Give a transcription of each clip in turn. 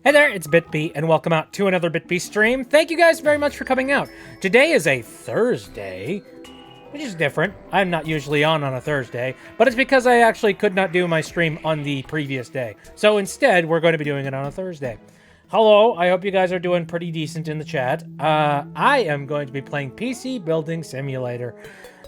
Hey there, it's BitB, and welcome out to another BitB stream. Thank you guys very much for coming out. Today is a Thursday, which is different. I'm not usually on a Thursday, but it's because I actually could not do my stream on the previous day. So instead, we're going to be doing it on a Thursday. Hello, I hope you guys are doing pretty decent in the chat. I am going to be playing PC Building Simulator,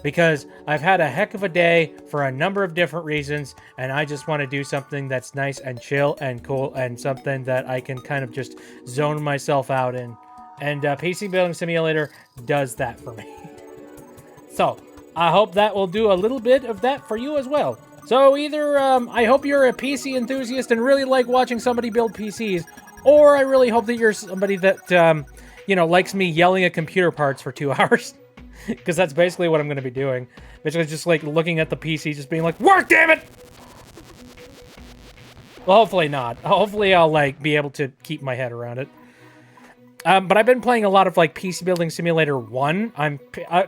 because I've had a heck of a day for a number of different reasons, and I just want to do something that's nice and chill and cool and something that I can kind of just zone myself out in. And PC Building Simulator does that for me. So, I hope that will do a little bit of that for you as well. So either I hope you're a PC enthusiast and really like watching somebody build PCs, or I really hope that you're somebody that, likes me yelling at computer parts for 2 hours. Because that's basically what I'm going to be doing. Basically just, like, looking at the PC, just being like, work, damn it! Well, hopefully not. Hopefully I'll, like, be able to keep my head around it. But I've been playing a lot of, like, PC Building Simulator 1.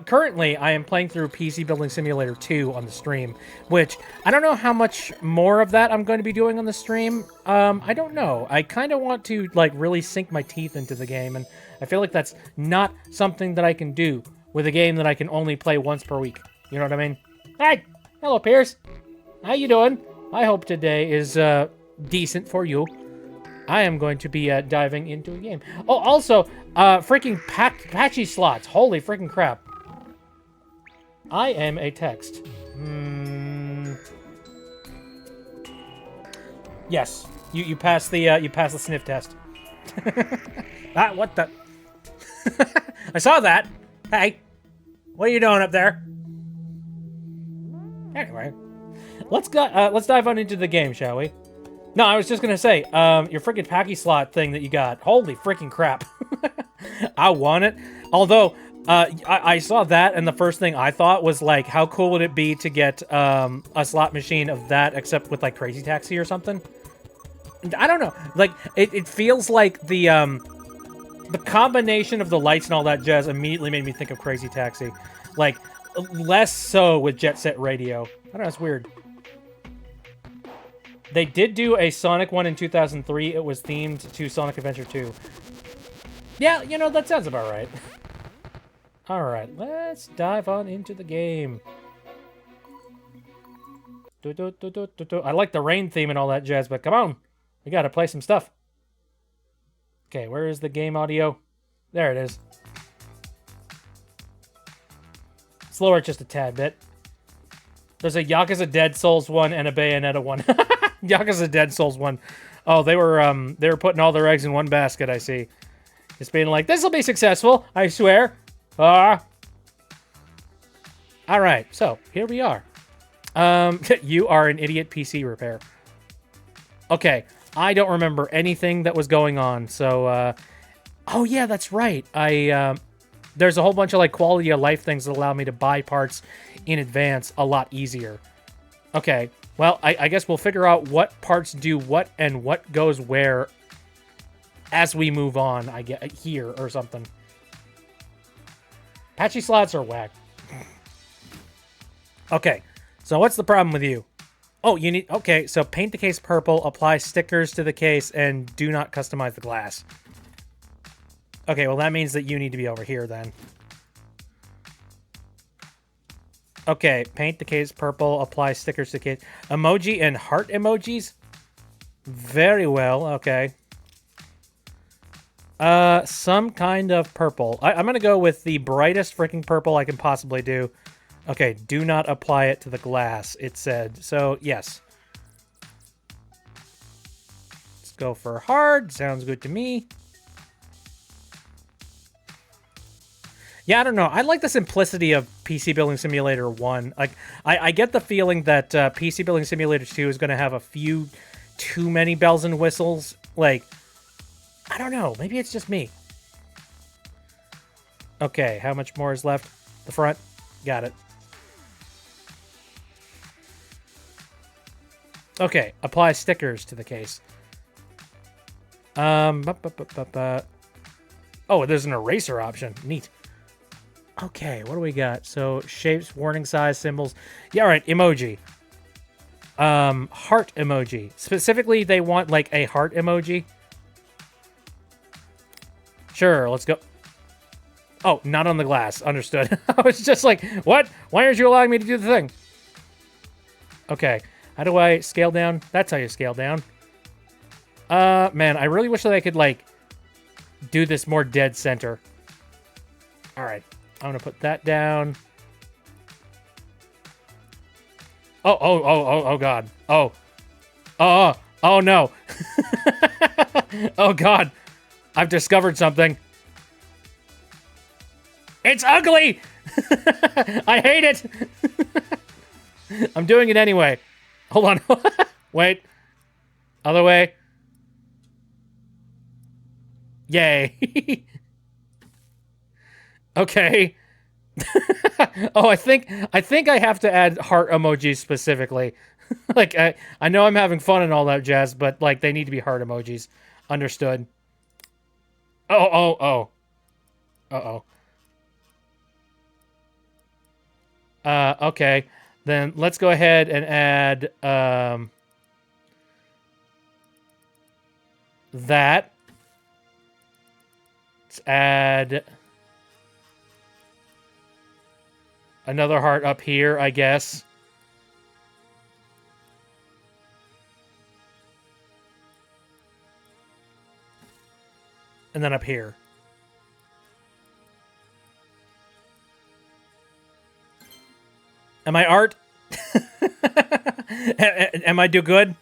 Currently, I am playing through PC Building Simulator 2 on the stream, which, I don't know how much more of that I'm going to be doing on the stream. I don't know. I kind of want to, like, really sink my teeth into the game, and I feel like that's not something that I can do with a game that I can only play once per week. You know what I mean? Hey! Hello, Pierce! How you doing? I hope today is, decent for you. I am going to be, diving into a game. Oh, also, freaking patchy slots. Holy freaking crap. I am a text. Yes. You passed the sniff test. What the? I saw that. Hey, what are you doing up there? Anyway, let's dive on into the game, shall we? No, I was just gonna say, your freaking packy slot thing that you got. Holy freaking crap! I want it. Although, I saw that, and the first thing I thought was like, how cool would it be to get a slot machine of that, except with like Crazy Taxi or something? I don't know. Like, it feels like the combination of the lights and all that jazz immediately made me think of Crazy Taxi. Like, less so with Jet Set Radio. I don't know, it's weird. They did do a Sonic one in 2003. It was themed to Sonic Adventure 2. Yeah, that sounds about right. Alright, let's dive on into the game. I like the rain theme and all that jazz, but come on. We gotta play some stuff. Okay, where is the game audio? There it is. Slower just a tad bit. There's a Yakuza Dead Souls one and a Bayonetta one. Yakuza Dead Souls one. Oh, they were putting all their eggs in one basket, I see. Just being like, this'll be successful, I swear. Alright, so here we are. You are an idiot PC repair. Okay. I don't remember anything that was going on, so, oh yeah, that's right. There's a whole bunch of, like, quality of life things that allow me to buy parts in advance a lot easier. Okay, well, I guess we'll figure out what parts do what and what goes where as we move on, I get here or something. Patchy slots are whack. Okay, so what's the problem with you? Oh, you need... Okay, so paint the case purple, apply stickers to the case, and do not customize the glass. Okay, well, that means that you need to be over here, then. Okay, paint the case purple, apply stickers to the case. Emoji and heart emojis? Very well, okay. Some kind of purple. I'm gonna go with the brightest freaking purple I can possibly do. Okay, do not apply it to the glass, it said. So, yes. Let's go for hard. Sounds good to me. Yeah, I don't know. I like the simplicity of PC Building Simulator 1. Like, I get the feeling that PC Building Simulator 2 is going to have a few too many bells and whistles. Like, I don't know. Maybe it's just me. Okay, how much more is left? The front? Got it. Okay, apply stickers to the case. Oh, there's an eraser option. Neat. Okay, what do we got? So, shapes, warning size, symbols. Yeah, all right, emoji. Heart emoji. Specifically, they want, like, a heart emoji. Sure, let's go. Oh, not on the glass. Understood. I was just like, what? Why aren't you allowing me to do the thing? Okay. How do I scale down? That's how you scale down. Man, I really wish that I could, like, do this more dead center. All right. I'm going to put that down. Oh, God. Oh, no. Oh, God. I've discovered something. It's ugly! I hate it! I'm doing it anyway. Hold on. Wait. Other way. Yay. Okay. Oh, I think I have to add heart emojis specifically. Like, I know I'm having fun and all that jazz, but, like, they need to be heart emojis. Understood. Oh. Uh-oh. Okay. Then let's go ahead and add, that. Let's add another heart up here, I guess. And then up here. Am I art? Am I do good?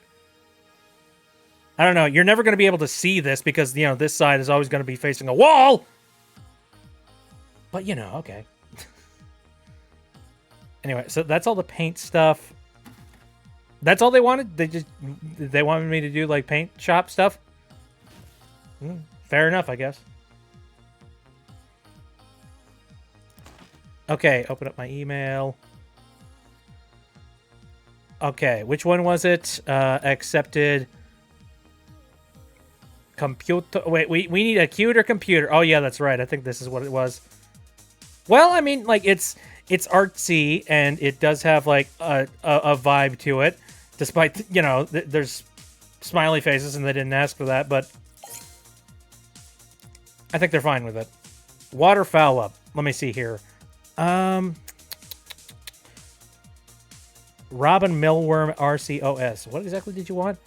I don't know. You're never going to be able to see this because, you know, this side is always going to be facing a wall. But, you know, okay. Anyway, so that's all the paint stuff. That's all they wanted? They wanted me to do, like, paint shop stuff? Fair enough, I guess. Okay, open up my email. Okay, which one was it? Accepted. Computer. Wait, we need a cuter computer. Oh, yeah, that's right. I think this is what it was. Well, I mean, like, it's artsy, and it does have, like, a vibe to it. Despite, you know, there's smiley faces, and they didn't ask for that, but I think they're fine with it. Waterfowl up. Let me see here. Robin Millworm RCOS. What exactly did you want?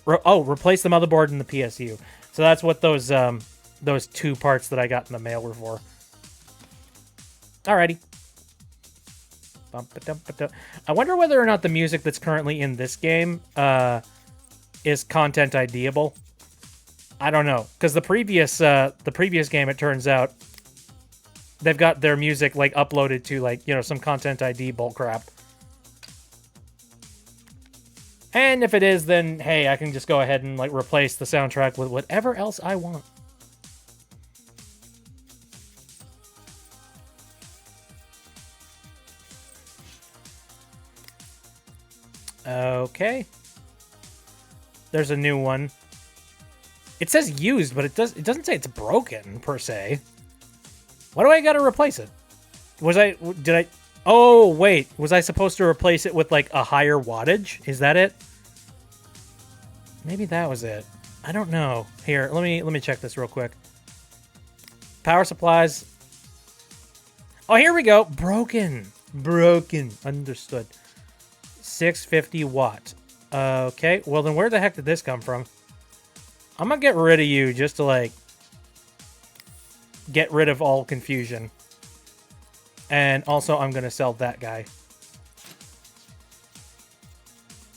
Replace the motherboard in the PSU. So that's what those 2 parts that I got in the mail were for. Alrighty. I wonder whether or not the music that's currently in this game is content IDable. I don't know, because the previous game, it turns out, they've got their music like uploaded to, like, you know, some content ID bullcrap. And if it is, then, hey, I can just go ahead and, like, replace the soundtrack with whatever else I want. Okay. There's a new one. It says used, but it doesn't say it's broken, per se. Why do I gotta replace it? Oh, wait. Was I supposed to replace it with, like, a higher wattage? Is that it? Maybe that was it. I don't know. Here, let me check this real quick. Power supplies. Oh, here we go. Broken. Understood. 650 watt. Okay. Well, then where the heck did this come from? I'm gonna get rid of you just to, like, get rid of all confusion. And also, I'm going to sell that guy.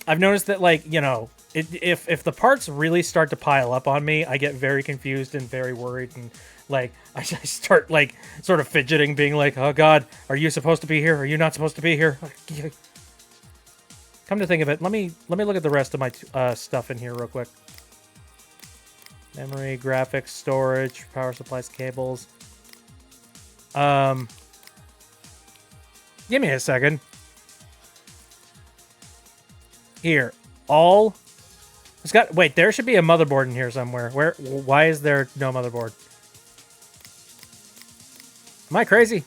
I've noticed that, like, you know, if the parts really start to pile up on me, I get very confused and very worried. And, like, I start, like, sort of fidgeting, being like, oh, God, are you supposed to be here? Are you not supposed to be here? Come to think of it, let me look at the rest of my stuff in here real quick. Memory, graphics, storage, power supplies, cables. Give me a second. Here. All. It's got. Wait, there should be a motherboard in here somewhere. Where? Why is there no motherboard? Am I crazy?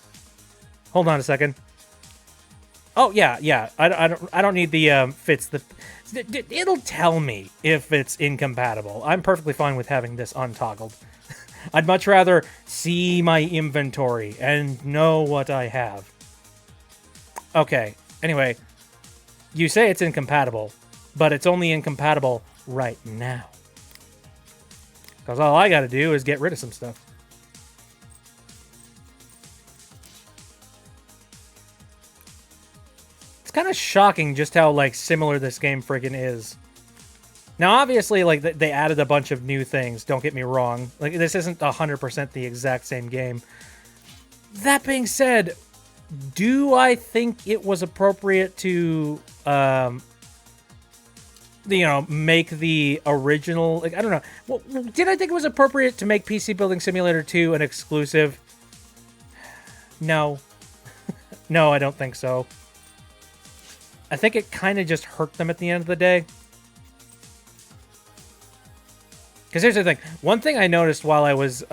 Hold on a second. Oh yeah. I don't need the fits the. It'll tell me if it's incompatible. I'm perfectly fine with having this untoggled. I'd much rather see my inventory and know what I have. Okay, anyway, you say it's incompatible, but it's only incompatible right now. Because all I gotta do is get rid of some stuff. It's kind of shocking just how, like, similar this game friggin' is. Now, obviously, like, they added a bunch of new things, don't get me wrong. Like, this isn't 100% the exact same game. That being said, do I think it was appropriate to, you know, make the original... Like, I don't know. Well, did I think it was appropriate to make PC Building Simulator 2 an exclusive? No. No, I don't think so. I think it kind of just hurt them at the end of the day. Because here's the thing. One thing I noticed while I was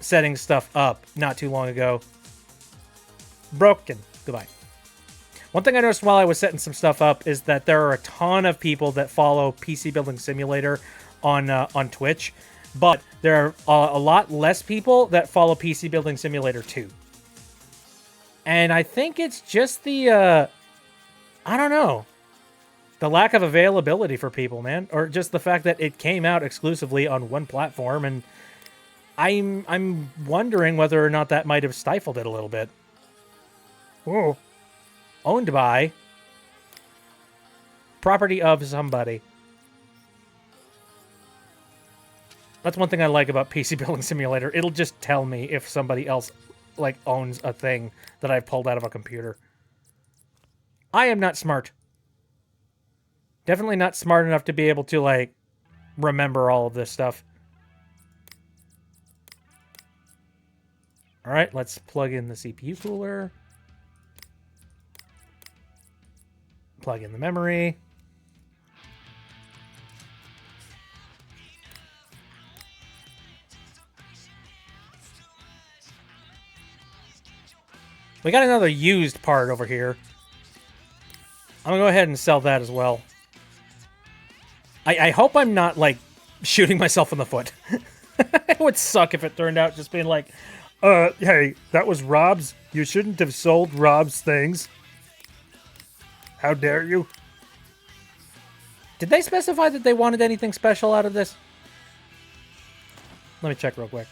setting stuff up not too long ago. Broken. Goodbye. One thing I noticed while I was setting some stuff up is that there are a ton of people that follow PC Building Simulator on Twitch. But there are a lot less people that follow PC Building Simulator 2. And I think it's just the... I don't know. The lack of availability for people, man. Or just the fact that it came out exclusively on one platform, and I'm wondering whether or not that might have stifled it a little bit. Oh. Owned by. Property of somebody. That's one thing I like about PC Building Simulator. It'll just tell me if somebody else, like, owns a thing that I've pulled out of a computer. I am not smart. Definitely not smart enough to be able to, like, remember all of this stuff. Alright, let's plug in the CPU cooler. Plug in the memory. We got another used part over here. I'm gonna go ahead and sell that as well. I hope I'm not, like, shooting myself in the foot. It would suck if it turned out just being like, hey, that was Rob's. You shouldn't have sold Rob's things. How dare you? Did they specify that they wanted anything special out of this? Let me check real quick.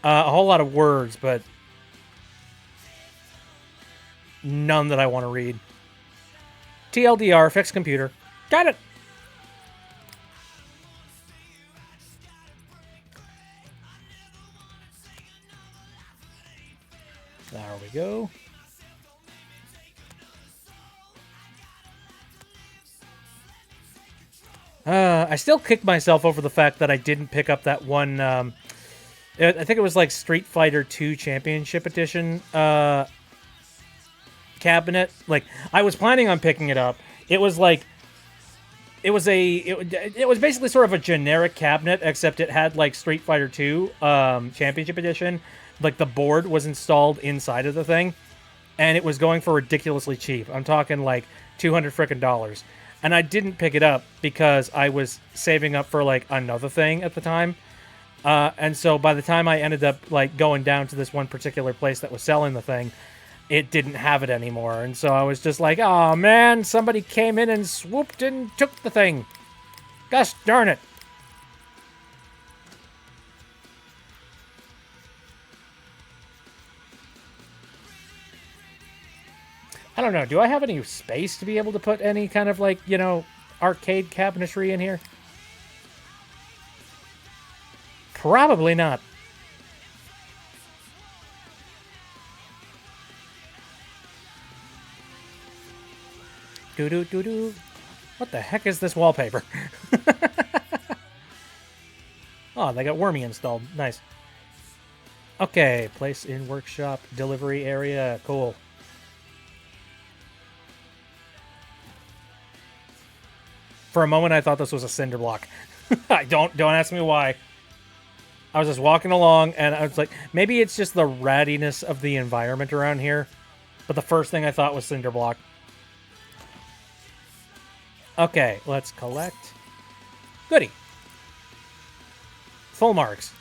A whole lot of words, but none that I want to read. TLDR, fixed computer. Got it! There we go. I still kick myself over the fact that I didn't pick up that one, I think it was like Street Fighter 2 Championship Edition, cabinet. Like, I was planning on picking it up. It was like, it was basically sort of a generic cabinet, except it had like Street Fighter 2 Championship Edition. Like, the board was installed inside of the thing, and it was going for ridiculously cheap. I'm talking like $200 frickin' dollars. And I didn't pick it up because I was saving up for like another thing at the time. And so by the time I ended up like going down to this one particular place that was selling the thing, it didn't have it anymore. And so I was just like, oh man, somebody came in and swooped and took the thing. Gosh darn it. I don't know. Do I have any space to be able to put any kind of, like, you know, arcade cabinetry in here? Probably not. Doo-doo-doo-doo. What the heck is this wallpaper? Oh, they got Wormy installed. Nice. Okay, place in workshop, delivery area. Cool. For a moment, I thought this was a cinder block. Don't ask me why. I was just walking along, and I was like, maybe it's just the rattiness of the environment around here. But the first thing I thought was cinder block. Okay, let's collect. Goody. Full marks.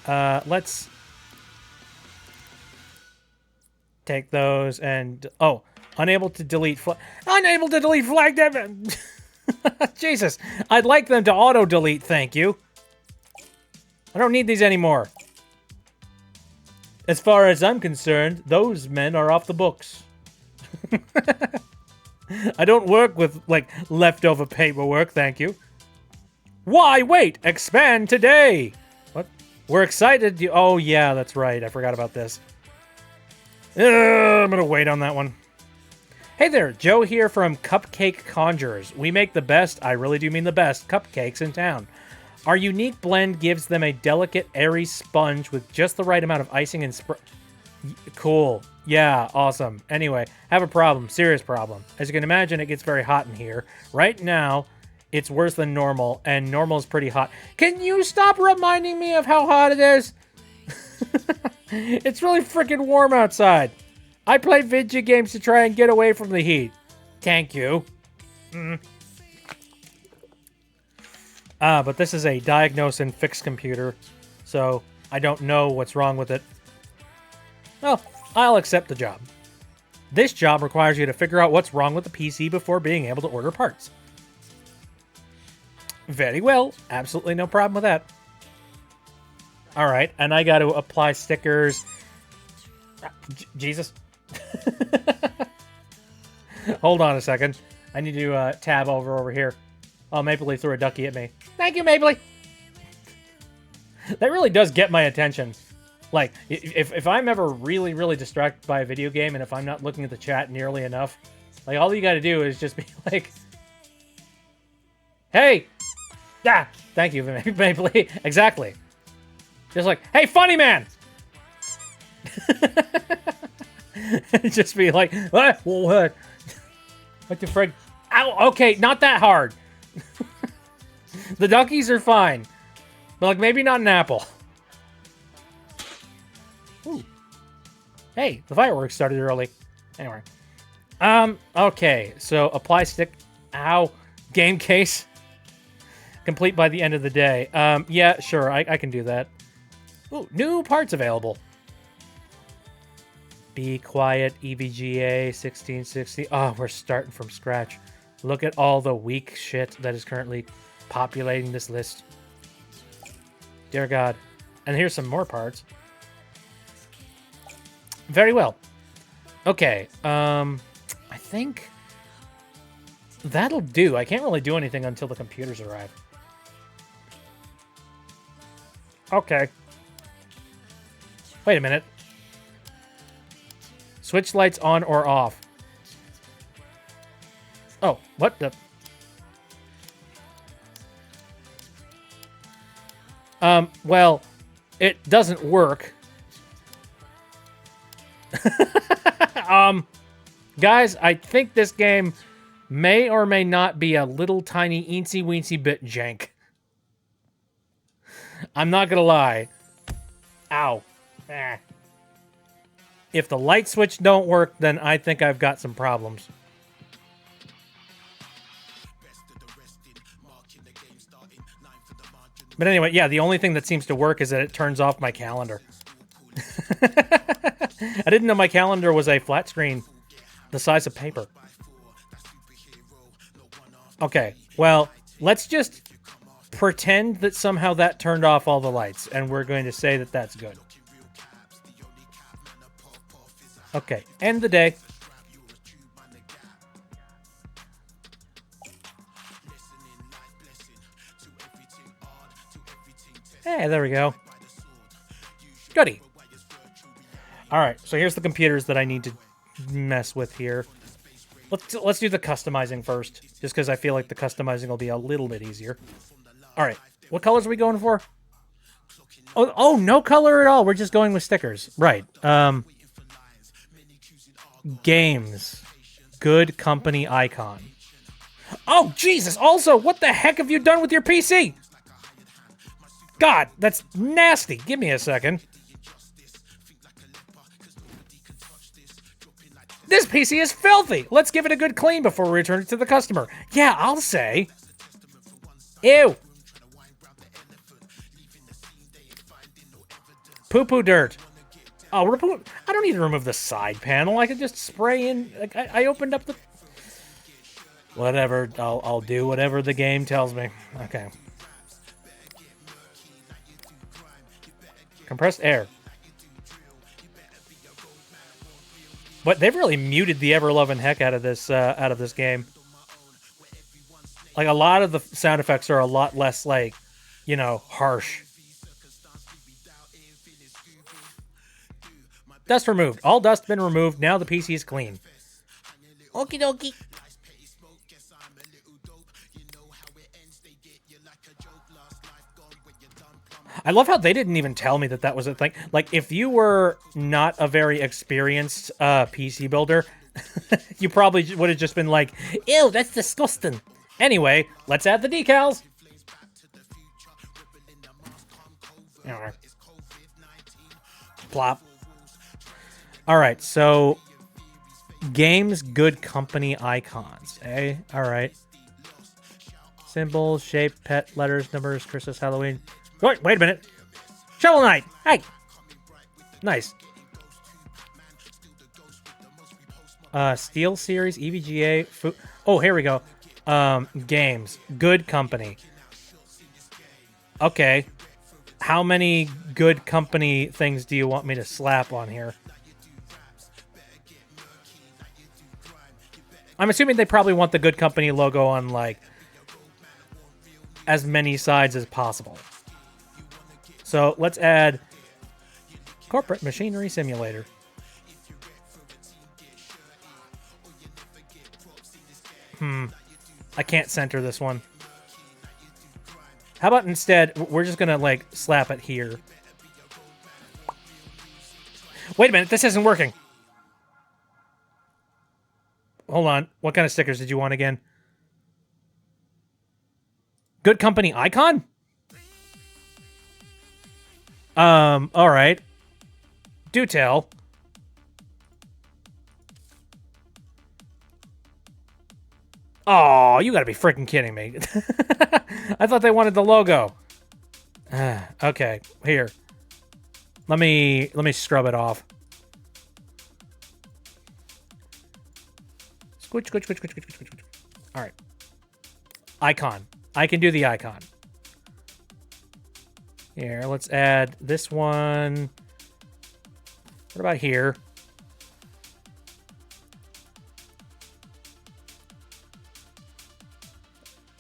Let's take those and... Oh, unable to delete flag... Unable to delete flag... Jesus, I'd like them to auto-delete, thank you. I don't need these anymore. As far as I'm concerned, those men are off the books. I don't work with, like, leftover paperwork, thank you. Why wait? Expand today! What? We're excited. Oh, yeah, that's right. I forgot about this. I'm gonna wait on that one. Hey there, Joe here from Cupcake Conjurers. We make the best, I really do mean the best, cupcakes in town. Our unique blend gives them a delicate, airy sponge with just the right amount of icing and Cool. Yeah, awesome. Anyway, have a problem. Serious problem. As you can imagine, it gets very hot in here. Right now, it's worse than normal, and normal is pretty hot. Can you stop reminding me of how hot it is? It's really freaking warm outside. I play video games to try and get away from the heat. Thank you. But this is a diagnose and fix computer, so I don't know what's wrong with it. Well, I'll accept the job. This job requires you to figure out what's wrong with the PC before being able to order parts. Very well. Absolutely no problem with that. Alright, and I got to apply stickers. Jesus. Hold on a second. I need to tab over here. Oh, Maple Leaf threw a ducky at me. Thank you, Maple Leaf. That really does get my attention. Like, if I'm ever really, really distracted by a video game, and if I'm not looking at the chat nearly enough, like, all you gotta do is just be like, hey! Ah! Thank you, Maple Leaf. Exactly. Just like, hey, funny man! Just be like, what? What? What the frig? Ow, okay, not that hard. The duckies are fine. But, like, maybe not an apple. Ooh. Hey, the fireworks started early. Anyway. Okay. So, apply stick. Ow. Game case. Complete by the end of the day. Yeah, sure. I can do that. Ooh, new parts available. Be quiet, EVGA 1660. Oh, we're starting from scratch. Look at all the weak shit that is currently populating this list. Dear God. And here's some more parts. Very well. Okay, I think that'll do. I can't really do anything until the computers arrive. Okay. Wait a minute. Switch lights on or off. Oh, what the... well, it doesn't work. Guys, I think this game may or may not be a little tiny eensy weensy bit jank. I'm not gonna lie. Ow. Ah. If the light switch don't work, then I think I've got some problems. But anyway, yeah, the only thing that seems to work is that it turns off my calendar. I didn't know my calendar was a flat screen the size of paper. Okay, well, let's just pretend that somehow that turned off all the lights, and we're going to say that that's good. Okay, end the day. Hey, there we go. Goody. Alright, so here's the computers that I need to mess with here. Let's do the customizing first, just because I feel like the customizing will be a little bit easier. Alright, what colors are we going for? Oh, no color at all. We're just going with stickers. Right. Games. Good company icon. Oh, Jesus! Also, what the heck have you done with your PC? God, that's nasty. Give me a second. This PC is filthy. Let's give it a good clean before we return it to the customer. Yeah, I'll say. Ew. Poo-poo dirt. Oh, I don't need to remove the side panel. I can just spray in. Like, I opened up the... Whatever. I'll do whatever the game tells me. Okay. Compressed air. But they've really muted the ever-loving heck out of this game. Like, a lot of the sound effects are a lot less, like, you know, harsh. Dust removed. All dust been removed. Now the PC is clean. Okie dokie. I love how they didn't even tell me that was a thing. Like, if you were not a very experienced PC builder, you probably would have just been like, ew, that's disgusting. Anyway, let's add the decals. Alright. Plop. Alright, so... Games, good company icons. Eh? Alright. Symbols, shape, pet, letters, numbers, Christmas, Halloween... Wait a minute. Shovel Knight. Hey. Nice. Steel Series, EVGA. Oh, here we go. Games. Good company. Okay. How many good company things do you want me to slap on here? I'm assuming they probably want the good company logo on, like, as many sides as possible. So let's add Corporate Machinery Simulator. I can't center this one. How about instead, we're just gonna, like, slap it here. Wait a minute, this isn't working. Hold on. What kind of stickers did you want again? Good company icon? Alright. Do tell. Oh, you gotta be freaking kidding me. I thought they wanted the logo. Okay, here. Let me scrub it off. Squish, squish, squish, squish, squish, squish, squish. Alright. Icon. I can do the icon. Here, let's add this one. What about here?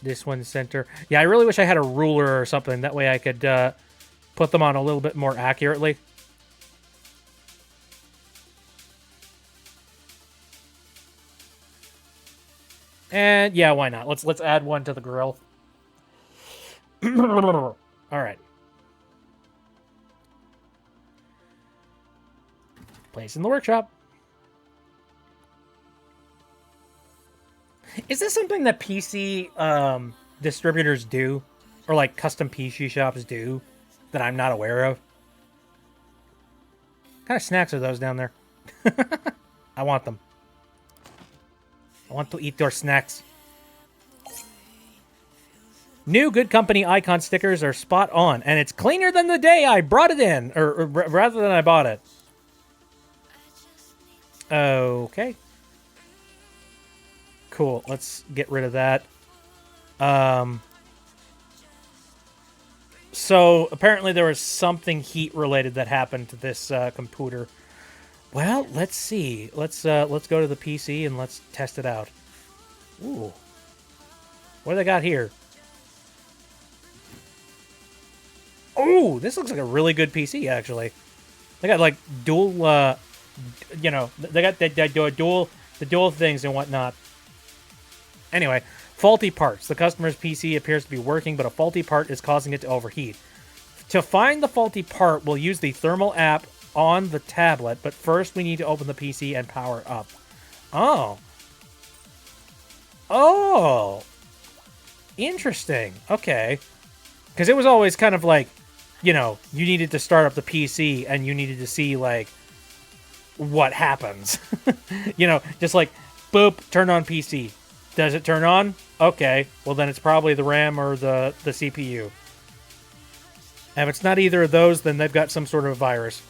This one's center. Yeah, I really wish I had a ruler or something. That way I could put them on a little bit more accurately. And yeah, why not? Let's add one to the grill. All right. Place in the workshop. Is this something that PC distributors do? Or like custom PC shops do that I'm not aware of? What kind of snacks are those down there? I want them. I want to eat their snacks. New Good Company icon stickers are spot on, and it's cleaner than the day I brought it in, or rather than I bought it. Okay. Cool. Let's get rid of that. So apparently there was something heat related that happened to this computer. Well, let's see. Let's go to the PC and let's test it out. Ooh. What do they got here? Oh, this looks like a really good PC, actually. They got, like, dual, you know, they got the dual things and whatnot. Anyway, faulty parts. The customer's PC appears to be working, but a faulty part is causing it to overheat. To find the faulty part, we'll use the thermal app on the tablet, but first we need to open the PC and power up. Oh. Oh. Interesting. Okay. Because it was always kind of like, you know, you needed to start up the PC and you needed to see, like, what happens. You know, just like, boop, turn on PC. Does it turn on? Okay. Well, then it's probably the RAM or the CPU. And if it's not either of those, then they've got some sort of virus.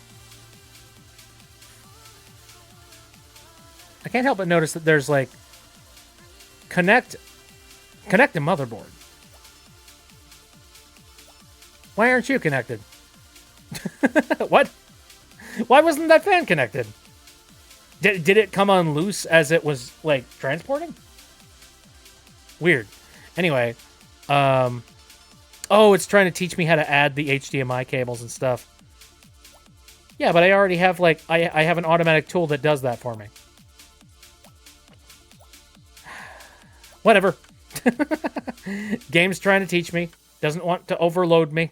I can't help but notice that there's like connect the motherboard. Why aren't you connected? What? Why wasn't that fan connected? Did it come on loose as it was like transporting? Weird. Anyway, oh, it's trying to teach me how to add the HDMI cables and stuff. Yeah, but I already have like I have an automatic tool that does that for me. Whatever. Game's trying to teach me. Doesn't want to overload me.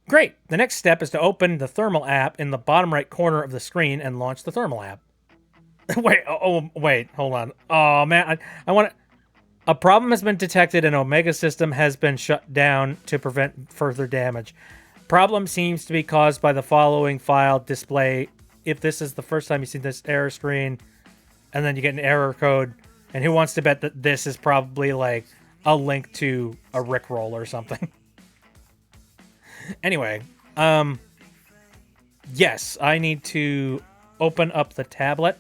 Great. The next step is to open the thermal app in the bottom right corner of the screen and launch the thermal app. Wait, hold on. Oh, man. I want to... A problem has been detected and Omega system has been shut down to prevent further damage. Problem seems to be caused by the following file display. If this is the first time you see this error screen, and then you get an error code, and who wants to bet that this is probably like a link to a Rickroll or something? Anyway, yes, I need to open up the tablet.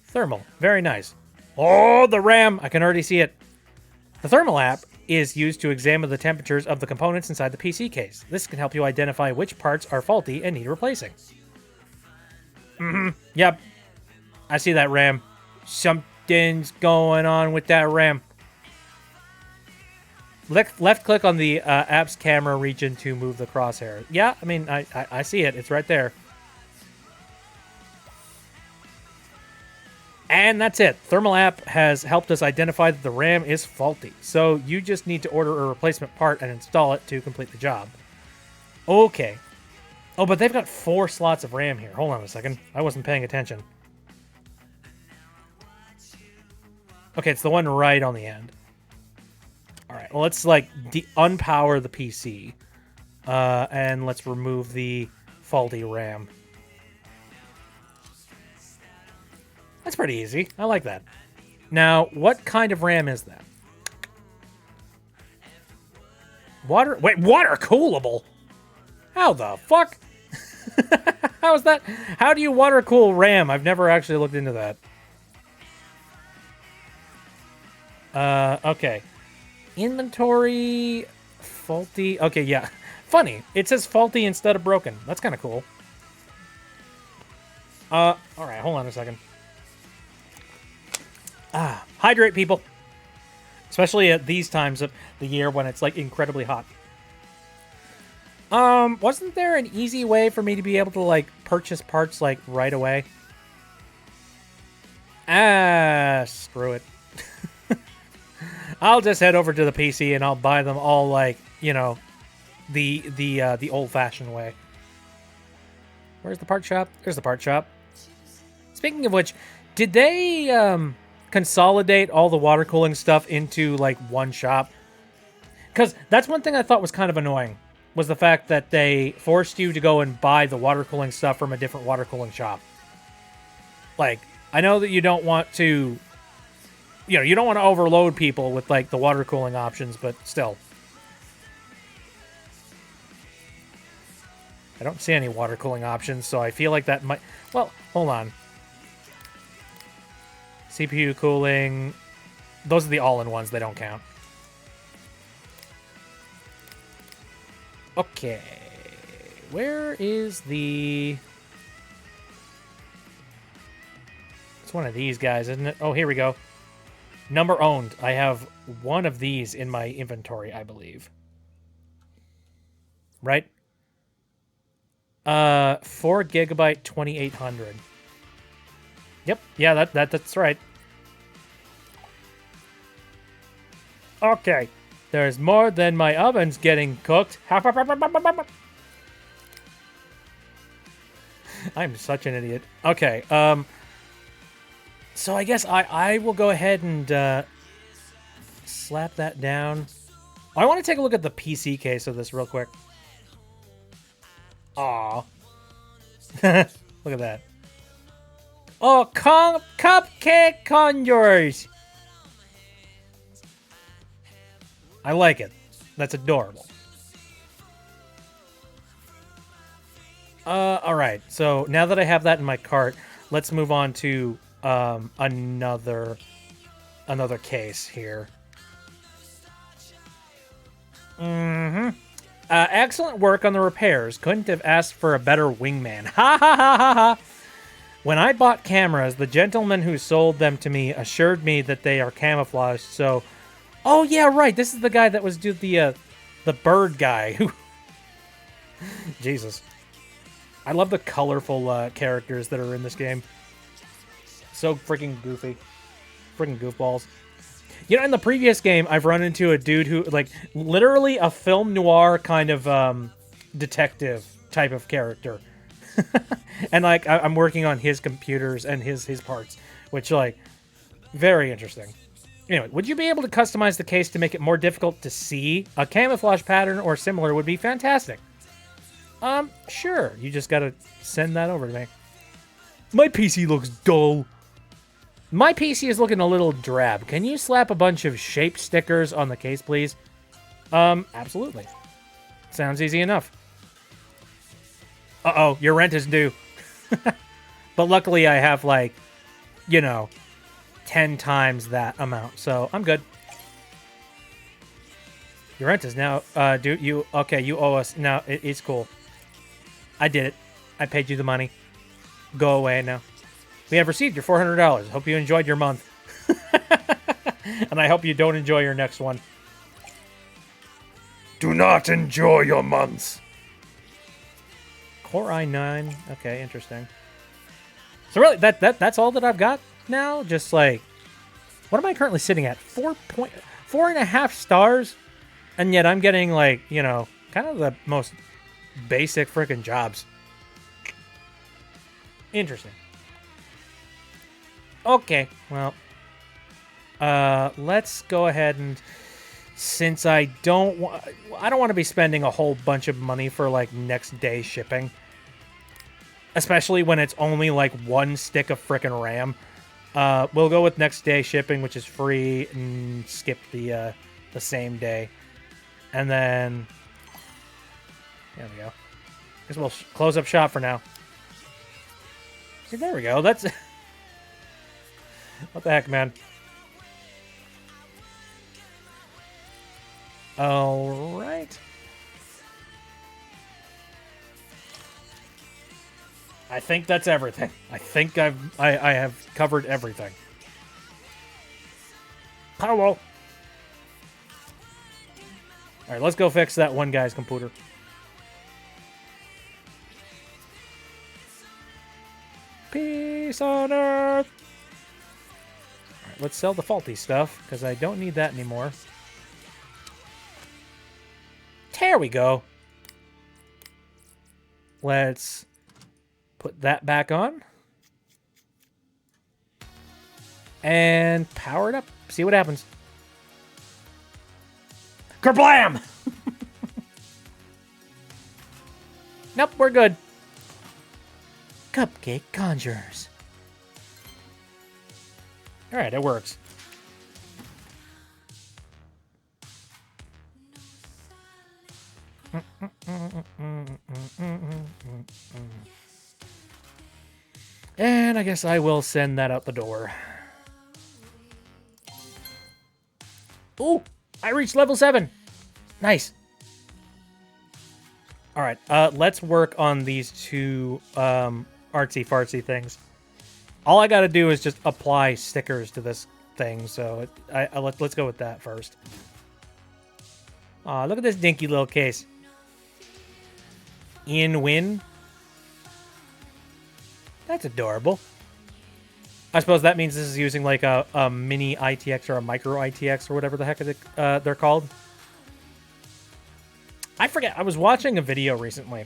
Thermal, very nice. Oh, the RAM, I can already see it. The thermal app is used to examine the temperatures of the components inside the PC case. This can help you identify which parts are faulty and need replacing. Yep, I see that RAM. Something's going on with that RAM. Left click on the app's camera region to move the crosshair. Yeah, I mean, I see it. It's right there. And that's it. Thermal app has helped us identify that the RAM is faulty. So you just need to order a replacement part and install it to complete the job. Okay. Oh, but they've got 4 slots of RAM here. Hold on a second. I wasn't paying attention. Okay, it's the one right on the end. All right, well, let's like unpower the PC, and let's remove the faulty RAM. That's pretty easy. I like that. Now, what kind of RAM is that? Water coolable? How the fuck? How is that? How do you water cool RAM? I've never actually looked into that. Okay. Inventory faulty. Okay, yeah. Funny. It says faulty instead of broken. That's kind of cool. All right, hold on a second. Hydrate, people. Especially at these times of the year when it's like incredibly hot. Wasn't there an easy way for me to be able to like purchase parts like right away? Screw it. I'll just head over to the PC and I'll buy them all like, you know, the old-fashioned way. Where's the part shop? There's the part shop. Speaking of which, did they consolidate all the water cooling stuff into like one shop? Because that's one thing I thought was kind of annoying, was the fact that they forced you to go and buy the water cooling stuff from a different water cooling shop. Like, I know that you don't want to, you know, you don't want to overload people with like the water cooling options, but still. I don't see any water cooling options, so I feel like that might... Well, hold on. CPU cooling. Those are the all-in-ones. They don't count. Okay. Where is the... It's one of these guys, isn't it? Oh, here we go. Number owned. I have one of these in my inventory, I believe. Right? 4 gigabyte 2800. Yep, yeah, that's right. Okay, there's more than my oven's getting cooked. I'm such an idiot. Okay, so I guess I will go ahead and slap that down. I want to take a look at the PC case of this real quick. Aw. Look at that. Oh, cupcake conjures. I like it. That's adorable. All right. So now that I have that in my cart, let's move on to another case here. Excellent work on the repairs. Couldn't have asked for a better wingman. Ha ha ha ha ha. When I bought cameras, the gentleman who sold them to me assured me that they are camouflaged. So, oh yeah, right. This is the guy that was the bird guy who. Jesus. I love the colorful characters that are in this game. So freaking goofy. Freaking goofballs. You know, in the previous game, I've run into a dude who, like, literally a film noir kind of detective type of character. And, like, I'm working on his computers and his parts, which, like, very interesting. Anyway, would you be able to customize the case to make it more difficult to see? A camouflage pattern or similar would be fantastic. Sure. You just gotta send that over to me. My PC looks dull. My PC is looking a little drab. Can you slap a bunch of shape stickers on the case, please? Absolutely. Sounds easy enough. Uh-oh, your rent is due. But luckily I have, like, you know, 10 times that amount, so I'm good. Your rent is now due. You owe us. Now, it's cool. I did it. I paid you the money. Go away now. We have received your $400. Hope you enjoyed your month. And I hope you don't enjoy your next one. Do not enjoy your months. Core i9. Okay, interesting. So really, that's all that I've got now? Just like, what am I currently sitting at? 4.5 stars? And yet I'm getting, like, you know, kind of the most basic freaking jobs. Interesting. Okay, well, let's go ahead and, since I don't want to be spending a whole bunch of money for, like, next day shipping, especially when it's only like one stick of frickin' RAM. We'll go with next day shipping, which is free, and skip the same day. And then, there we go. Guess we'll close up shop for now. See, there we go. That's what the heck, man. All right. I think that's everything. I think I have covered everything. Hello. All right, let's go fix that one guy's computer. Peace on Earth. All right, let's sell the faulty stuff because I don't need that anymore. There we go. Let's put that back on. And power it up. See what happens. Kerblam! Nope, we're good. Cupcake conjures. Alright, it works. And I guess I will send that out the door. Ooh, I reached level 7. Nice. All right, let's work on these two artsy-fartsy things. All I got to do is just apply stickers to this thing, so let's go with that first. Aw, look at this dinky little case. Ian Win. That's adorable. I suppose that means this is using like a mini ITX or a micro ITX or whatever the heck they're called. I forget. I was watching a video recently.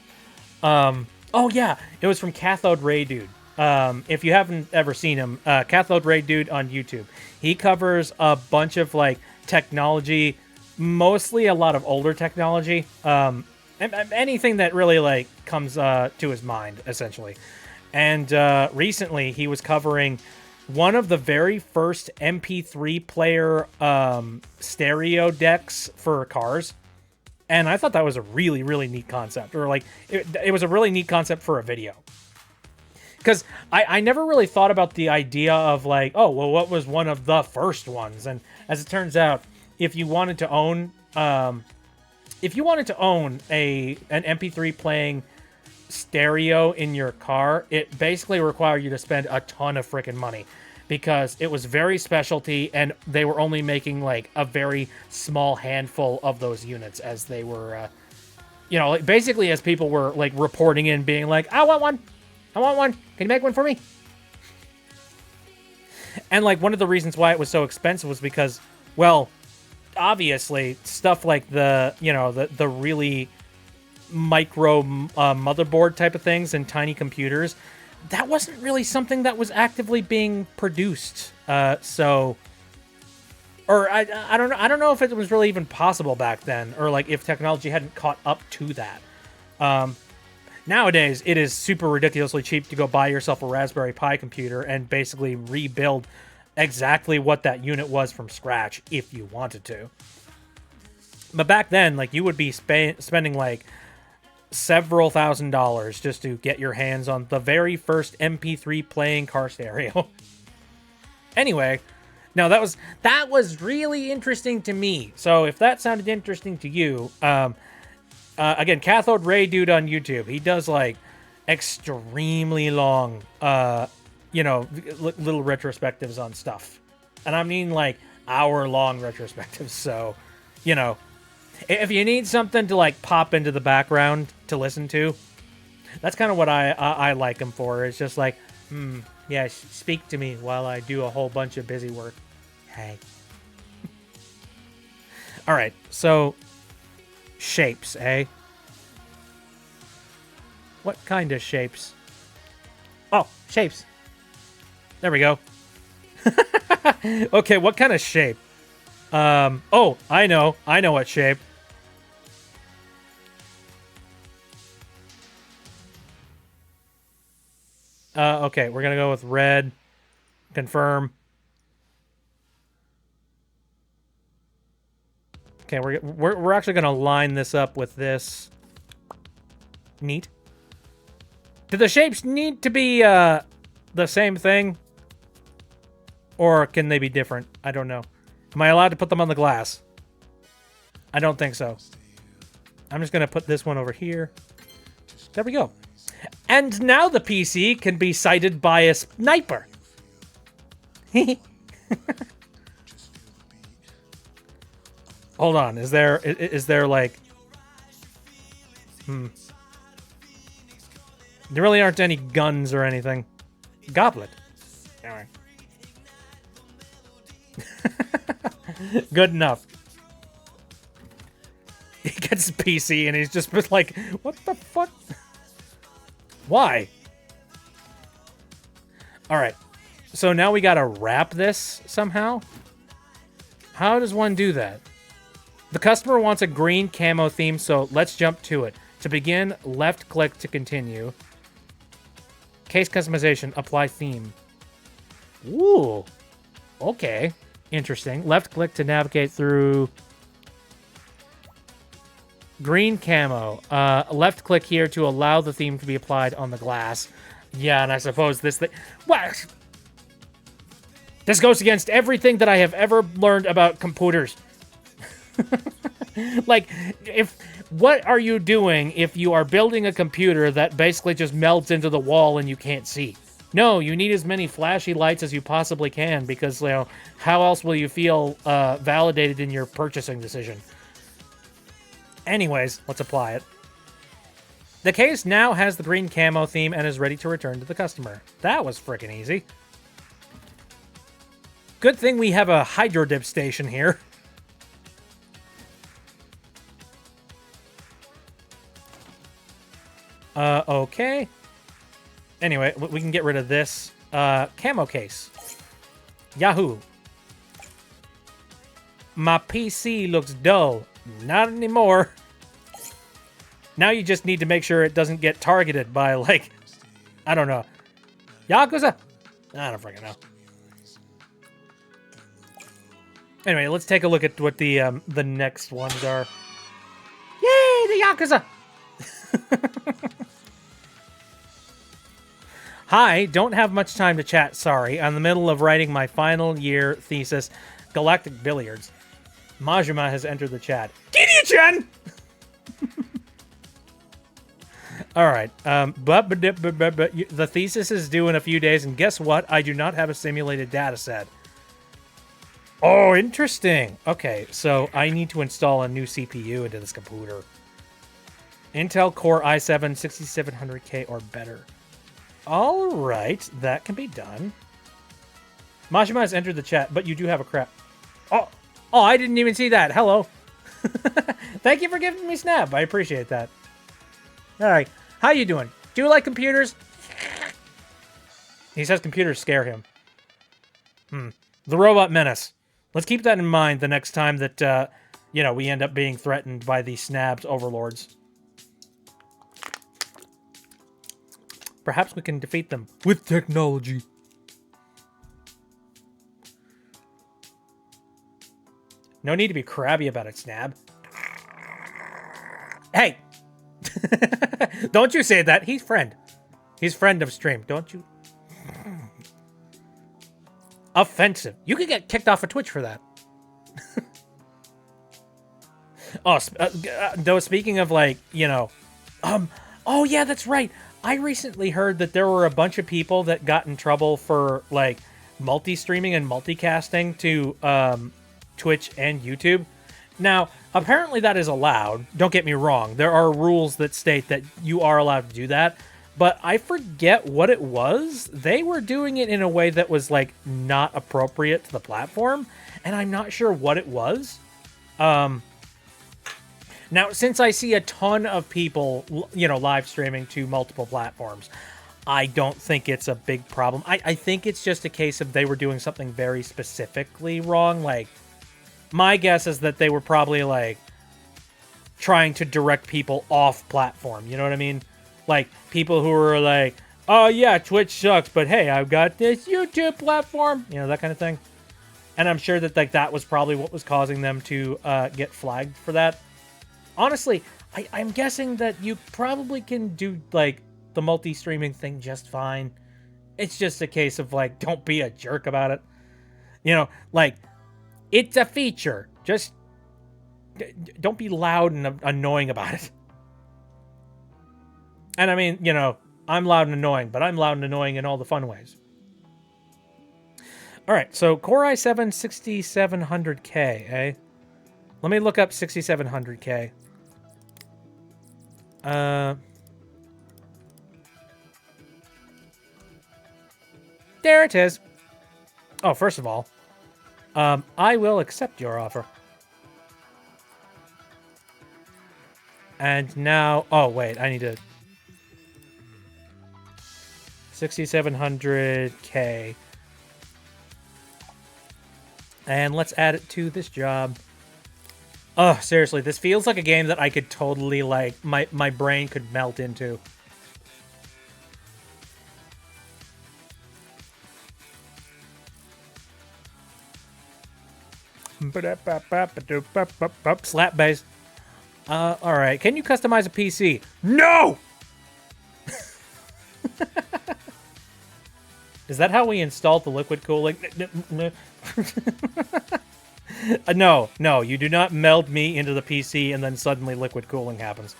Oh yeah, it was from Cathode Ray Dude. If you haven't ever seen him, Cathode Ray Dude on YouTube. He covers a bunch of like technology, mostly a lot of older technology. Anything that really like comes to his mind, essentially. And recently he was covering one of the very first MP3 player stereo decks for cars. And I thought that was a really, really neat concept. Or like, it was a really neat concept for a video. Because I never really thought about the idea of like, oh, well, what was one of the first ones? And as it turns out, if you wanted to own an MP3 playing stereo in your car, it basically required you to spend a ton of freaking money because it was very specialty and they were only making like a very small handful of those units as they were, like basically as people were like reporting in being like, I want one. Can you make one for me? And like one of the reasons why it was so expensive was because, well, obviously stuff like the really micro motherboard type of things and tiny computers, that wasn't really something that was actively being produced. I don't know if it was really even possible back then, or like if technology hadn't caught up to that. Nowadays, it is super ridiculously cheap to go buy yourself a Raspberry Pi computer and basically rebuild exactly what that unit was from scratch if you wanted to. But back then, like, you would be spending like several $1,000s just to get your hands on the very first MP3 playing car stereo. Anyway, now that was really interesting to me. So if that sounded interesting to you, again, Cathode Ray Dude on YouTube, he does like extremely long, little retrospectives on stuff. And I mean like hour-long retrospectives. So, if you need something to like pop into the background to listen to, that's kind of what I like him for. It's just like, yeah, speak to me while I do a whole bunch of busy work. Hey. All right, so shapes, eh? What kind of shapes? Oh, shapes. There we go. Okay, what kind of shape? Oh, I know what shape. Okay, we're gonna go with red. Confirm. Okay, we're actually gonna line this up with this. Neat. Do the shapes need to be the same thing? Or can they be different? I don't know. Am I allowed to put them on the glass? I don't think so. I'm just gonna put this one over here. There we go. And now the PC can be sighted by a sniper. Hold on, is there like... There really aren't any guns or anything. Goblet. Alright. Good enough. He gets PC and he's just like, what the fuck? Why? Alright. So now we gotta wrap this somehow? How does one do that? The customer wants a green camo theme, so let's jump to it. To begin, left click to continue. Case customization, apply theme. Ooh. Okay. Interesting. Left click to navigate through green camo. Left click here to allow the theme to be applied on the glass. Yeah, and I suppose this thing... What? This goes against everything that I have ever learned about computers. Like, what are you doing if you are building a computer that basically just melts into the wall and you can't see? No, you need as many flashy lights as you possibly can because, how else will you feel validated in your purchasing decision? Anyways, let's apply it. The case now has the green camo theme and is ready to return to the customer. That was frickin' easy. Good thing we have a hydro dip station here. Okay. Anyway, we can get rid of this camo case. Yahoo. My PC looks dull. Not anymore. Now you just need to make sure it doesn't get targeted by, like, I don't know. Yakuza? I don't freaking know. Anyway, let's take a look at what the next ones are. Yay, the Yakuza! Hi, don't have much time to chat, sorry. I'm in the middle of writing my final year thesis, Galactic Billiards. Majima has entered the chat. Gideon-chan! Alright, but the thesis is due in a few days, and guess what? I do not have a simulated data set. Oh, interesting. Okay, so I need to install a new CPU into this computer. Intel Core i7 6700K or better. All right, that can be done. Majima has entered the chat, but you do have a crap. Oh, I didn't even see that. Hello. Thank you for giving me Snap. I appreciate that. All right, how you doing? Do you like computers? He says computers scare him. The Robot Menace. Let's keep that in mind the next time that, you know, we end up being threatened by the Snabs overlords. Perhaps we can defeat them with technology. No need to be crabby about it, Snab. Hey! Don't you say that. He's friend. He's friend of stream. Don't you? Offensive. You could get kicked off of Twitch for that. Though speaking of, like, you know... oh, yeah, that's right. I recently heard that there were a bunch of people that got in trouble for, like, multi-streaming and multicasting to Twitch and YouTube. Now, apparently that is allowed. Don't get me wrong. There are rules that state that you are allowed to do that. But I forget what it was. They were doing it in a way that was, like, not appropriate to the platform. And I'm not sure what it was. Now, since I see a ton of people, you know, live streaming to multiple platforms, I don't think it's a big problem. I think it's just a case of they were doing something very specifically wrong. Like, my guess is that they were probably, like, trying to direct people off platform. You know what I mean? Like, people who were like, oh, yeah, Twitch sucks, but hey, I've got this YouTube platform. You know, that kind of thing. And I'm sure that, like, that was probably what was causing them to get flagged for that. Honestly, I'm guessing that you probably can do, like, the multi-streaming thing just fine. It's just a case of, like, don't be a jerk about it. You know, like, it's a feature. Just don't be loud and annoying about it. And I mean, you know, I'm loud and annoying, but I'm loud and annoying in all the fun ways. All right, so Core i7 6700K, eh? Let me look up 6700K. There it is. Oh, first of all, I will accept your offer. And now, oh wait, I need to 6700K. And let's add it to this job. Oh, seriously, this feels like a game that I could totally, like, my brain could melt into. Slap bass. Alright, can you customize a PC? No! Is that how we installed the liquid cooling? No, you do not meld me into the PC and then suddenly liquid cooling happens.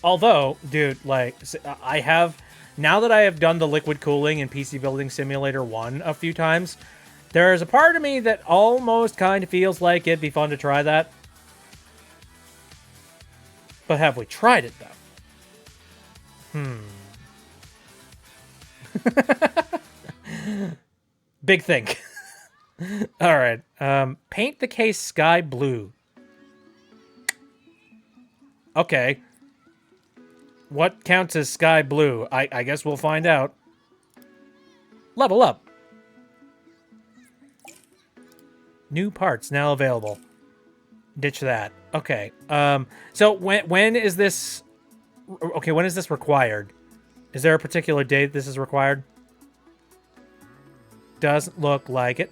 Although, dude, like, I have... Now that I have done the liquid cooling in PC Building Simulator 1 a few times, there is a part of me that almost kind of feels like it'd be fun to try that. But have we tried it, though? Big thing. All right. Paint the case sky blue. Okay. What counts as sky blue? I guess we'll find out. Level up. New parts now available. Ditch that. Okay. So when is this... Okay, when is this required? Is there a particular date this is required? Doesn't look like it.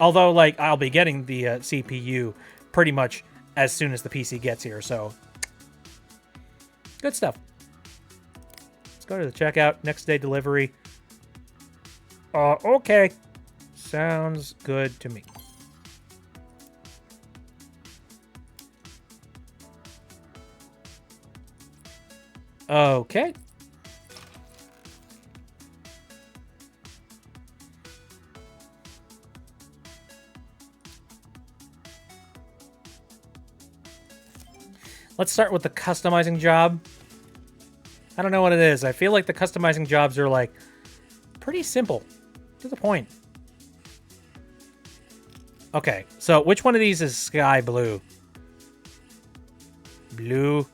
Although, like, I'll be getting the CPU pretty much as soon as the PC gets here, so good stuff. Let's go to the checkout. Next day delivery. Okay. Sounds good to me. Okay. Let's start with the customizing job. I don't know what it is. I feel like the customizing jobs are, like, pretty simple. To the point. Okay, so which one of these is sky blue? Blue.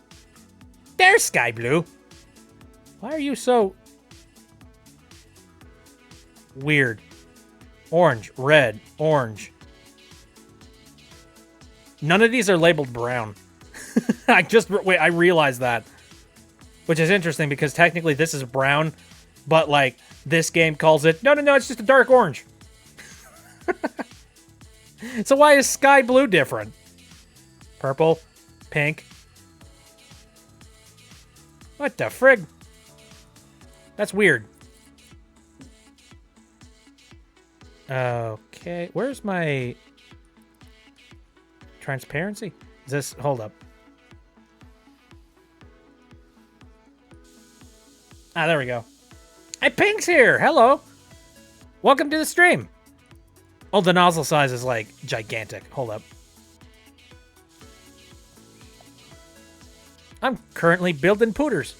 There's sky blue. Why are you so weird? Orange, red, orange. None of these are labeled brown. I realized that. Which is interesting because technically this is brown, but like this game calls it, no, it's just a dark orange. So why is sky blue different? Purple, pink. What the frig? That's weird. Okay, where's my transparency? Is this, hold up. Ah, there we go. Hey, Pink's here. Hello. Welcome to the stream. Oh, the nozzle size is, like, gigantic. Hold up. I'm currently building pooters.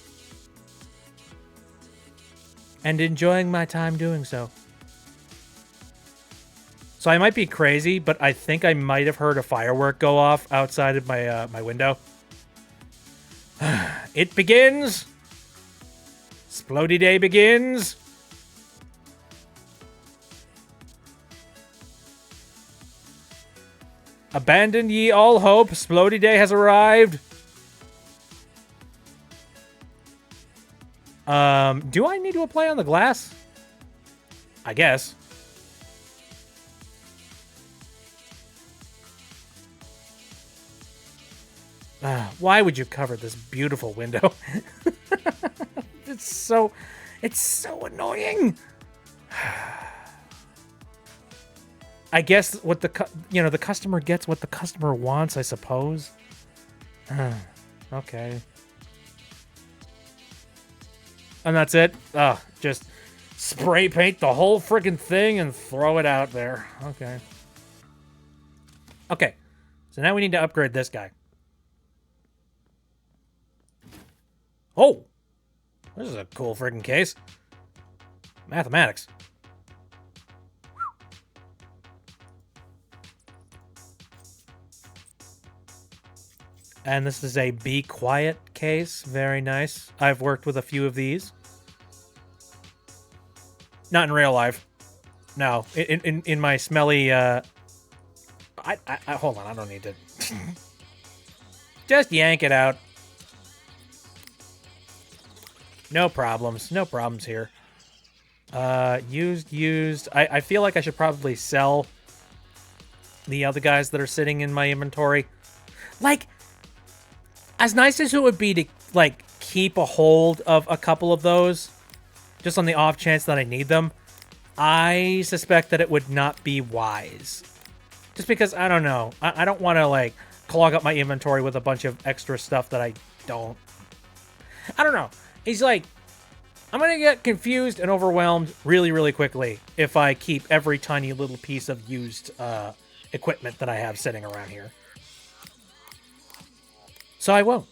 And enjoying my time doing so. So I might be crazy, but I think I might have heard a firework go off outside of my my window. It begins. Splody day begins. Abandon ye all hope. Splody day has arrived. Do I need to apply on the glass? I guess. Why would you cover this beautiful window? It's so annoying. I guess what the customer gets what the customer wants, I suppose. Okay. And that's it? Just spray paint the whole friggin' thing and throw it out there. Okay. Okay. So now we need to upgrade this guy. Oh! This is a cool friggin' case. Mathematics. And this is a Be Quiet case. Very nice. I've worked with a few of these. Not in real life. No. In my smelly, I hold on, I don't need to. Just yank it out. No problems. No problems here. Used. I feel like I should probably sell the other guys that are sitting in my inventory. Like, as nice as it would be to, like, keep a hold of a couple of those, just on the off chance that I need them, I suspect that it would not be wise. Just because, I don't know. I don't want to, like, clog up my inventory with a bunch of extra stuff that I don't. I don't know. He's like, I'm going to get confused and overwhelmed really, really quickly if I keep every tiny little piece of used equipment that I have sitting around here. So I won't.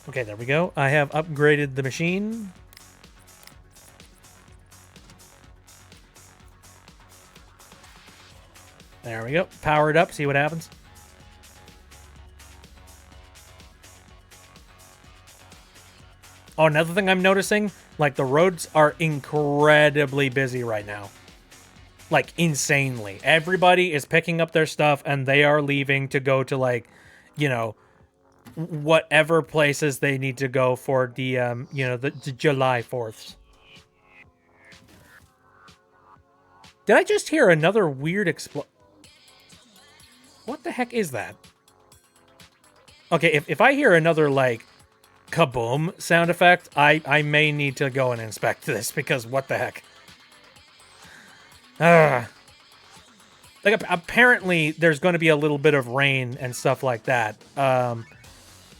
Okay, there we go. I have upgraded the machine. There we go. Power it up, see what happens. Oh, another thing I'm noticing, like, the roads are incredibly busy right now. Like, insanely. Everybody is picking up their stuff, and they are leaving to go to, like, you know, whatever places they need to go for the the July 4th. Did I just hear another weird What the heck is that? Okay, if I hear another, like, kaboom sound effect, I may need to go and inspect this, because what the heck? Like, apparently there's going to be a little bit of rain and stuff like that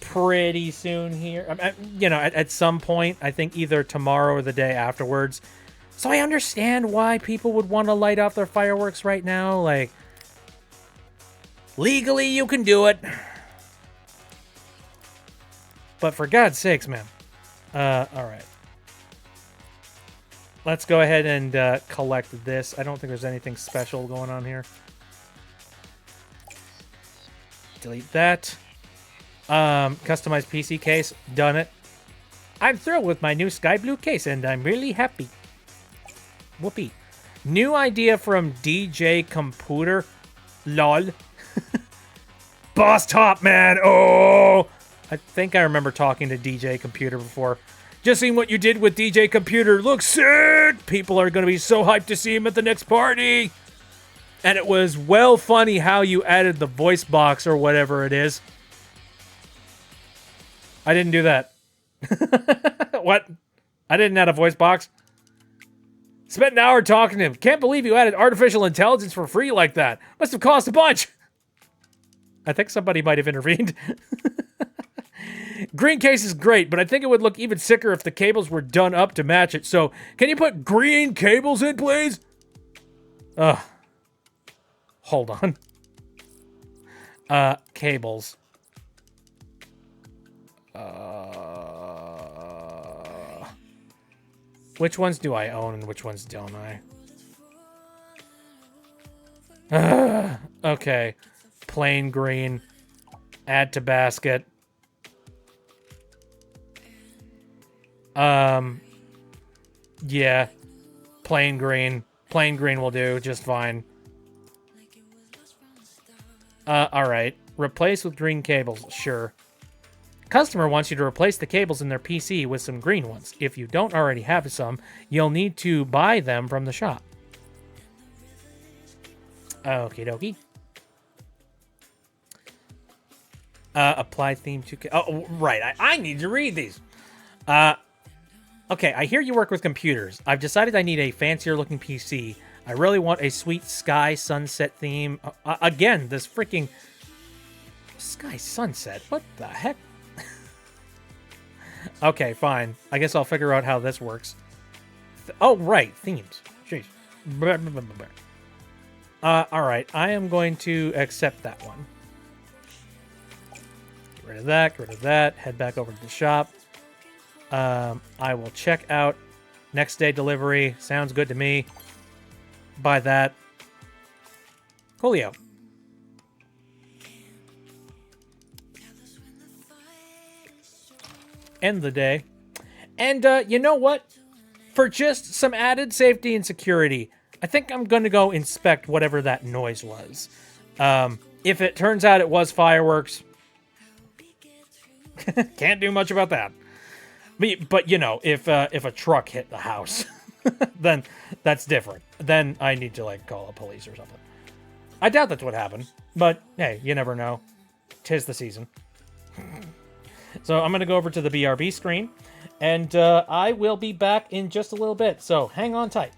pretty soon here. At some point, I think either tomorrow or the day afterwards. So I understand why people would want to light off their fireworks right now. Like, legally you can do it. But for God's sakes, man. Alright. Let's go ahead and collect this. I don't think there's anything special going on here. Delete that. Customized PC case. Done it. I'm thrilled with my new sky blue case, and I'm really happy. Whoopee. New idea from DJ Computer. Lol. Boss top, man. Oh! I think I remember talking to DJ Computer before. Just seeing what you did with DJ Computer. Looks sick! People are going to be so hyped to see him at the next party. And it was well funny how you added the voice box or whatever it is. I didn't do that. What? I didn't add a voice box? Spent an hour talking to him. Can't believe you added artificial intelligence for free like that. Must have cost a bunch. I think somebody might have intervened. Green case is great, but I think it would look even sicker if the cables were done up to match it. So, can you put green cables in, please? Hold on. Cables. Which ones do I own and which ones don't I? Okay. Plain green. Add to basket. Yeah. Plain green. Plain green will do just fine. Alright. Replace with green cables. Sure. Customer wants you to replace the cables in their PC with some green ones. If you don't already have some, you'll need to buy them from the shop. Okie dokie. Apply theme to... Oh, right. I need to read these. Okay, I hear you work with computers. I've decided I need a fancier looking PC. I really want a sweet sky sunset theme. Again, this freaking... Sky sunset? What the heck? Okay, fine. I guess I'll figure out how this works. Oh, right. Themes. Jeez. Alright. I am going to accept that one. Get rid of that. Get rid of that. Head back over to the shop. I will check out next day delivery. Sounds good to me. Buy that. Coolio. End the day. And you know what? For just some added safety and security, I think I'm going to go inspect whatever that noise was. If it turns out it was fireworks, can't do much about that. But you know, if a truck hit the house, then that's different. Then I need to, like, call the police or something. I doubt that's what happened, but hey, you never know. 'Tis the season. So I'm going to go over to the BRB screen, and I will be back in just a little bit, so hang on tight.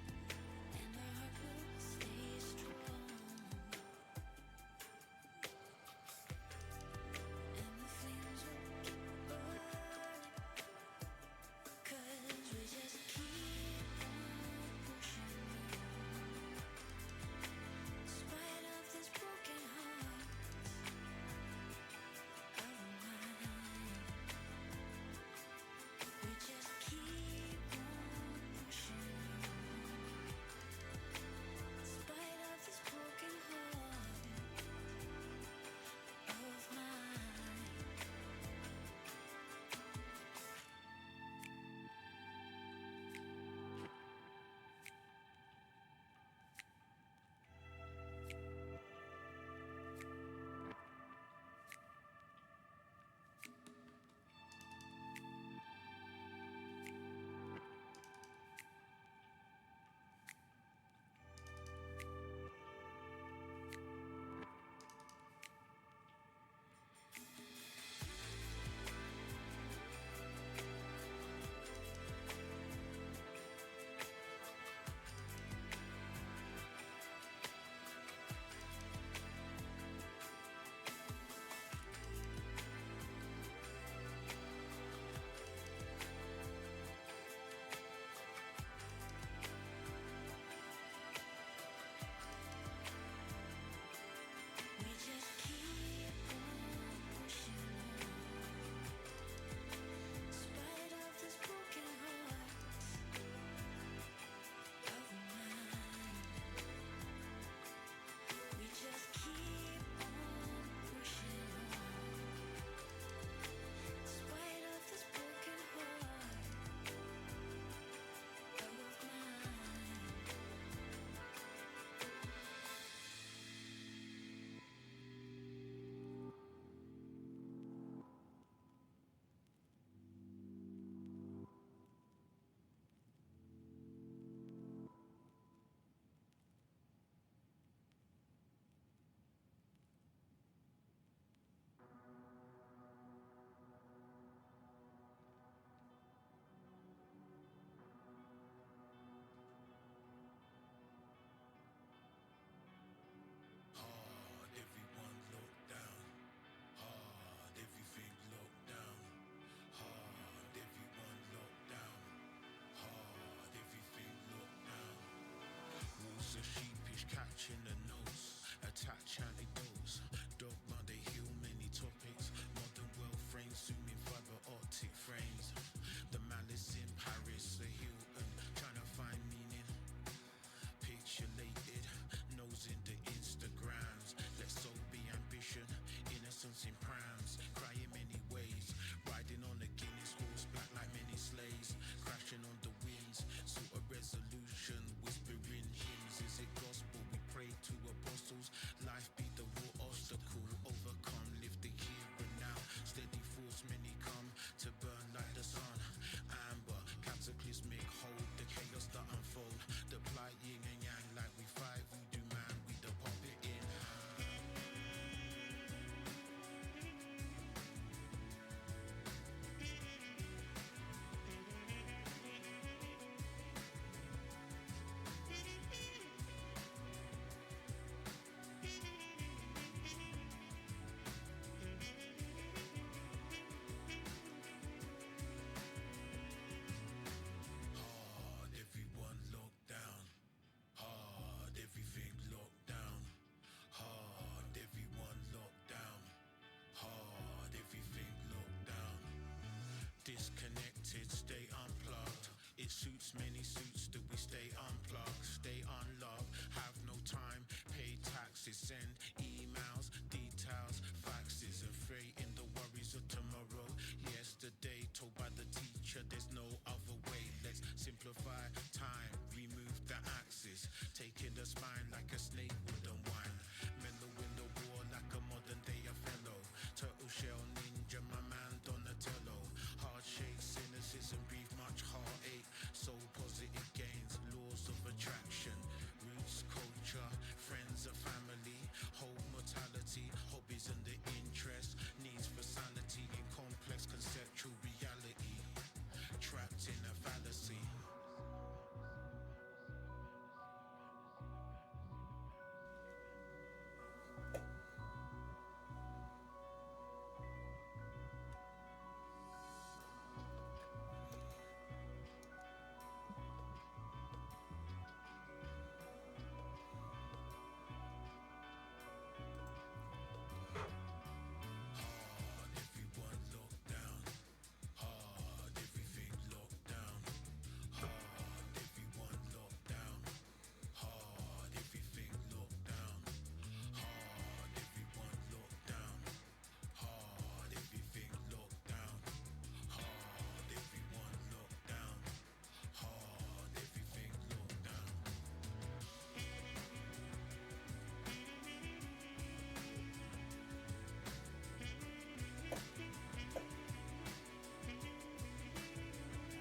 Stay unplugged. It suits many suits that we stay unplugged. Stay unloved. Have no time. Pay taxes. Send emails. Details. Faxes. Afraid in the worries of tomorrow. Yesterday told by the teacher there's no other way. Let's simplify time. Remove the axis. Taking the spine like a snake wouldn't whine. Mellow in the war like a modern day Othello. Turtle shell ninja, my man Donatello. Hard shake, cynicism, breathe much heartache. So positive gains, laws of attraction. Roots, culture, friends and family. Whole mortality, hobbies and the interest. Needs for sanity in complex conceptual reality. Trapped in a fallacy.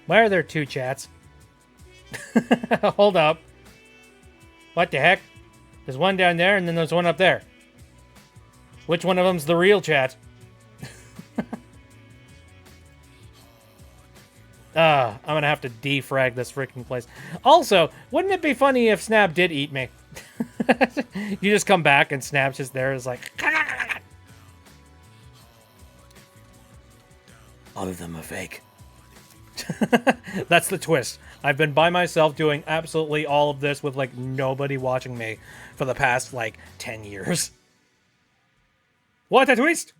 Why are there two chats? Hold up. What the heck? There's one down there and then there's one up there. Which one of them's the real chat? I'm gonna have to defrag this freaking place. Also, wouldn't it be funny if Snap did eat me? You just come back and Snap's just there. It's like... All of them are fake. That's the twist. I've been by myself doing absolutely all of this with, like, nobody watching me for the past, like, 10 years. What a twist!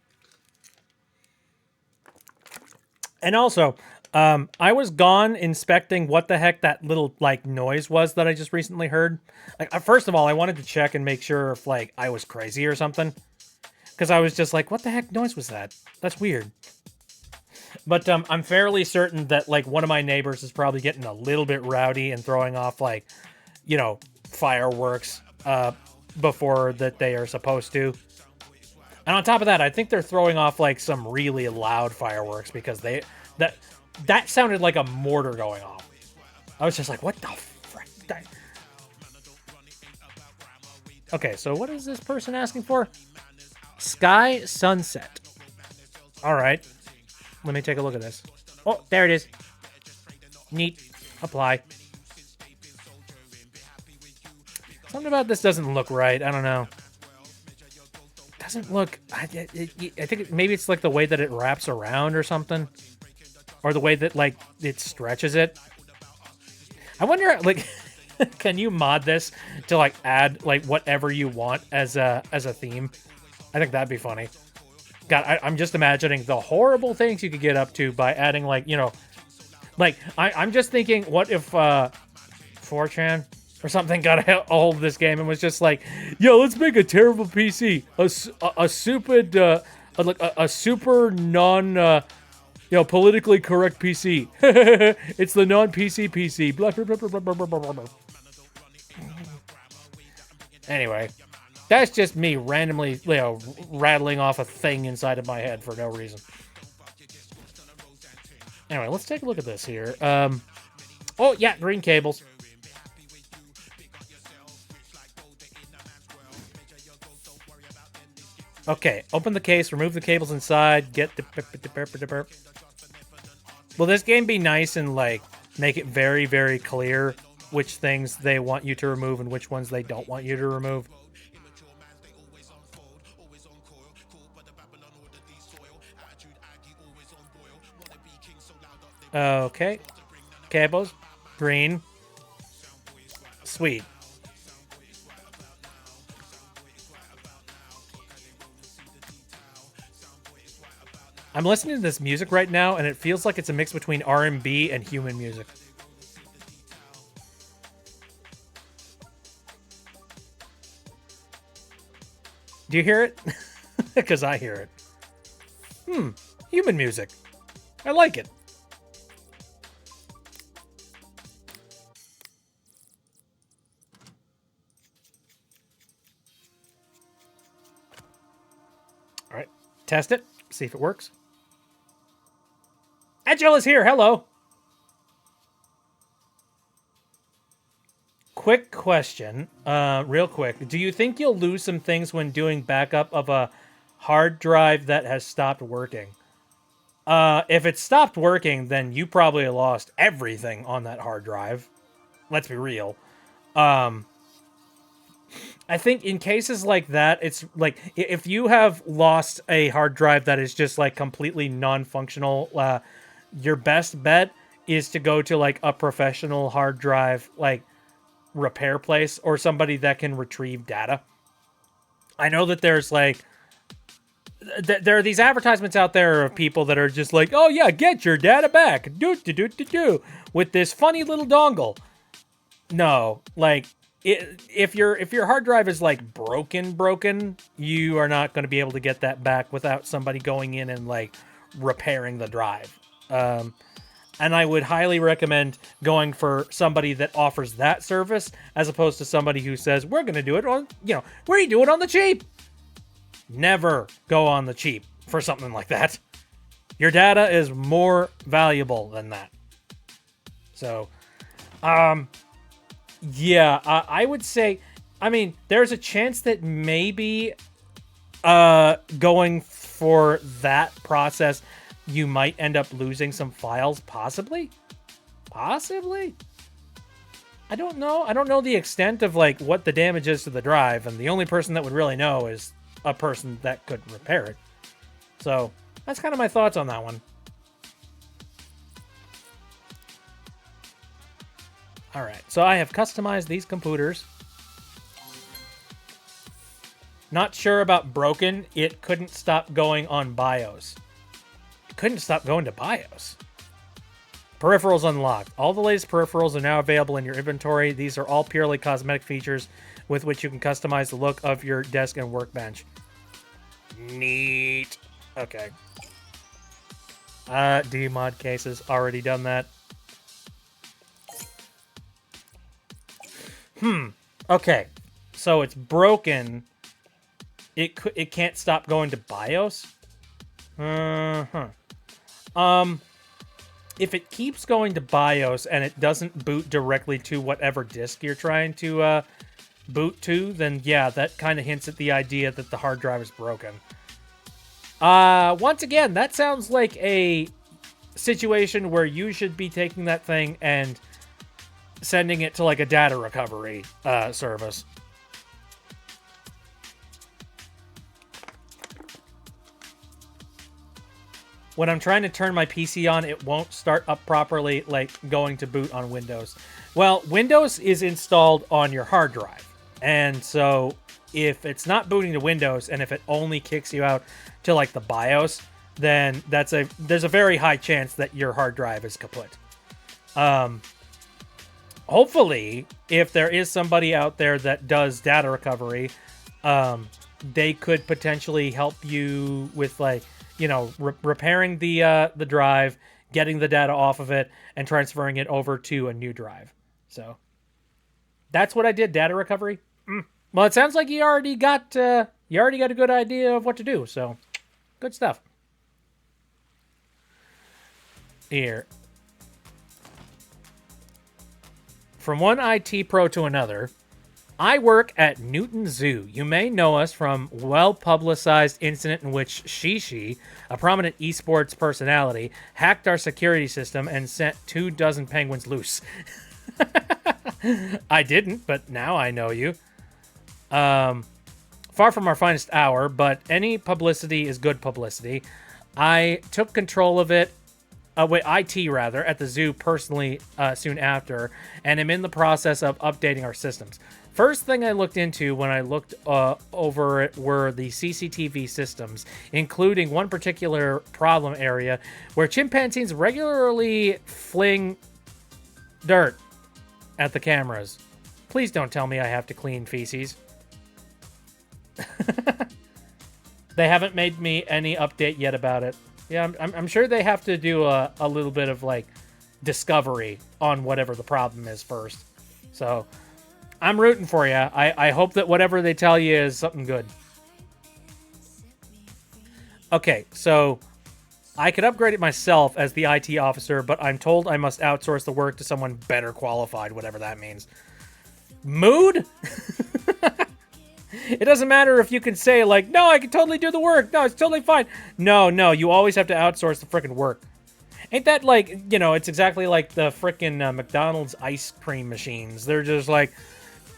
And also, I was gone inspecting what the heck that little, like, noise was that I just recently heard. Like, first of all, I wanted to check and make sure if, like, I was crazy or something. Because I was just like, what the heck noise was that? That's weird. But I'm fairly certain that, like, one of my neighbors is probably getting a little bit rowdy and throwing off, like, you know, fireworks before that they are supposed to. And on top of that, I think they're throwing off, like, some really loud fireworks because that sounded like a mortar going off. I was just like, what the frick? Okay, so what is this person asking for? Sky Sunset. All right. Let me take a look at this. Oh, there it is. Neat. Apply. Something about this doesn't look right. I don't know. Doesn't look... I think maybe it's like the way that it wraps around or something. Or the way that, like, it stretches it. I wonder, like... Can you mod this to, like, add, like, whatever you want as a theme? I think that'd be funny. God, I'm just imagining the horrible things you could get up to by adding, like, you know... Like, I'm just thinking, what if 4chan or something got a hold of this game and was just like, yo, let's make a terrible PC. A stupid, a super non... you know, politically correct PC. It's the non-PC PC. Blah, blah, blah, blah, blah, blah, blah, blah. Anyway, that's just me randomly, you know, rattling off a thing inside of my head for no reason. Anyway, let's take a look at this here. Oh, yeah, green cables. Okay, open the case, remove the cables inside, get the... Will this game be nice and, like, make it very, very clear which things they want you to remove and which ones they don't want you to remove? Okay. Cables. Green. Sweet. I'm listening to this music right now, and it feels like it's a mix between R&B and human music. Do you hear it? Because I hear it. Human music. I like it. All right, test it. See if it works. Agile is here. Hello. Quick question, real quick. Do you think you'll lose some things when doing backup of a hard drive that has stopped working? If it stopped working, then you probably lost everything on that hard drive. Let's be real. I think in cases like that, it's like if you have lost a hard drive that is just like completely non-functional, your best bet is to go to like a professional hard drive, like repair place or somebody that can retrieve data. I know that there's like there are these advertisements out there of people that are just like, oh yeah, get your data back, with this funny little dongle. No, like if your hard drive is like broken, you are not going to be able to get that back without somebody going in and like repairing the drive. And I would highly recommend going for somebody that offers that service as opposed to somebody who says, we're going to do it on, we do it on the cheap. Never go on the cheap for something like that. Your data is more valuable than that. So, yeah, I would say, I mean, there's a chance that maybe going for that process, you might end up losing some files, possibly. I don't know. I don't know the extent of like what the damage is to the drive, and the only person that would really know is a person that could repair it. So that's kind of my thoughts on that one. All right, so I have customized these computers. Not sure about broken. It couldn't stop going on BIOS. Couldn't stop going to BIOS. Peripherals unlocked. All the latest peripherals are now available in your inventory. These are all purely cosmetic features with which you can customize the look of your desk and workbench. Neat. Okay. Demod cases. Already done that. Okay. So it's broken. It can't stop going to BIOS? If it keeps going to BIOS and it doesn't boot directly to whatever disk you're trying to boot to, then yeah, that kind of hints at the idea that the hard drive is broken. Once again, that sounds like a situation where you should be taking that thing and sending it to like a data recovery service. When I'm trying to turn my PC on, it won't start up properly, like going to boot on Windows. Well, Windows is installed on your hard drive. And so if it's not booting to Windows and if it only kicks you out to like the BIOS, then there's a very high chance that your hard drive is kaput. Hopefully, if there is somebody out there that does data recovery, they could potentially help you with like, repairing the drive, getting the data off of it, and transferring it over to a new drive. So that's what I did, data recovery. Well, it sounds like you already got a good idea of what to do. So good stuff. Here. From one IT pro to another, I work at Newton Zoo. You may know us from well-publicized incident in which Shishi, a prominent esports personality, hacked our security system and sent 24 penguins loose. I didn't, but now I know you. Far from our finest hour, but any publicity is good publicity. I took control of it IT rather, at the zoo personally soon after, and am in the process of updating our systems. First thing I looked into when I looked over it were the CCTV systems, including one particular problem area where chimpanzees regularly fling dirt at the cameras. Please don't tell me I have to clean feces. They haven't made me any update yet about it. Yeah, I'm sure they have to do a little bit of, like, discovery on whatever the problem is first. So, I'm rooting for you. I hope that whatever they tell you is something good. Okay, so I could upgrade it myself as the IT officer, but I'm told I must outsource the work to someone better qualified, whatever that means. Mood? It doesn't matter if you can say, like, no, I can totally do the work. No, it's totally fine. No, you always have to outsource the frickin' work. Ain't that like, you know, it's exactly like the frickin' McDonald's ice cream machines. They're just like,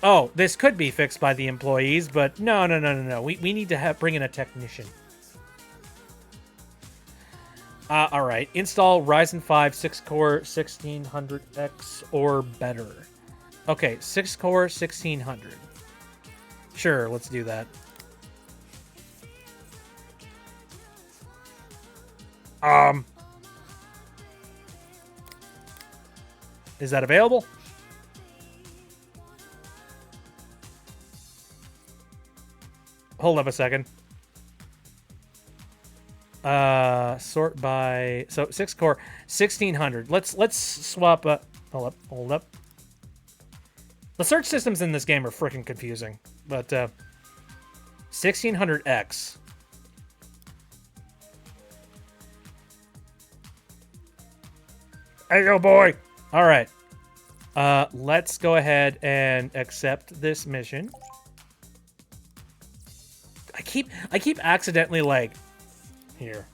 oh, this could be fixed by the employees, but no. We need to bring in a technician. All right. Install Ryzen 5 6-core 1600X or better. Okay, 6-core 1600. Sure, let's do that. Is that available? Hold up a second. Sort by, so 6-core 1600. Let's swap hold up. The search systems in this game are freaking confusing, but 1600X. Hey, yo, boy. All right. Let's go ahead and accept this mission. I keep accidentally, like, here.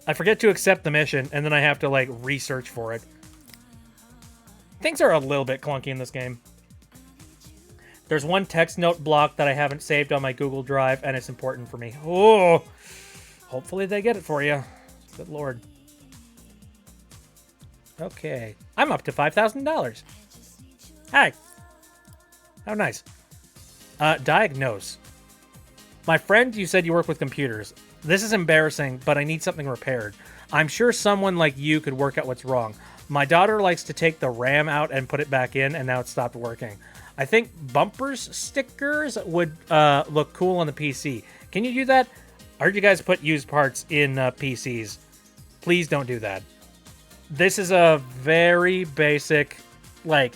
I forget to accept the mission, and then I have to, like, research for it. Things are a little bit clunky in this game. There's one text note block that I haven't saved on my Google Drive, and it's important for me. Oh! Hopefully they get it for you. Good lord. Okay. I'm up to $5,000. Hi. How nice. Diagnose. My friend, you said you work with computers. This is embarrassing, but I need something repaired. I'm sure someone like you could work out what's wrong. My daughter likes to take the RAM out and put it back in, and now it stopped working. I think bumpers stickers would look cool on the PC. Can you do that? I heard you guys put used parts in PCs. Please don't do that. This is a very basic, like,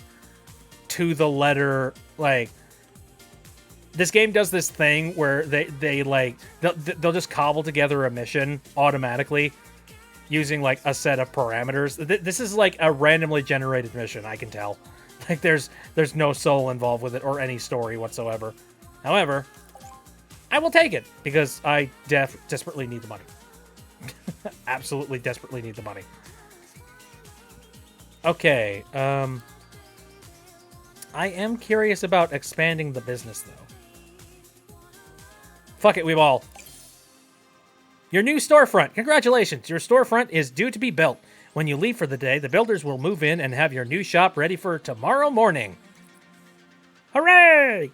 to the letter, like, this game does this thing where they like, they'll just cobble together a mission automatically using, like, a set of parameters. This is like a randomly generated mission, I can tell. Like, there's no soul involved with it or any story whatsoever. However, I will take it because I desperately need the money. Absolutely desperately need the money. Okay, I am curious about expanding the business, though. Fuck it, we ball. Your new storefront. Congratulations. Your storefront is due to be built. When you leave for the day, the builders will move in and have your new shop ready for tomorrow morning. Hooray!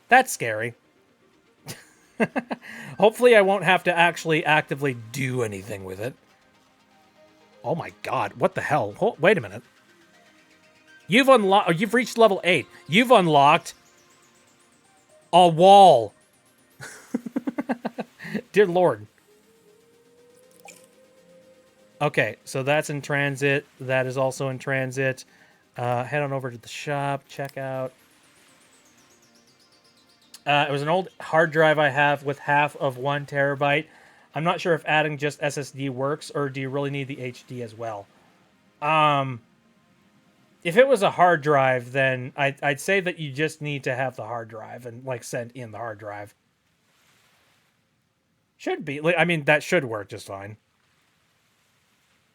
That's scary. Hopefully I won't have to actually actively do anything with it. Oh my god, what the hell? Wait a minute. You've reached level 8. You've unlocked a wall. Dear Lord. Okay, so that's in transit. That is also in transit. Head on over to the shop. Check out. It was an old hard drive I have with half of 1 terabyte. I'm not sure if adding just SSD works, or do you really need the HD as well? If it was a hard drive, then I'd say that you just need to have the hard drive and, like, send in the hard drive. Should be. I mean, that should work just fine.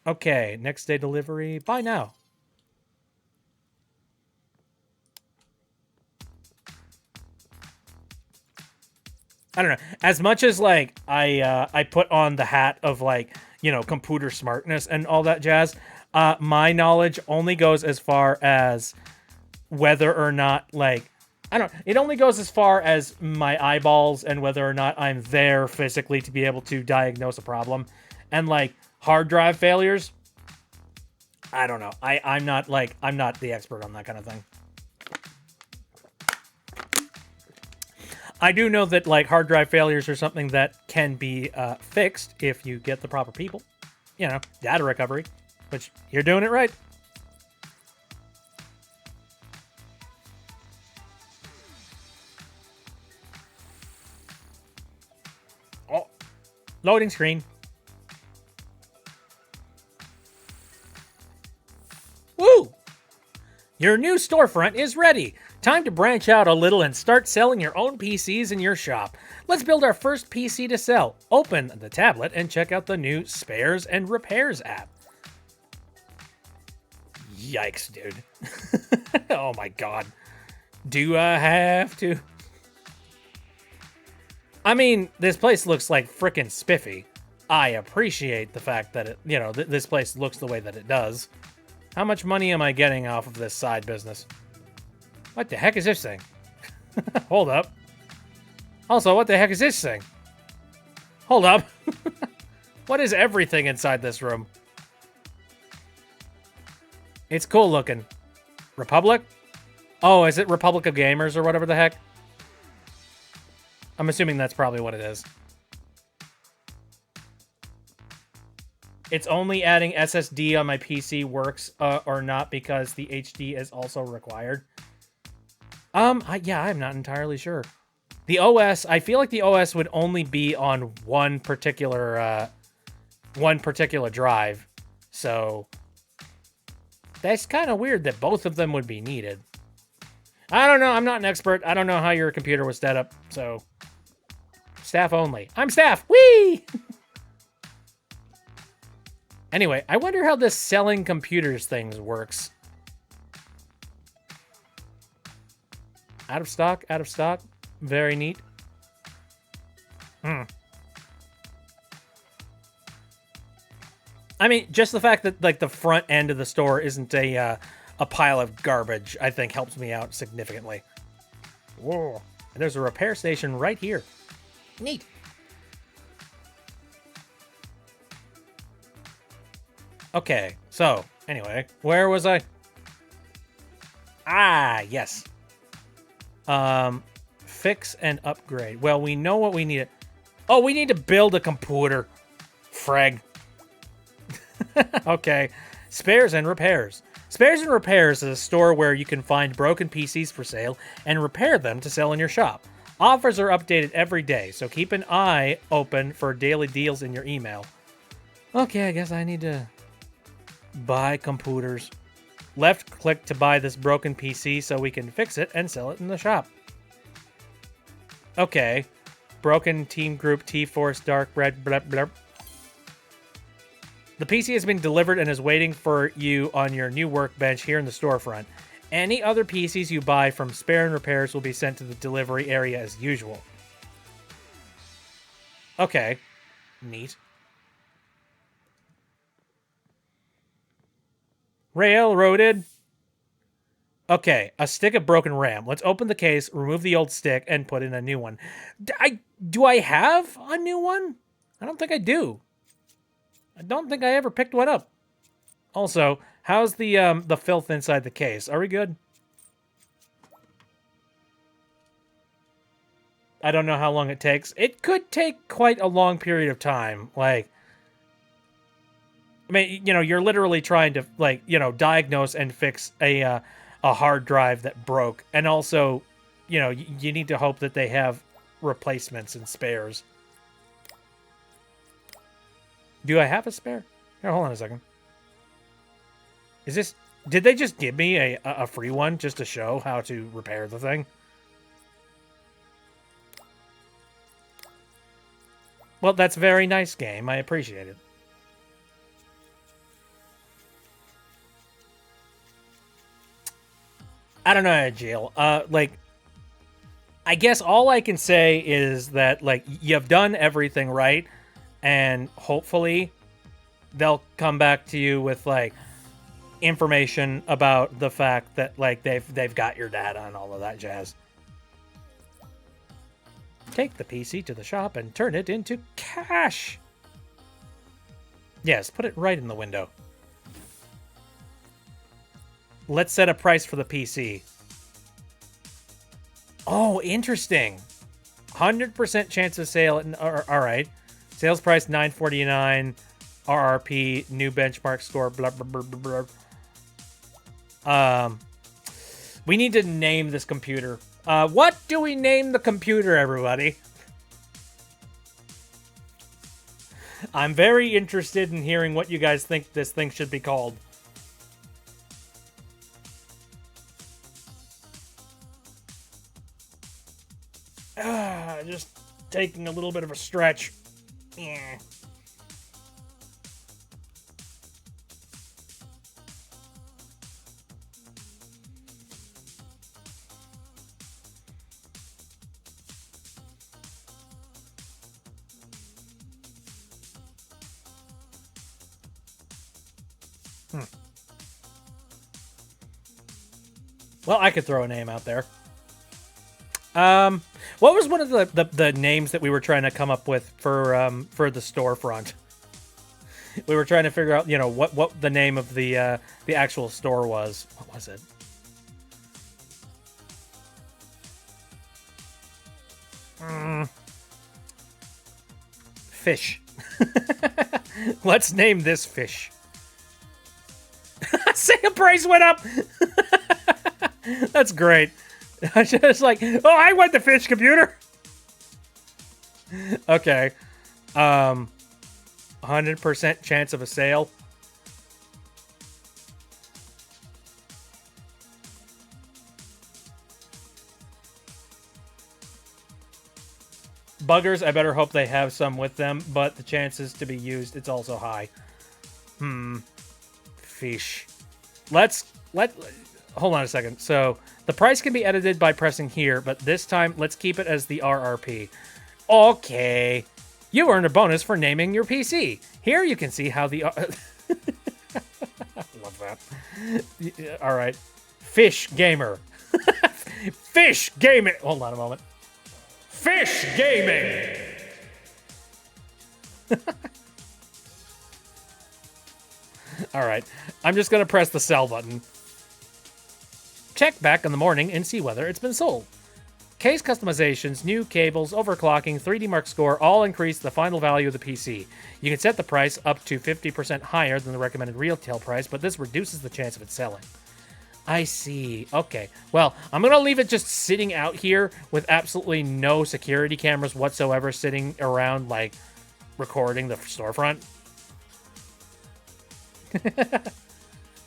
Okay, next day delivery. Buy now. I don't know. As much as like I put on the hat of like, you know, computer smartness and all that jazz, my knowledge only goes as far as whether or not like I don't it only goes as far as my eyeballs and whether or not I'm there physically to be able to diagnose a problem. And like hard drive failures, I don't know. I'm not the expert on that kind of thing. I do know that like hard drive failures are something that can be fixed if you get the proper people. You know, data recovery, which you're doing it right. Oh, loading screen. Woo! Your new storefront is ready. Time to branch out a little and start selling your own PCs in your shop. Let's build our first PC to sell. Open the tablet and check out the new Spares and Repairs app. Yikes, dude. Oh my god. Do I have to? I mean, this place looks like frickin' spiffy. I appreciate the fact that it, you know, this place looks the way that it does. How much money am I getting off of this side business? What the heck is this thing? Hold up. Also, what the heck is this thing? Hold up. What is everything inside this room? It's cool looking. Republic? Oh, is it Republic of Gamers or whatever the heck? I'm assuming that's probably what it is. It's only adding SSD on my PC works or not because the HD is also required. Yeah, I'm not entirely sure. The OS, I feel like the OS would only be on one particular drive. So that's kind of weird that both of them would be needed. I don't know. I'm not an expert. I don't know how your computer was set up. So staff only. I'm staff. Whee! Anyway, I wonder how this selling computers things works. Out of stock, out of stock. Very neat. I mean, just the fact that like the front end of the store isn't a pile of garbage, I think helps me out significantly. Whoa. And there's a repair station right here. Neat. Okay, so anyway, where was I? Ah, yes. Fix and upgrade. Well, we know what we need. Oh, we need to build a computer. Frag. Okay. Spares and Repairs. Spares and Repairs is a store where you can find broken PCs for sale and repair them to sell in your shop. Offers are updated every day, so keep an eye open for daily deals in your email. Okay, I guess I need to buy computers. Left click to buy this broken PC so we can fix it and sell it in the shop. Okay. Broken Team Group T-Force Dark Red blep blep. The PC has been delivered and is waiting for you on your new workbench here in the storefront. Any other PCs you buy from Spare and Repairs will be sent to the delivery area as usual. Okay. Neat. Railroaded. Okay, a stick of broken RAM. Let's open the case, remove the old stick, and put in a new one. Do I have a new one? I don't think I do. I don't think I ever picked one up. Also, how's the filth inside the case? Are we good? I don't know how long it takes. It could take quite a long period of time. Like, I mean, you know, you're literally trying to, like, you know, diagnose and fix a hard drive that broke. And also, you know, you need to hope that they have replacements and spares. Do I have a spare? Here, hold on a second. Is this... Did they just give me a free one just to show how to repair the thing? Well, that's very nice, game. I appreciate it. I don't know, Jill. Like, I guess all I can say is that, like, you've done everything right, and hopefully they'll come back to you with, like, information about the fact that, like, they've got your data and all of that jazz. Take the PC to the shop and turn it into cash. Yes, put it right in the window. Let's set a price for the PC. Oh, interesting. 100% chance of sale. All right. Sales price $9.49. RRP, new benchmark score. Blah, blah, blah, blah, blah. We need to name this computer. What do we name the computer, everybody? I'm very interested in hearing what you guys think this thing should be called. Just taking a little bit of a stretch. Yeah. Well, I could throw a name out there. What was one of the names that we were trying to come up with for the storefront? We were trying to figure out, you know, what the name of the actual store was. What was it? Fish. Let's name this fish. Sale price went up. That's great. I just like, oh, I want the fish computer. Okay. 100% chance of a sale. Buggers, I better hope they have some with them, but the chances to be used, it's also high. Fish. Hold on a second. So the price can be edited by pressing here, but this time let's keep it as the RRP. Okay. You earned a bonus for naming your PC. Here you can see how the... Love that. All right. Fish Gamer. Fish Gaming. Hold on a moment. Fish Gaming. All right. I'm just going to press the sell button. Check back in the morning and see whether it's been sold. Case customizations, new cables, overclocking, 3D Mark score all increase the final value of the PC. You can set the price up to 50% higher than the recommended retail price, but this reduces the chance of it selling. I see. Okay. Well, I'm going to leave it just sitting out here with absolutely no security cameras whatsoever sitting around, like, recording the storefront.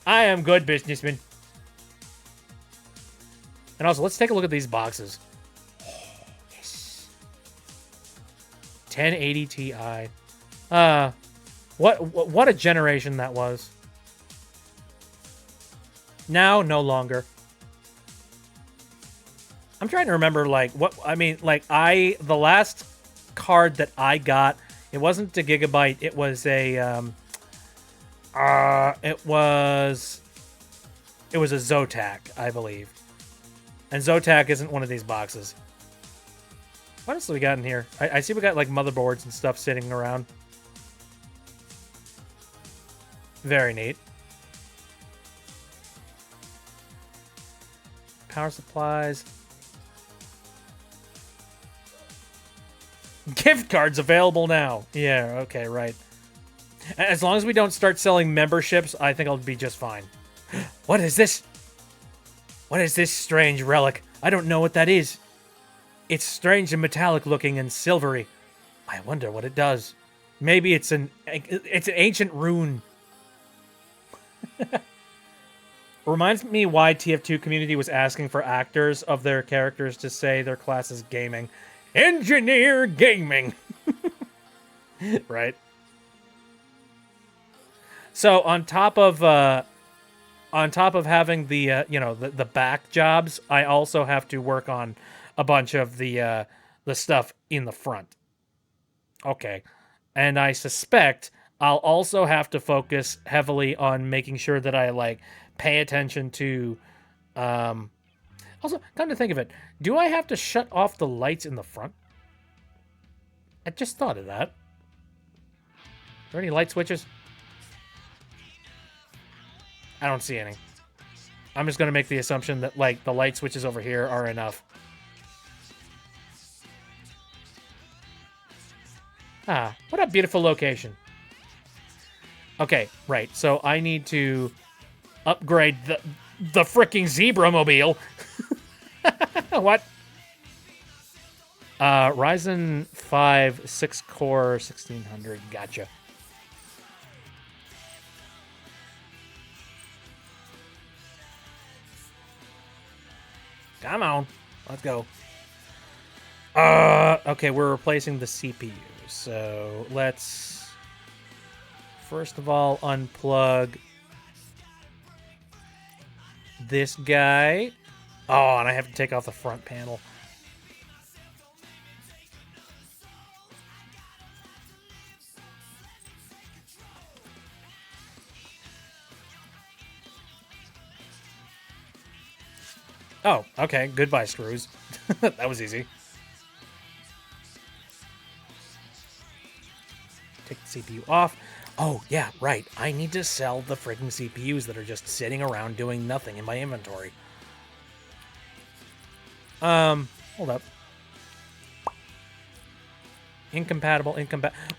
I am good, businessman. And also, let's take a look at these boxes. Oh, yes. 1080 Ti. What a generation that was. Now, no longer. I'm trying to remember, like, the last card that I got, it wasn't a Gigabyte, it was a, it was a Zotac, I believe. And Zotac isn't one of these boxes. What else do we got in here? I see we got, like, motherboards and stuff sitting around. Very neat. Power supplies. Gift cards available now. Yeah, okay, right. As long as we don't start selling memberships, I think I'll be just fine. What is this? What is this strange relic? I don't know what that is. It's strange and metallic looking and silvery. I wonder what it does. Maybe it's an ancient rune. Reminds me why TF2 community was asking for actors of their characters to say their class is gaming. Engineer gaming. Right. So on top of having the the back jobs, I also have to work on a bunch of the stuff in the front. Okay. And I suspect I'll also have to focus heavily on making sure that I like pay attention to also, come to think of it, do I have to shut off the lights in the front? I just thought of that. Are there any light switches? I don't see any. I'm just going to make the assumption that, like, the light switches over here are enough. Ah, what a beautiful location. Okay, right. So I need to upgrade the freaking Zebra Mobile. What? Ryzen 5 6-core 1600. Gotcha. Come on. Let's go. Okay, we're replacing the CPU. So let's first of all unplug this guy. Oh, and I have to take off the front panel. Oh, okay. Goodbye, screws. That was easy. Take the CPU off. Oh, yeah, right. I need to sell the friggin' CPUs that are just sitting around doing nothing in my inventory. Hold up. Incompatible.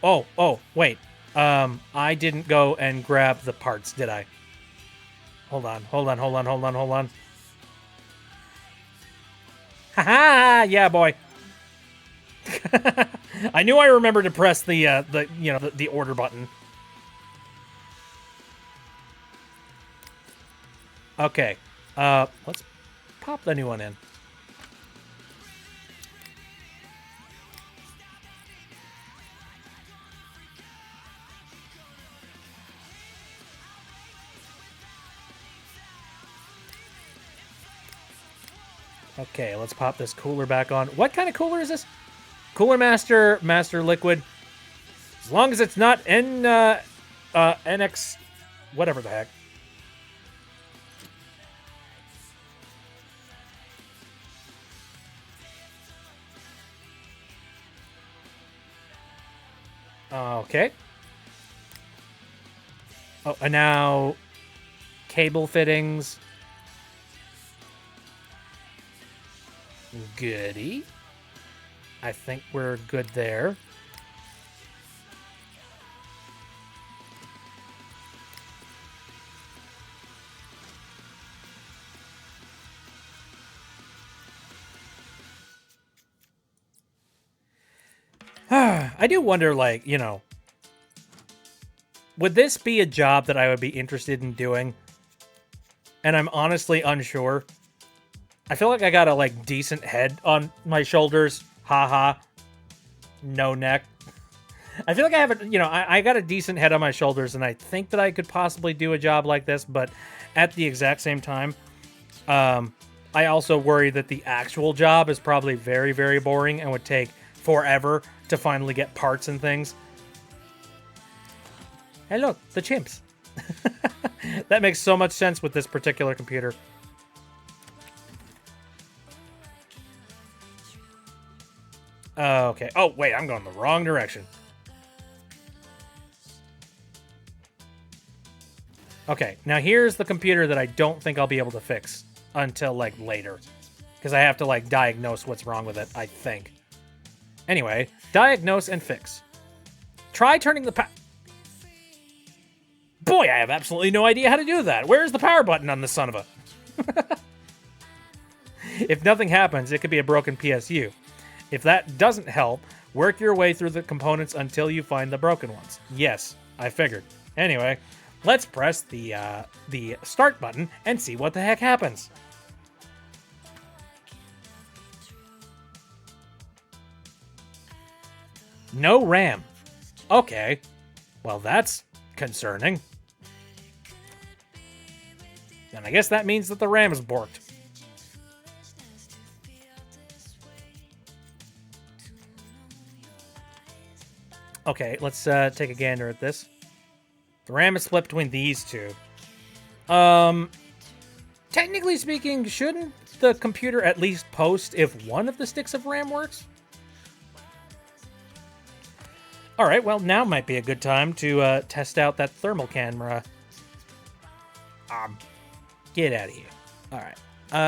Oh, wait. I didn't go and grab the parts, did I? Hold on. Haha! Yeah, boy. I knew I remembered to press the order button. Okay. Let's pop the new one in. Okay, let's pop this cooler back on. What kind of cooler is this? Cooler Master Liquid. As long as it's not NX, whatever the heck. Okay. Oh, and now cable fittings. Goody. I think we're good there. I do wonder, like, you know, would this be a job that I would be interested in doing? And I'm honestly unsure. I feel like I got a, like, decent head on my shoulders. Haha. No neck. I feel like I have a, you know, I got a decent head on my shoulders, and I think that I could possibly do a job like this, but at the exact same time, I also worry that the actual job is probably very, very boring and would take forever to finally get parts and things. Hey, look, the chimps. That makes so much sense with this particular computer. Okay. Oh, wait, I'm going the wrong direction. Okay, now here's the computer that I don't think I'll be able to fix until, like, later. Because I have to, like, diagnose what's wrong with it, I think. Anyway, diagnose and fix. Try turning the power... Boy, I have absolutely no idea how to do that. Where's the power button on this son of a... If nothing happens, it could be a broken PSU. If that doesn't help, work your way through the components until you find the broken ones. Yes, I figured. Anyway, let's press the start button and see what the heck happens. No RAM. Okay. Well, that's concerning. And I guess that means that the RAM is borked. Okay, let's take a gander at this. The RAM is split between these two. Technically speaking, shouldn't the computer at least post if one of the sticks of RAM works? All right, well, now might be a good time to test out that thermal camera. Get out of here. All right,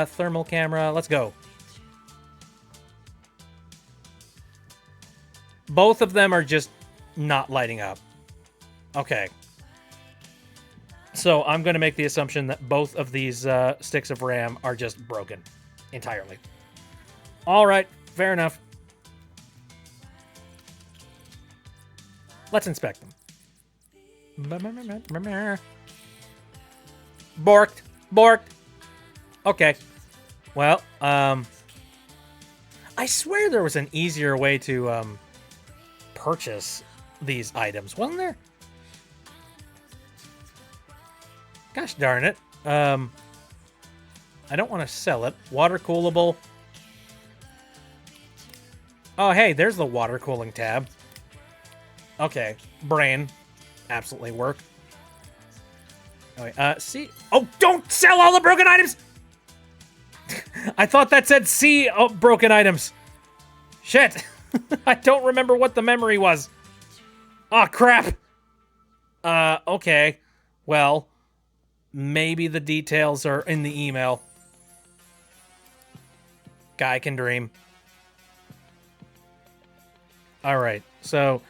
thermal camera, let's go. Both of them are just not lighting up. Okay. So I'm going to make the assumption that both of these sticks of RAM are just broken entirely. All right, fair enough. Let's inspect them. Borked. Borked. Okay. Well, I swear there was an easier way to purchase these items, wasn't there? Gosh darn it. I don't want to sell it. Water coolable. Oh, hey, there's the water cooling tab. Okay, brain. Absolutely work. Okay, see? Oh, don't sell all the broken items! I thought that said see broken items. Shit. I don't remember what the memory was. Oh, crap. Okay. Well, maybe the details are in the email. Guy can dream. All right. So,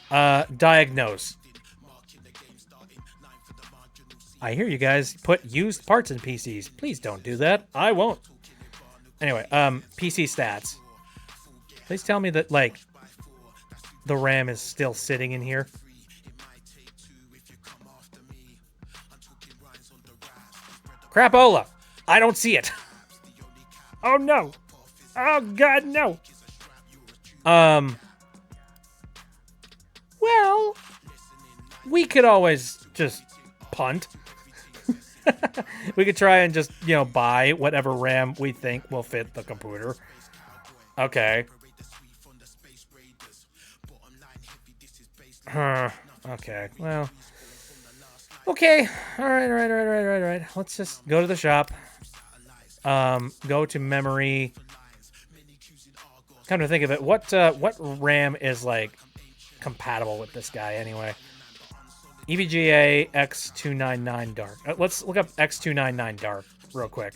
diagnose. I hear you guys put used parts in PCs. Please don't do that. I won't. Anyway, PC stats. Please tell me that, like, the RAM is still sitting in here. Crapola! I don't see it. Oh, no. Oh, God, no. Well, we could always just punt. We could try and just, you know, buy whatever RAM we think will fit the computer. Okay. Okay, well. Okay, alright. Let's just go to the shop. Go to memory. Come to think of it, what RAM is, like, compatible with this guy anyway? EVGA X299 Dark. Let's look up X299 Dark real quick.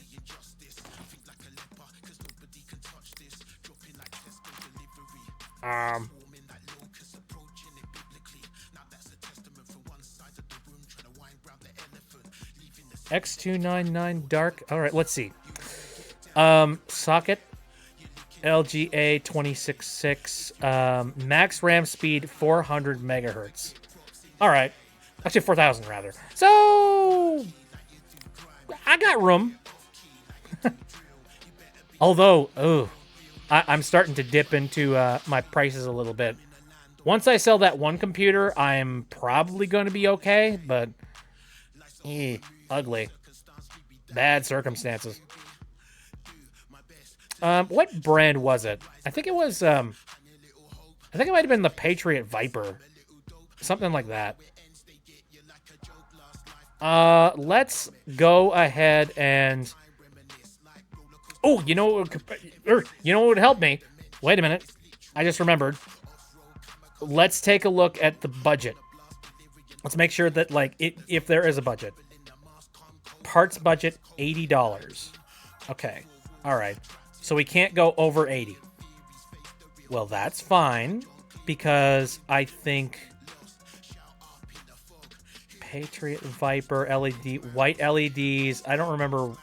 X299 Dark. All right, let's see. Socket LGA 266. Max RAM speed 400 megahertz. All right. Actually, 4,000 rather. So I got room. Although, I'm starting to dip into my prices a little bit. Once I sell that one computer, I'm probably going to be okay, but ugly. Bad circumstances. What brand was it? I think it was, I think it might have been the Patriot Viper. Something like that. Let's go ahead and... Oh, you know what would help me? Wait a minute. I just remembered. Let's take a look at the budget. Let's make sure that, like, if there is a budget. Parts budget, $80. Okay. All right. So we can't go over 80. Well, that's fine, because I think Patriot Viper LED, white LEDs. I don't remember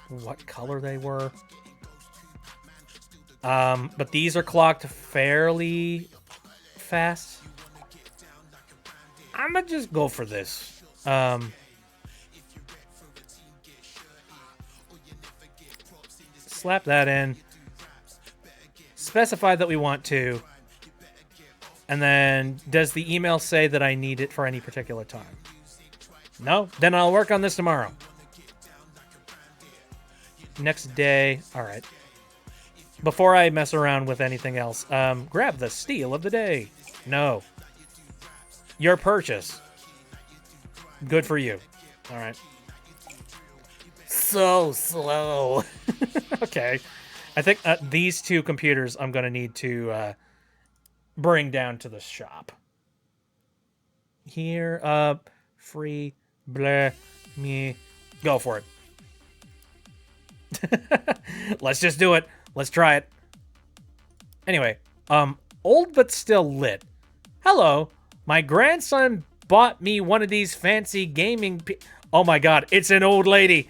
what color they were. But these are clocked fairly fast. I'm gonna just go for this. Slap that in. Specify that we want to. And then, does the email say that I need it for any particular time? No? Then I'll work on this tomorrow. Next day. All right. Before I mess around with anything else, grab the steal of the day. No. Your purchase. Good for you. All right. So slow. Okay. I think these two computers I'm going to need to bring down to the shop. Here, up, free, blah, me. Go for it. Let's just do it. Let's try it. Anyway, old but still lit. Hello, my grandson bought me one of these fancy gaming oh my god, it's an old lady.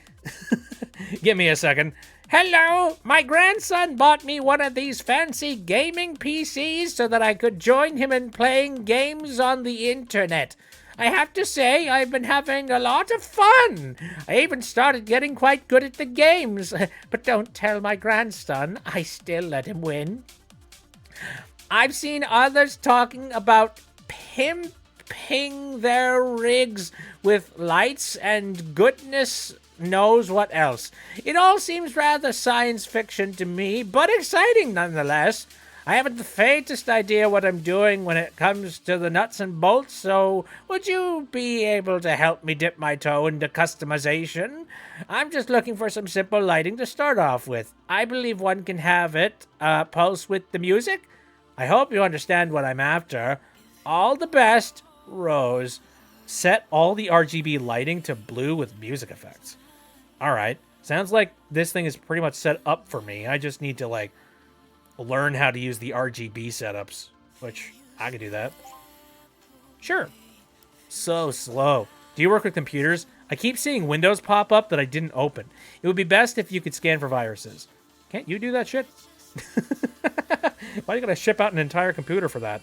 Give me a second. Hello, my grandson bought me one of these fancy gaming PCs so that I could join him in playing games on the internet. I have to say, I've been having a lot of fun. I even started getting quite good at the games. But don't tell my grandson, I still let him win. I've seen others talking about pimping their rigs with lights and goodness knows what else. It all seems rather science fiction to me, but exciting nonetheless. I haven't the faintest idea what I'm doing when it comes to the nuts and bolts, so would you be able to help me dip my toe into customization? I'm just looking for some simple lighting to start off with. I believe one can have it pulse with the music. I hope you understand what I'm after. All the best, Rose. Set all the RGB lighting to blue with music effects. Alright, sounds like this thing is pretty much set up for me. I just need to, like, learn how to use the RGB setups, which I could do that. Sure. So slow. Do you work with computers? I keep seeing windows pop up that I didn't open. It would be best if you could scan for viruses. Can't you do that shit? Why are you going to ship out an entire computer for that?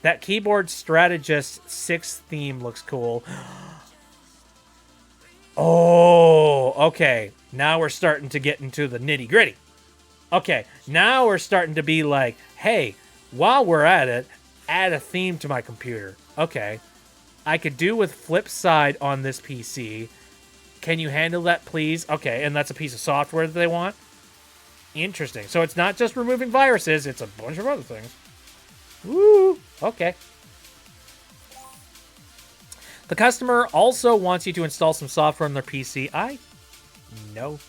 That Keyboard Strategist 6 theme looks cool. Oh, okay. Now we're starting to get into the nitty-gritty. Okay, now we're starting to be like, hey, while we're at it, add a theme to my computer. Okay. I could do with flip side on this PC. Can you handle that, please? Okay, and that's a piece of software that they want? Interesting. So it's not just removing viruses, it's a bunch of other things. Woo! Okay. The customer also wants you to install some software on their PC. No.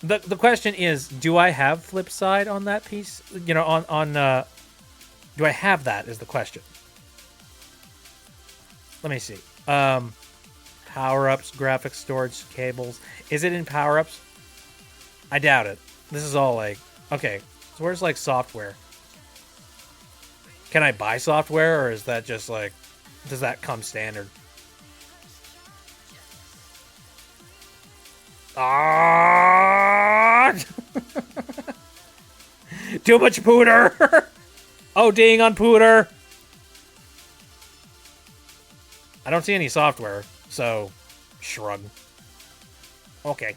The question is, do I have Flipside on that piece? You know, do I have that is the question. Let me see. Power-ups, graphics storage, cables. Is it in power-ups? I doubt it. This is all like, okay, so where's like software? Can I buy software, or is that just like, does that come standard? Ah! Too much pooter! Oh, ding on pooter! I don't see any software, so shrug. Okay.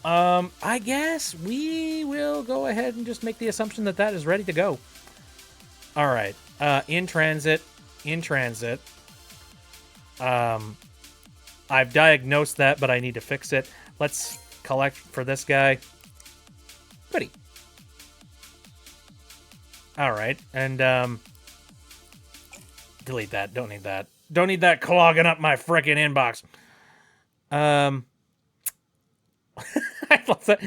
I guess we will go ahead and just make the assumption that that is ready to go. All right. In transit. I've diagnosed that, but I need to fix it. Let's collect for this guy. Goody. All right. And, delete that. Don't need that. Don't need that clogging up my frickin' inbox. I love that.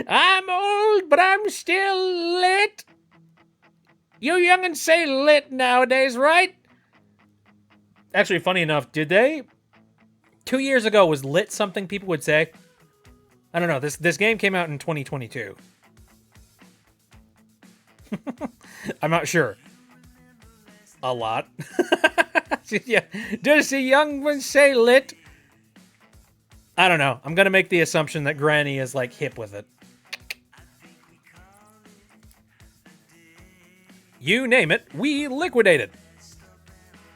I'm old, but I'm still lit. You young'uns say lit nowadays, right? Actually, funny enough, did they? 2 years ago, was lit something people would say? I don't know. This game came out in 2022. I'm not sure. A lot. Yeah. Does the young one say lit? I don't know. I'm going to make the assumption that Granny is, like, hip with it. You name it, we liquidate it.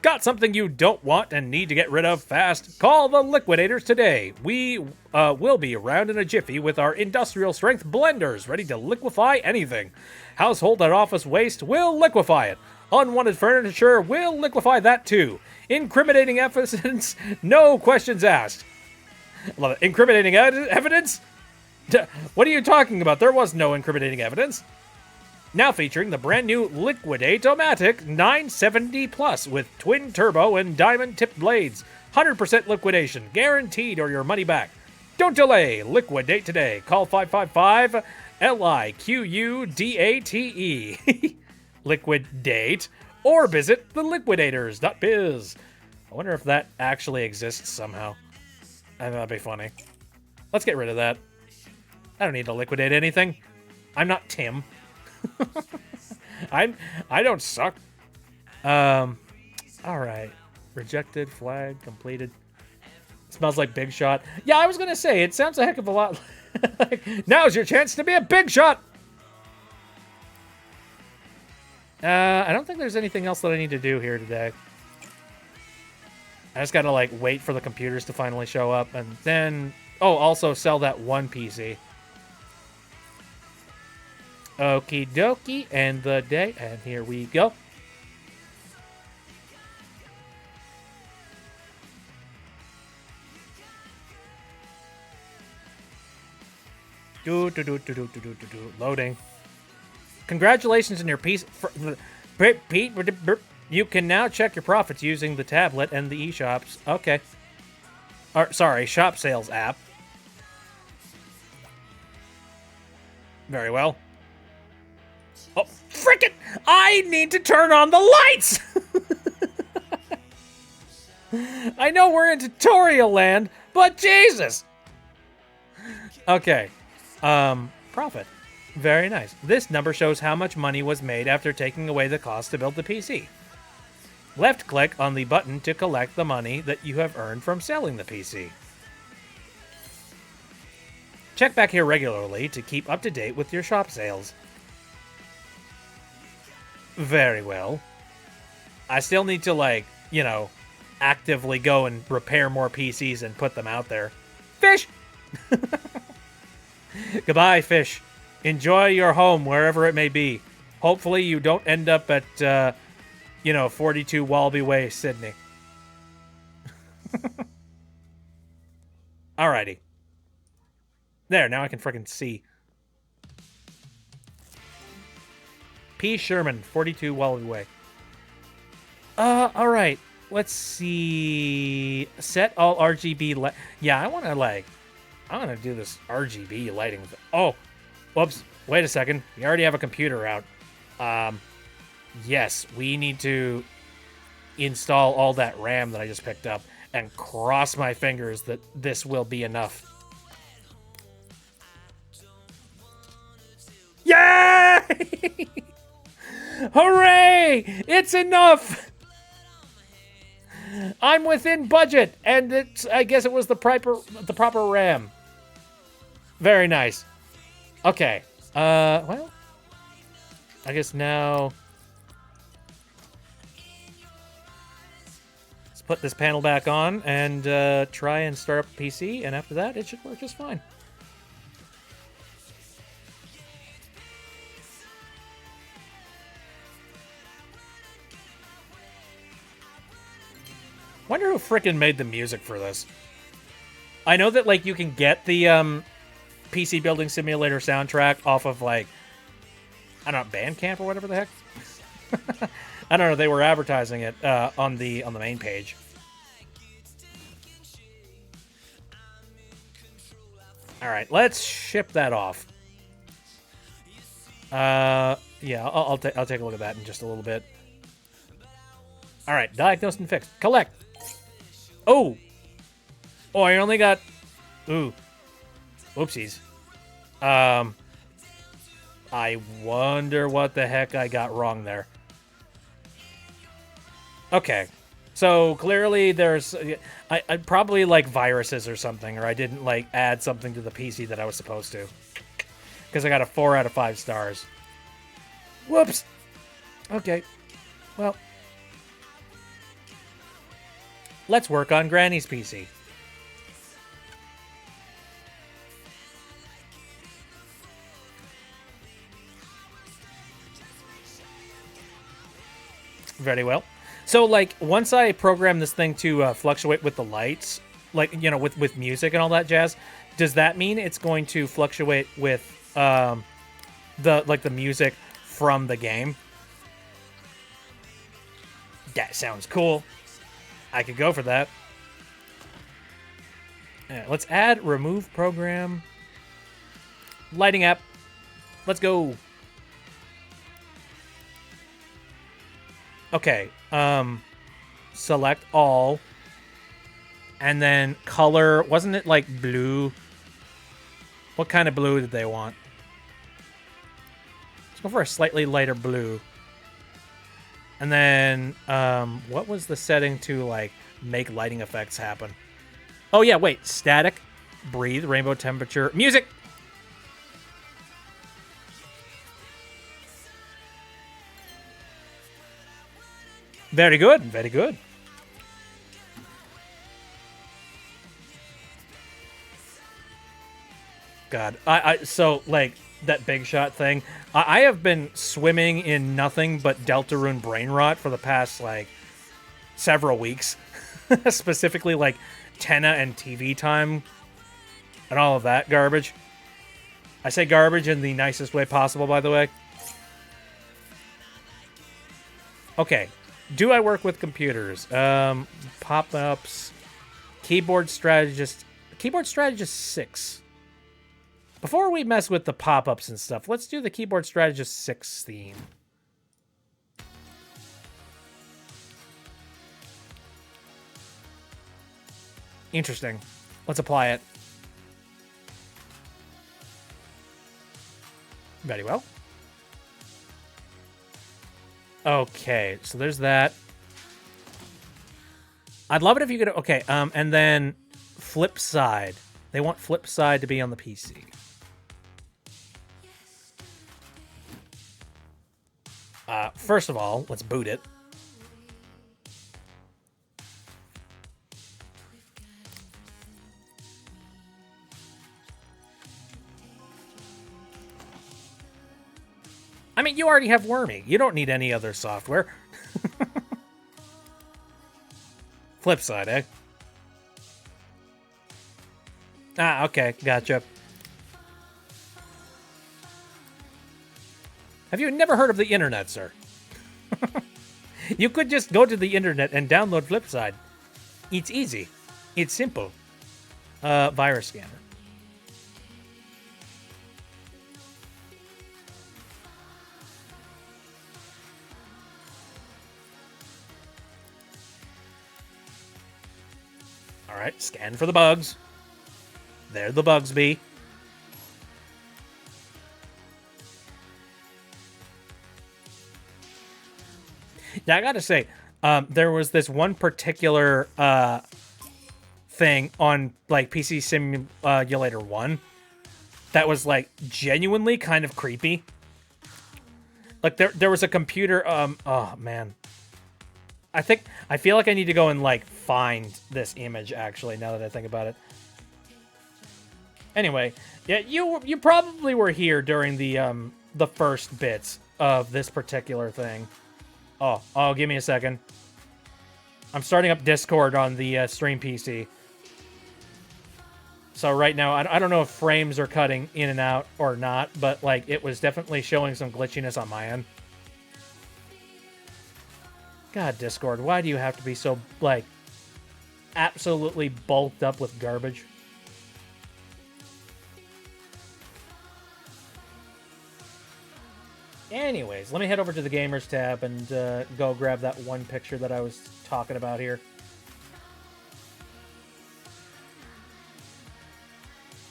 Got something you don't want and need to get rid of fast? Call the liquidators today. We will be around in a jiffy with our industrial strength blenders ready to liquefy anything. Household and office waste will liquefy it. Unwanted furniture will liquefy that too. Incriminating evidence, no questions asked. Love it. Incriminating evidence? What are you talking about? There was no incriminating evidence. Now featuring the brand new Liquidate-O-Matic 970 Plus with twin turbo and diamond tipped blades. 100% liquidation, guaranteed or your money back. Don't delay, liquidate today. Call 555 LIQUDATE. Liquidate, or visit theliquidators.biz. I wonder if that actually exists somehow. I think that'd be funny. Let's get rid of that. I don't need to liquidate anything. I'm not Tim. I don't suck. All right. Rejected, flag, completed. Smells like Big Shot. Yeah, I was gonna say, it sounds a heck of a lot like, now's your chance to be a big shot! I don't think there's anything else that I need to do here today. I just gotta, like, wait for the computers to finally show up, and then... Oh, also sell that one PC. Okie dokie, end the day, and here we go. Loading. Congratulations on your piece. Pete, you can now check your profits using the tablet and the eShops. Okay. Or, sorry, Shop Sales app. Very well. Oh, frickin'! I need to turn on the lights! I know we're in tutorial land, but Jesus! Okay. Profit. Very nice. This number shows how much money was made after taking away the cost to build the PC. Left click on the button to collect the money that you have earned from selling the PC. Check back here regularly to keep up to date with your shop sales. Very well. I still need to, like, you know, actively go and repair more PCs and put them out there. Fish! Goodbye, fish. Enjoy your home, wherever it may be. Hopefully you don't end up at, 42 Wallaby Way, Sydney. Alrighty. There, now I can freaking see. P. Sherman, 42 Wallaby Way. Alright. Let's see. Set all RGB yeah, I want to do this RGB lighting. Oh, whoops. Wait a second. We already have a computer out. Yes, we need to install all that RAM that I just picked up and cross my fingers that this will be enough. Yay! Hooray! It's enough! I'm within budget, and I guess it was the proper RAM. Very nice. Okay. Well, I guess now let's put this panel back on and try and start up the PC, and after that, it should work just fine. Wonder who frickin' made the music for this. I know that, like, you can get the PC Building Simulator soundtrack off of, like, I don't know, Bandcamp or whatever the heck. I don't know. They were advertising it on the main page. All right, let's ship that off. Yeah, I'll take a look at that in just a little bit. All right, diagnosed and fixed. Collect. Oh! Oh, I only got... Ooh. Oopsies. I wonder what the heck I got wrong there. Okay. So, clearly there's... I probably, like, viruses or something, or I didn't, like, add something to the PC that I was supposed to. Because I got a 4 out of 5 stars. Whoops! Okay. Well... Let's work on Granny's PC. Very well. So, like, once I program this thing to fluctuate with the lights, like, you know, with music and all that jazz, does that mean it's going to fluctuate with the music from the game. That sounds cool. I could go for that. Yeah, let's add remove program. Lighting app. Let's go. Okay. Select all. And then color. Wasn't it like blue? What kind of blue did they want? Let's go for a slightly lighter blue. And then, what was the setting to, like, make lighting effects happen? Oh, yeah, wait. Static, breathe, rainbow temperature, music! Very good, very good. God, so, like, that big shot thing. I have been swimming in nothing but Deltarune brain rot for the past, like, several weeks. Specifically, like, Tenna and TV time and all of that garbage. I say garbage in the nicest way possible, by the way. Okay. Do I work with computers? Pop-ups. Keyboard strategist. Keyboard strategist 6. Before we mess with the pop-ups and stuff, let's do the Keyboard Strategist 6 theme. Interesting. Let's apply it. Very well. Okay, so there's that. I'd love it if you could... Okay, and then flip side. They want flip side to be on the PC. First of all, let's boot it. I mean, you already have Wormy. You don't need any other software. Flip side, eh? Ah, okay. Gotcha. Have you never heard of the internet, sir? You could just go to the internet and download Flipside. It's easy. It's simple. Virus scanner. All right, scan for the bugs. There the bugs be. Now, I gotta say, there was this one particular thing on, like, PC Simulator 1 that was, like, genuinely kind of creepy. Like, there was a computer, oh, man. I feel like I need to go and, like, find this image, actually, now that I think about it. Anyway, yeah, you probably were here during the first bits of this particular thing. Oh, give me a second. I'm starting up Discord on the stream PC. So right now, I don't know if frames are cutting in and out or not, but, like, it was definitely showing some glitchiness on my end. God, Discord, why do you have to be so, like, absolutely bulked up with garbage? Anyways, let me head over to the Gamers tab and go grab that one picture that I was talking about here.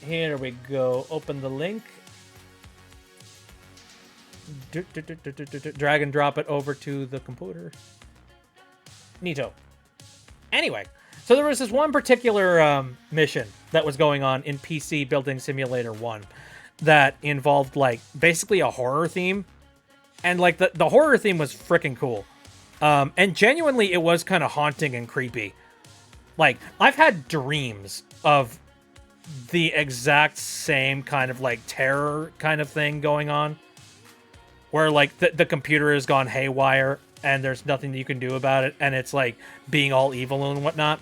Here we go. Open the link. Drag and drop it over to the computer. Neato. Anyway, so there was this one particular mission that was going on in PC Building Simulator 1 that involved, like, basically a horror theme. And, like, the horror theme was freaking cool. And genuinely, it was kind of haunting and creepy. Like, I've had dreams of the exact same kind of, like, terror kind of thing going on. Where, like, the computer has gone haywire and there's nothing that you can do about it. And it's, like, being all evil and whatnot.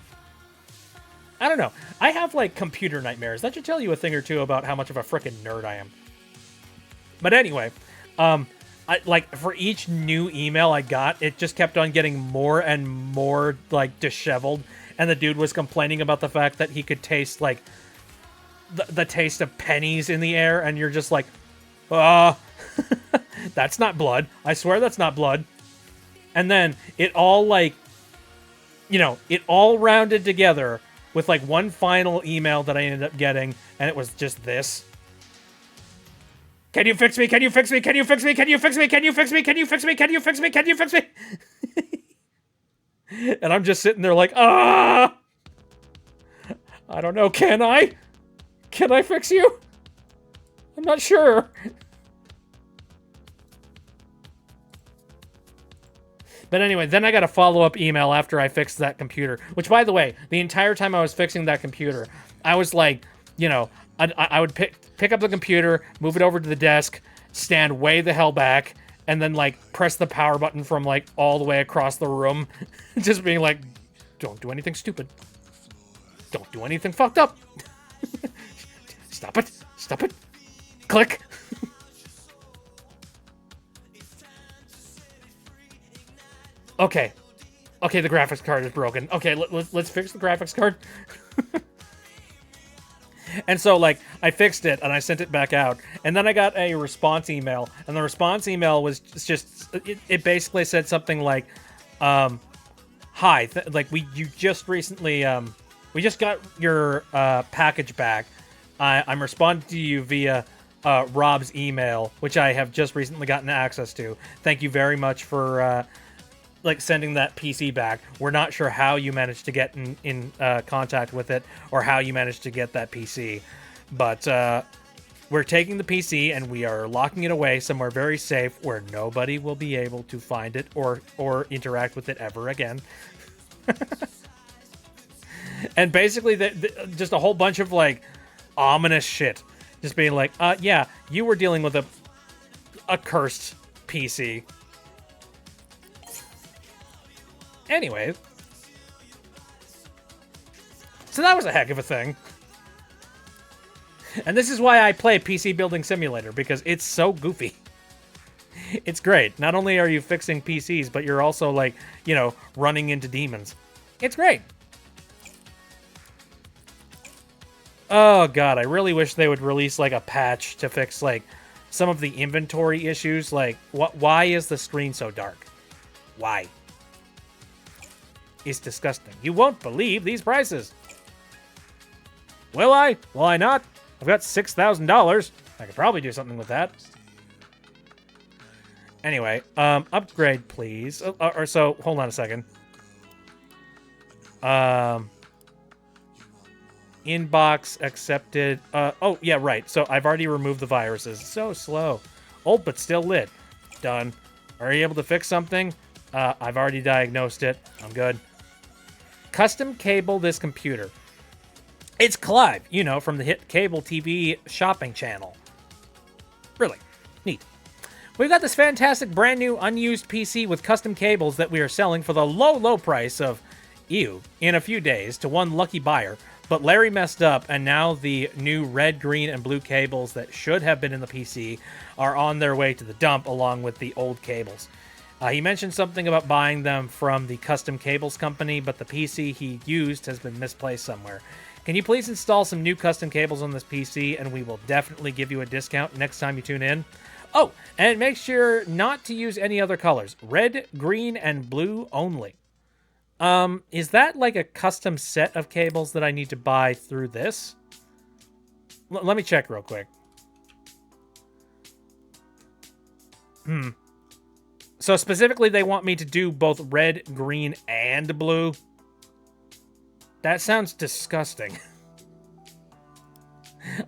I don't know. I have, like, computer nightmares. That should tell you a thing or two about how much of a freaking nerd I am. But anyway, like for each new email I got, it just kept on getting more and more like disheveled, and the dude was complaining about the fact that he could taste like the taste of pennies in the air, and you're just like, that's not blood. I swear that's not blood. And then it all like, it all rounded together with like one final email that I ended up getting, and it was just this. Can you fix me? Can you fix me? Can you fix me? Can you fix me? Can you fix me? Can you fix me? Can you fix me? Can you fix me? And I'm just sitting there like, I don't know. Can I? Can I fix you? I'm not sure. But anyway, then I got a follow-up email after I fixed that computer. Which, by the way, the entire time I was fixing that computer, I was like, I would pick up the computer, move it over to the desk, stand way the hell back, and then, like, press the power button from, like, all the way across the room. Just being like, don't do anything stupid. Don't do anything fucked up. Stop it. Stop it. Click. Okay. Okay, the graphics card is broken. Okay, let's fix the graphics card. And so, like, I fixed it, and I sent it back out. And then I got a response email. And the response email was just... It basically said something like, hi, you just recently... we just got your package back. I'm responding to you via Rob's email, which I have just recently gotten access to. Thank you very much for... sending that PC back. We're not sure how you managed to get in contact with it or how you managed to get that PC. But we're taking the PC and we are locking it away somewhere very safe where nobody will be able to find it or interact with it ever again. And basically, just a whole bunch of, like, ominous shit. Just being like, yeah, you were dealing with a cursed PC. Anyway, so that was a heck of a thing. And this is why I play PC Building Simulator, because it's so goofy. It's great. Not only are you fixing PCs, but you're also, like, running into demons. It's great. Oh, God, I really wish they would release, like, a patch to fix, like, some of the inventory issues. Like, why is the screen so dark? Why? It's disgusting. You won't believe these prices. Will I? Will I not? I've got $6,000. I could probably do something with that. Anyway, upgrade, please. So, hold on a second. Inbox accepted. Oh, yeah, right. So, I've already removed the viruses. So slow. Old, but still lit. Done. Are you able to fix something? I've already diagnosed it. I'm good. Custom cable this computer. It's Clive, from the hit cable TV shopping channel. Really neat. We've got this fantastic brand new unused PC with custom cables that we are selling for the low price of, in a few days to one lucky buyer. But Larry messed up, and now the new red, green, and blue cables that should have been in the PC are on their way to the dump along with the old cables. He mentioned something about buying them from the custom cables company, but the PC he used has been misplaced somewhere. Can you please install some new custom cables on this PC, and we will definitely give you a discount next time you tune in? Oh, and make sure not to use any other colors. Red, green, and blue only. Is that like a custom set of cables that I need to buy through this? Let me check real quick. So specifically, they want me to do both red, green, and blue. That sounds disgusting.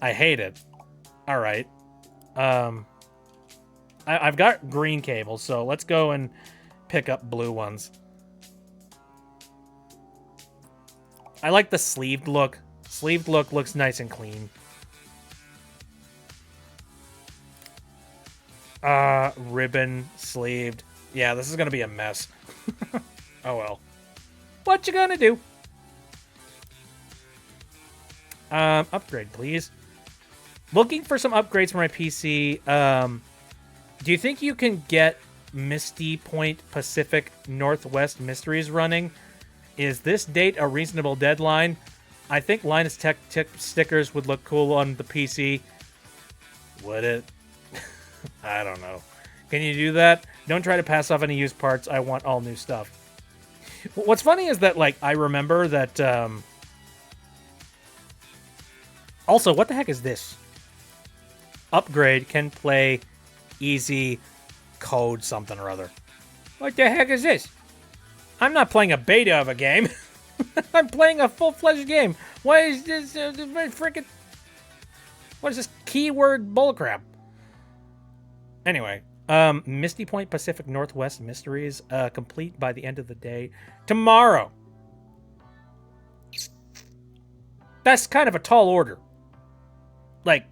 I hate it. All right. I've got green cables, so let's go and pick up blue ones. I like the sleeved look. Sleeved look looks nice and clean. Ribbon, sleeved. Yeah, this is gonna be a mess. Oh well. What you gonna do? Upgrade, please. Looking for some upgrades for my PC. Do you think you can get Misty Point Pacific Northwest Mysteries running? Is this date a reasonable deadline? I think Linus Tech stickers would look cool on the PC. Would it? I don't know. Can you do that? Don't try to pass off any used parts. I want all new stuff. What's funny is that, like, I remember that... Also, what the heck is this? Upgrade can play easy code something or other. What the heck is this? I'm not playing a beta of a game. I'm playing a full-fledged game. Why is this freaking... What is this keyword bullcrap? Anyway, Misty Point Pacific Northwest Mysteries complete by the end of the day tomorrow. That's kind of a tall order. Like,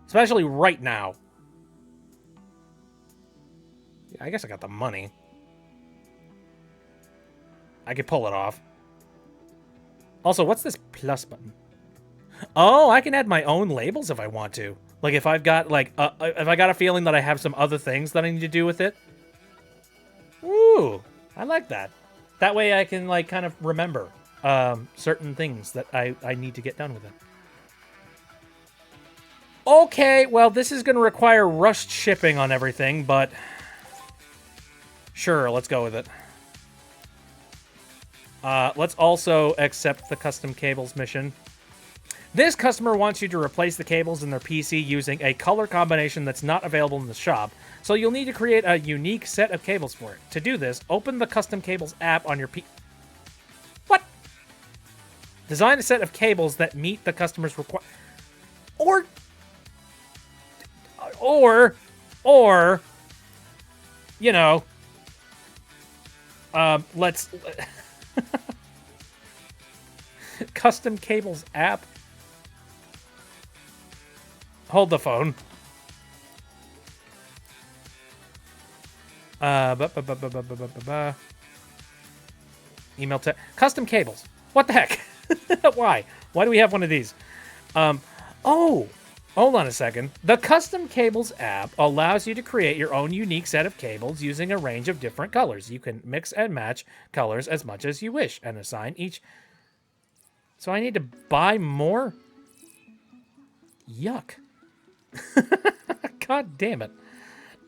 especially right now. I guess I got the money. I could pull it off. Also, what's this plus button? Oh, I can add my own labels if I want to. Like, if I've got, like, if I got a feeling that I have some other things that I need to do with it. Ooh, I like that. That way I can, like, kind of remember certain things that I need to get done with it. Okay, well, this is going to require rushed shipping on everything, but... Sure, let's go with it. Let's also accept the custom cables mission. This customer wants you to replace the cables in their PC using a color combination that's not available in the shop, so you'll need to create a unique set of cables for it. To do this, open the Custom Cables app on your PC. What? Design a set of cables that meet the customer's requirements. Or, you know, let's... Custom Cables app. Hold the phone. Email to custom cables. What the heck? Why? Why do we have one of these? Oh, hold on a second. The Custom Cables app allows you to create your own unique set of cables using a range of different colors. You can mix and match colors as much as you wish and assign each. So I need to buy more? Yuck. God damn it.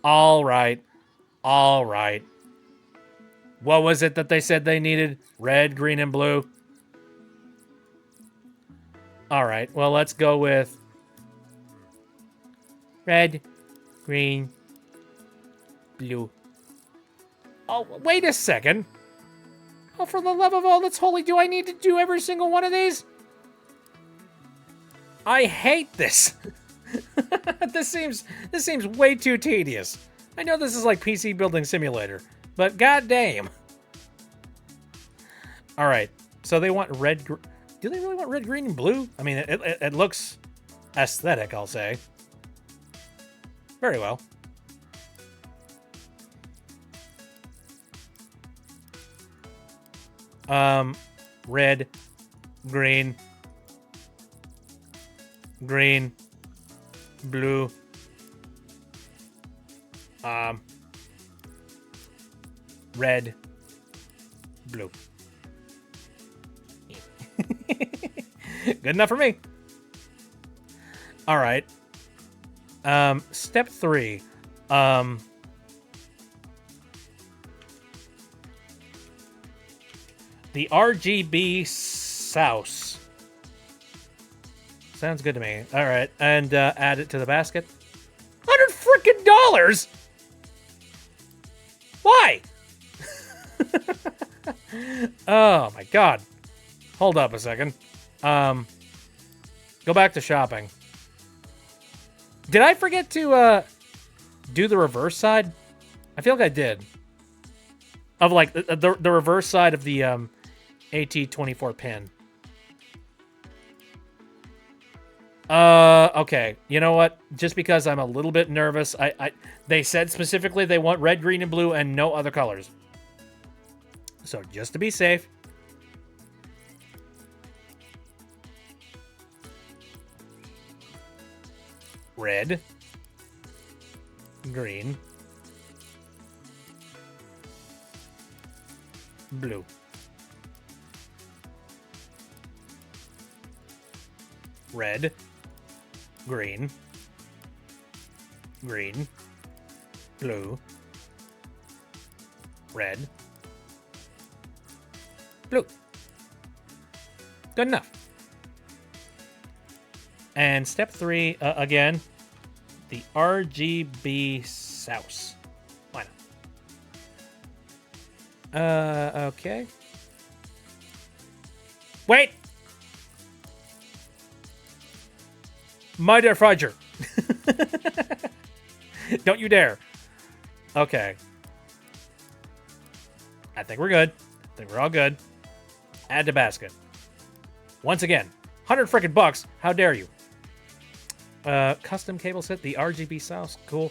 All right. All right. What was it that they said they needed? Red, green, and blue? All right. Well, let's go with red, green, blue. Oh, wait a second. Oh, for the love of all that's holy, do I need to do every single one of these? I hate this. This seems way too tedious. I know this is like PC Building Simulator, but goddamn. All right, so they want red. Do they really want red, green, and blue? I mean, it looks aesthetic, I'll say. Very well. Red, green, green, blue, red, blue. Good enough for me. All right. Step 3. The RGB souse. Sounds good to me. All right, and add it to the basket. $100 frickin'! Why? Oh my god. Hold up a second. Go back to shopping. Did I forget to do the reverse side? I feel like I did. Of like the reverse side of the AT24 pin. Okay. You know what? Just because I'm a little bit nervous, they said specifically they want red, green, and blue and no other colors. So just to be safe. Red. Green. blue. Red, green, green, blue, red, blue. Good enough. And step 3, again, the RGB souse. Why not? Okay. Wait! My dear Fudger. Don't you dare. Okay. I think we're good. I think we're all good. Add to basket. Once again, 100 frickin' bucks. How dare you? Custom cable set, the RGB souse. Cool.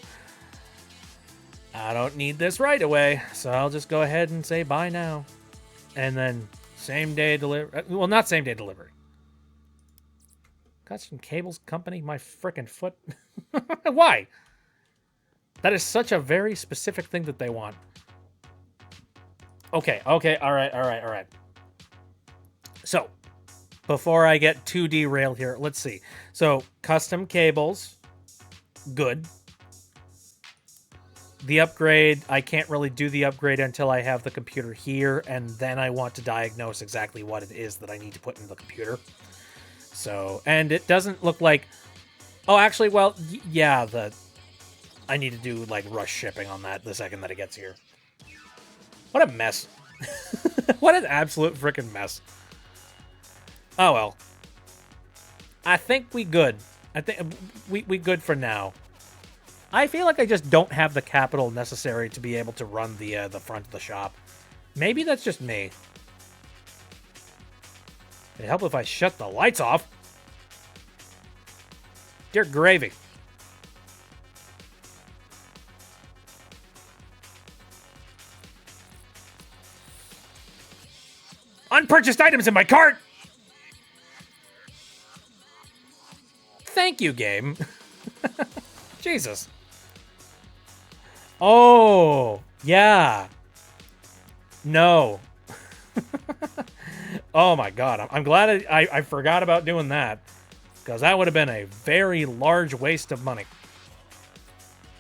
I don't need this right away, so I'll just go ahead and say buy now. And then same day delivery. Well, not same day delivery. Custom cables company, my frickin' foot. Why? That is such a very specific thing that they want. Okay, all right. So, before I get too derailed here, let's see. So, custom cables, good. The upgrade, I can't really do the upgrade until I have the computer here, and then I want to diagnose exactly what it is that I need to put in the computer. So, and it doesn't look like... Oh, actually, well, yeah, I need to do, like, rush shipping on that the second that it gets here. What a mess. What an absolute freaking mess. Oh, well. I think we good. I think we good for now. I feel like I just don't have the capital necessary to be able to run the front of the shop. Maybe that's just me. It'd help if I shut the lights off. Dear gravy. Unpurchased items in my cart! Thank you, game. Jesus. Oh, yeah. No. Oh my god. I'm glad I forgot about doing that. Because that would have been a very large waste of money.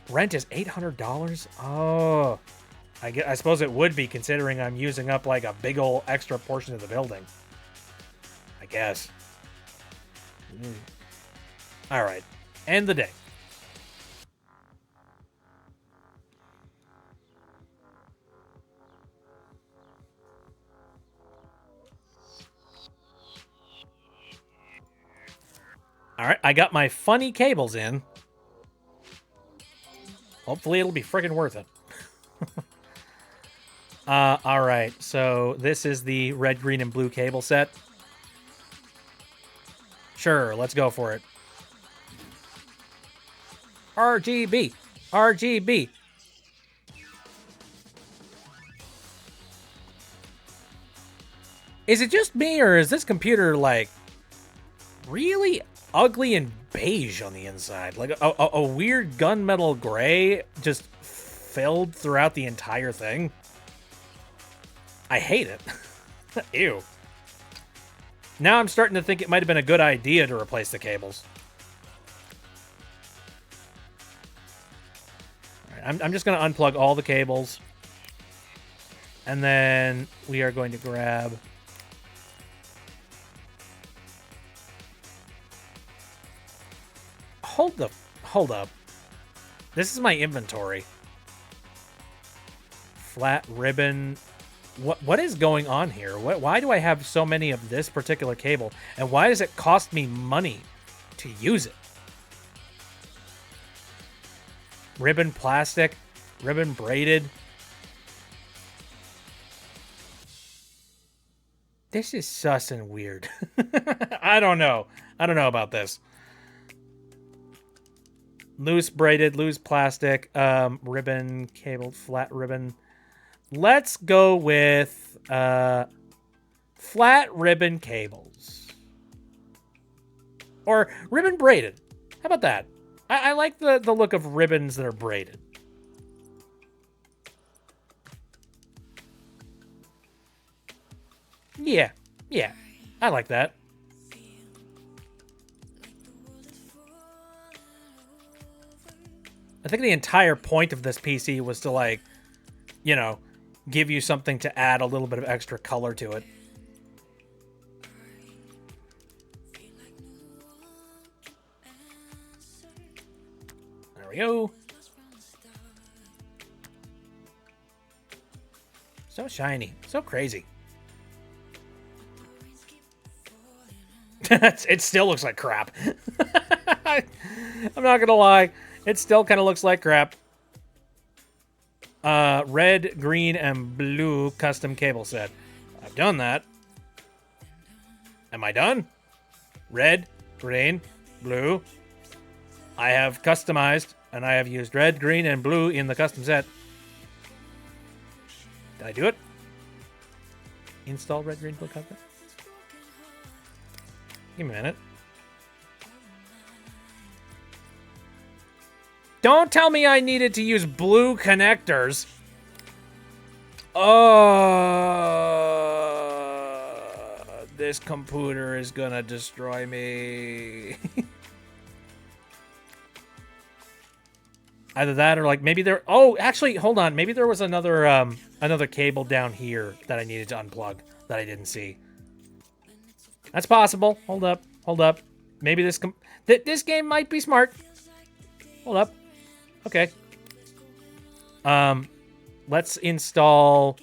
Rent is $800? Oh. I suppose it would be, considering I'm using up like a big ol' extra portion of the building. I guess. Alright. End the day. Alright, I got my funny cables in. Hopefully it'll be friggin' worth it. Alright, so this is the red, green, and blue cable set. Sure, let's go for it. RGB. RGB. Is it just me, or is this computer, like, really ugly and beige on the inside? Like, a weird gunmetal gray just filled throughout the entire thing? I hate it. Ew. Now I'm starting to think it might have been a good idea to replace the cables. All right, I'm just going to unplug all the cables. And then we are going to grab... Hold up. This is my inventory. Flat ribbon... What is going on here? Why do I have so many of this particular cable? And why does it cost me money to use it? Ribbon plastic, ribbon braided. This is sus and weird. I don't know. I don't know about this. Loose braided, loose plastic, ribbon, cabled, flat ribbon. Let's go with flat ribbon cables. Or ribbon braided. How about that? I like the look of ribbons that are braided. Yeah, yeah, I like that. I think the entire point of this PC was to, like, you know, give you something to add a little bit of extra color to it. There we go. So shiny. So crazy. It still looks like crap. I'm not gonna lie. It still kind of looks like crap. Red, green, and blue custom cable set. I've done that. Am I done? Red, green, blue. I have customized, and I have used red, green, and blue in the custom set. Did I do it? Install red, green, blue custom? Give me a minute. Don't tell me I needed to use blue connectors. Oh, this computer is gonna destroy me. Either that or like maybe there. Oh, actually, hold on. Maybe there was another another cable down here that I needed to unplug that I didn't see. That's possible. Hold up. Hold up. Maybe this game might be smart. Hold up. Okay. Let's install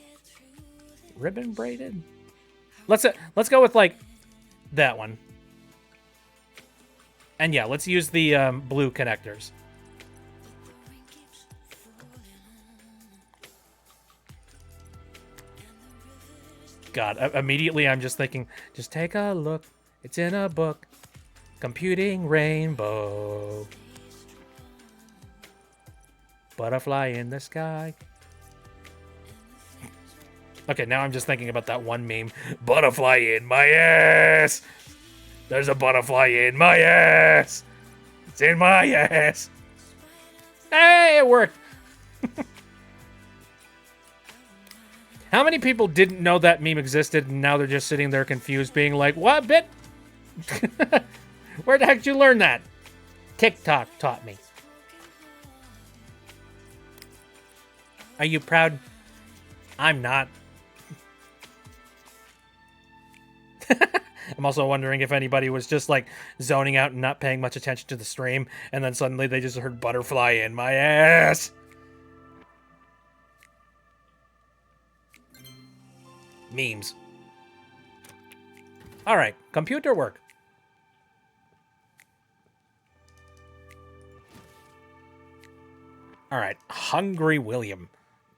ribbon braided. Let's go with like that one. And yeah, let's use the blue connectors. God, immediately I'm just thinking, just take a look. It's in a book. Computing rainbow. Butterfly in the sky. Okay, now I'm just thinking about that one meme. Butterfly in my ass. There's a butterfly in my ass. It's in my ass. Hey, it worked. How many people didn't know that meme existed and now they're just sitting there confused being like, what bit? Where the heck did you learn that? TikTok taught me. Are you proud? I'm not. I'm also wondering if anybody was just like zoning out and not paying much attention to the stream, and then suddenly they just heard butterfly in my ass. Memes. All right, computer work. All right, Hungry William.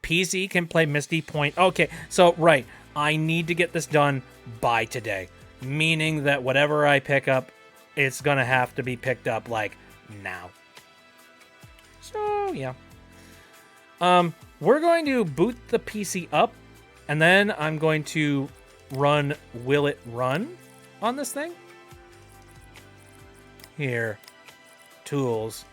PC can play Misty Point. Okay, so, right. I need to get this done by today. Meaning that whatever I pick up, it's going to have to be picked up, like, now. So, yeah. We're going to boot the PC up, and then I'm going to run Will It Run on this thing. Here. Tools.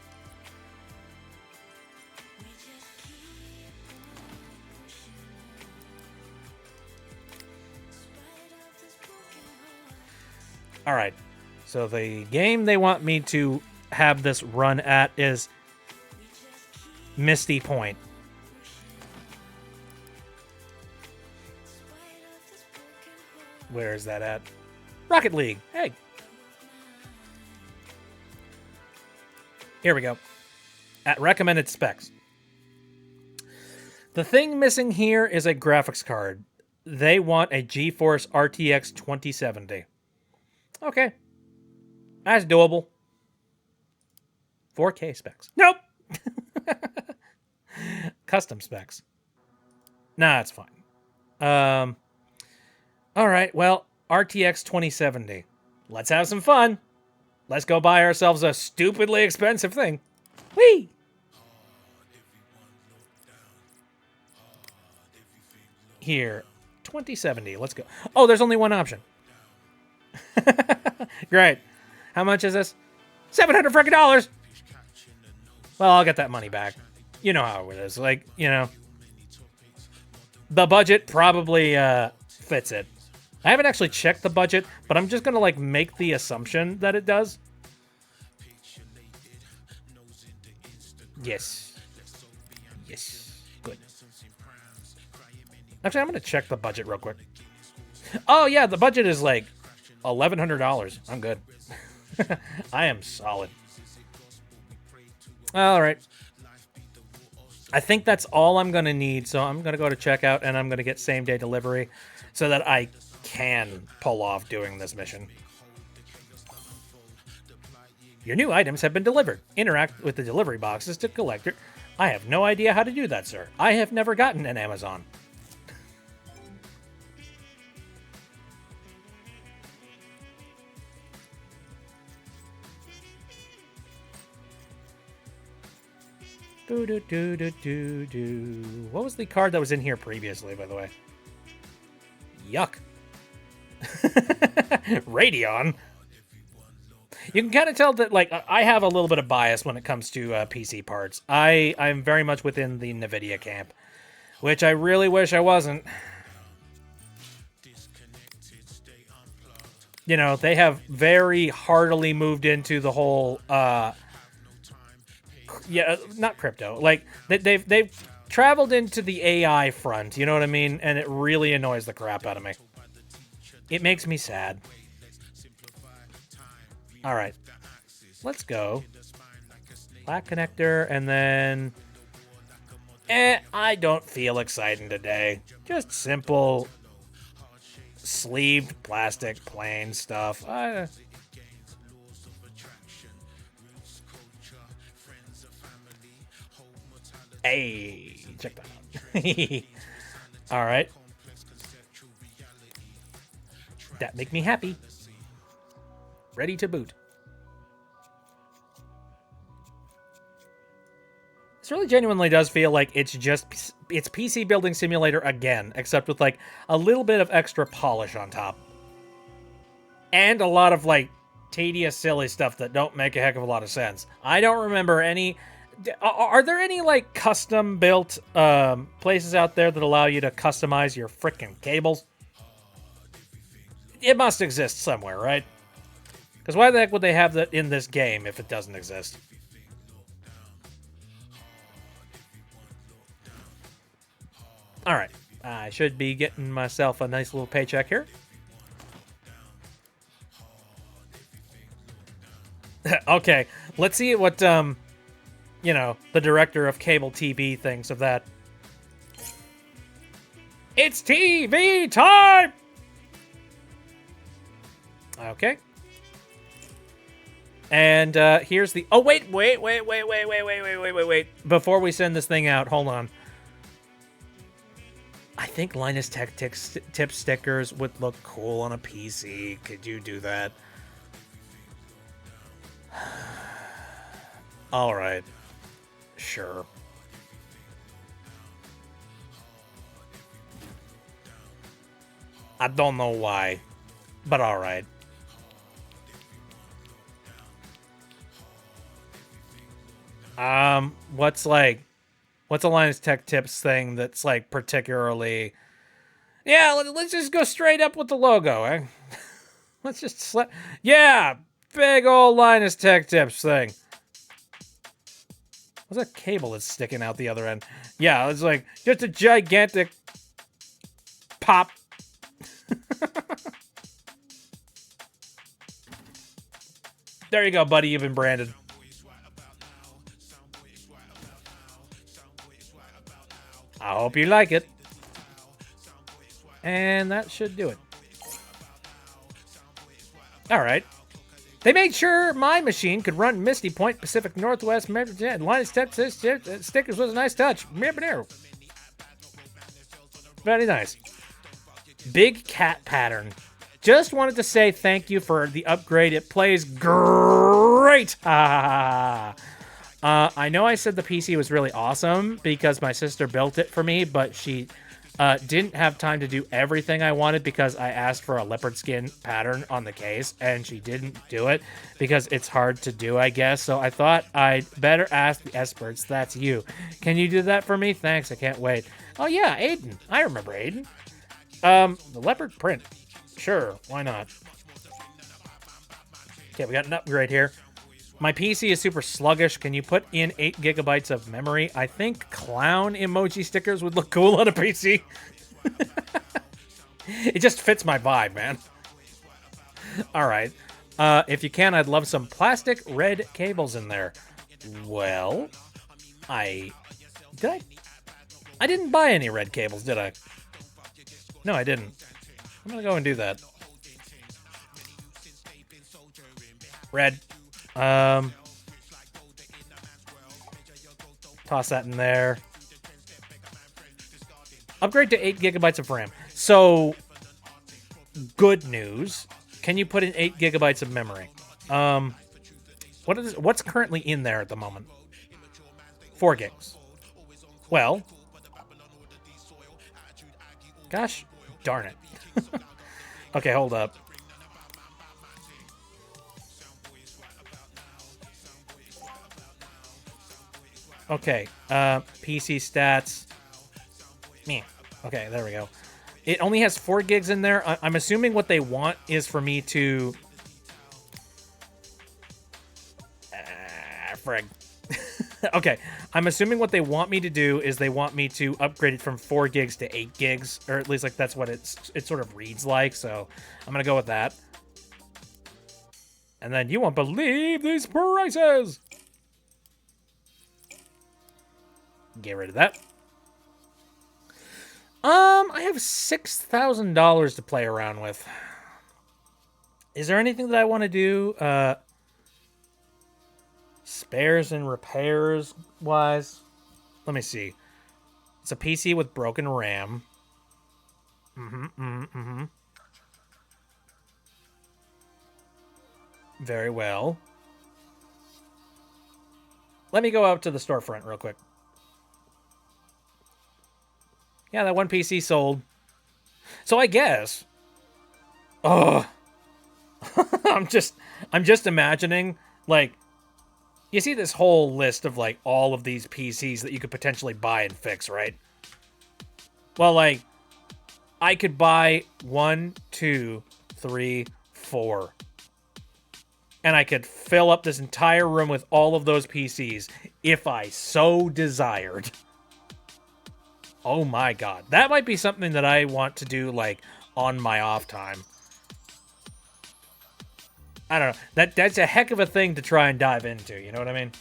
All right, so the game they want me to have this run at is Misty Point. Where is that at? Rocket League. Hey. Here we go. At recommended specs. The thing missing here is a graphics card. They want a GeForce RTX 2070. Okay. That's doable. 4K specs. Nope. Custom specs. Nah, it's fine. All right, well, RTX 2070. Let's have some fun. Let's go buy ourselves a stupidly expensive thing. Whee! Here, 2070. Let's go. Oh, there's only one option. Great. How much is this? $700 freaking dollars. Well, I'll get that money back. You know how it is. Like, you know, the budget probably fits it. I haven't actually checked the budget, but I'm just gonna like make the assumption that it does. Yes. Yes. Good. Actually, I'm gonna check the budget real quick. Oh yeah, the budget is like $1,100. I'm good. I am solid. All right. I think that's all I'm going to need. So I'm going to go to checkout and I'm going to get same day delivery so that I can pull off doing this mission. Your new items have been delivered. Interact with the delivery boxes to collect it. I have no idea how to do that, sir. I have never gotten an Amazon. What was the card that was in here previously, by the way? Yuck. Radeon. You can kind of tell that, like, I have a little bit of bias when it comes to PC parts. I'm very much within the NVIDIA camp, which I really wish I wasn't. You know, they have very heartily moved into the whole, yeah, not crypto. Like, they've traveled into the AI front, you know what I mean? And it really annoys the crap out of me. It makes me sad. All right, let's go. Black connector, and then... I don't feel exciting today. Just simple, sleeved plastic, plain stuff. Hey, check that out. All right. That make me happy. Ready to boot. This really genuinely does feel like it's PC building simulator again, except with like a little bit of extra polish on top. And a lot of like tedious, silly stuff that don't make a heck of a lot of sense. I don't remember any... Are there any like custom built places out there that allow you to customize your frickin' cables? It must exist somewhere, right? Because why the heck would they have that in this game if it doesn't exist? All right. I should be getting myself a nice little paycheck here. Okay. Let's see what, you know, the director of Cable TV thinks of that. It's TV time! Okay. And here's the... Oh, wait. Before we send this thing out, hold on. I think Linus Tech Tip stickers would look cool on a PC. Could you do that? All right. Sure. I don't know why, but all right. What's a Linus Tech Tips thing that's like particularly... Yeah, let's just go straight up with the logo, eh? Let's just yeah, big old Linus Tech Tips thing. What's that cable that's sticking out the other end? Yeah, it's like just a gigantic pop. There you go, buddy. You've been branded. I hope you like it. And that should do it. All right. They made sure my machine could run Misty Point, Pacific Northwest, Linus Tech stickers was a nice touch. Very nice. Big cat pattern. Just wanted to say thank you for the upgrade. It plays great. I know I said the PC was really awesome because my sister built it for me, but she didn't have time to do everything I wanted because I asked for a leopard skin pattern on the case, and she didn't do it because it's hard to do, I guess. So I thought I'd better ask the experts. That's you. Can you do that for me? Thanks. I can't wait. Oh, yeah, Aiden. I remember Aiden. The leopard print. Sure, why not? Okay, we got an upgrade here. My PC is super sluggish. Can you put in 8 gigabytes of memory? I think clown emoji stickers would look cool on a PC. It just fits my vibe, man. All right. If you can, I'd love some plastic red cables in there. Well, I didn't buy any red cables, did I? No, I didn't. I'm gonna go and do that. Red. Toss that in there. Upgrade to 8 gigabytes of RAM. So, good news. Can you put in 8 gigabytes of memory? What's currently in there at the moment? 4 gigs. Well, gosh darn it. Okay, hold up. Okay, PC stats. Me. Okay, there we go. It only has 4 gigs in there. I'm assuming what they want is for me to... frig. Okay, I'm assuming what they want me to do is they want me to upgrade it from 4 gigs to 8 gigs, or at least like that's what it sort of reads like, so I'm gonna go with that. And then you won't believe these prices! Get rid of that. I have $6,000 to play around with. Is there anything that I want to do, spares and repairs wise? Let me see. It's a PC with broken RAM. Very well. Let me go out to the storefront real quick. Yeah, that one PC sold. So I guess. Oh. I'm just imagining, like, you see this whole list of, like, all of these PCs that you could potentially buy and fix, right? Well, like, I could buy 1, 2, 3, 4. And I could fill up this entire room with all of those PCs if I so desired. Oh my god. That might be something that I want to do, like, on my off time. I don't know. That's a heck of a thing to try and dive into, you know what I mean?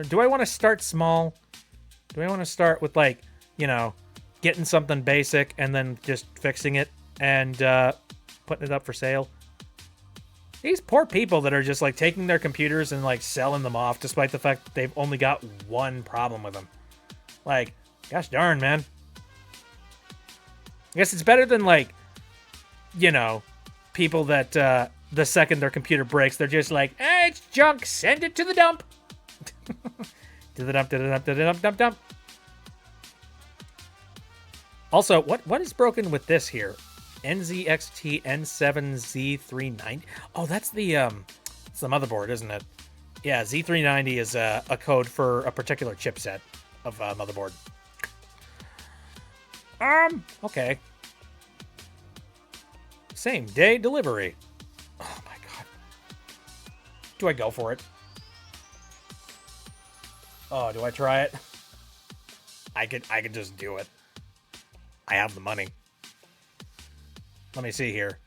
Do I want to start small? Do I want to start with, like, you know, getting something basic and then just fixing it and putting it up for sale? These poor people that are just, like, taking their computers and, like, selling them off despite the fact that they've only got one problem with them. Like, gosh darn, man. I guess it's better than, like, you know, people that the second their computer breaks, they're just like, hey, it's junk, send it to the dump. To the dump, to the dump, to the dump, dump, dump. Also, what is broken with this here? NZXT N7Z390. Oh, that's it's the motherboard, isn't it? Yeah, Z390 is a code for a particular chipset of motherboard. Okay. Same day delivery. Oh my god. Do I go for it? Oh, do I try it? I could just do it. I have the money. Let me see here.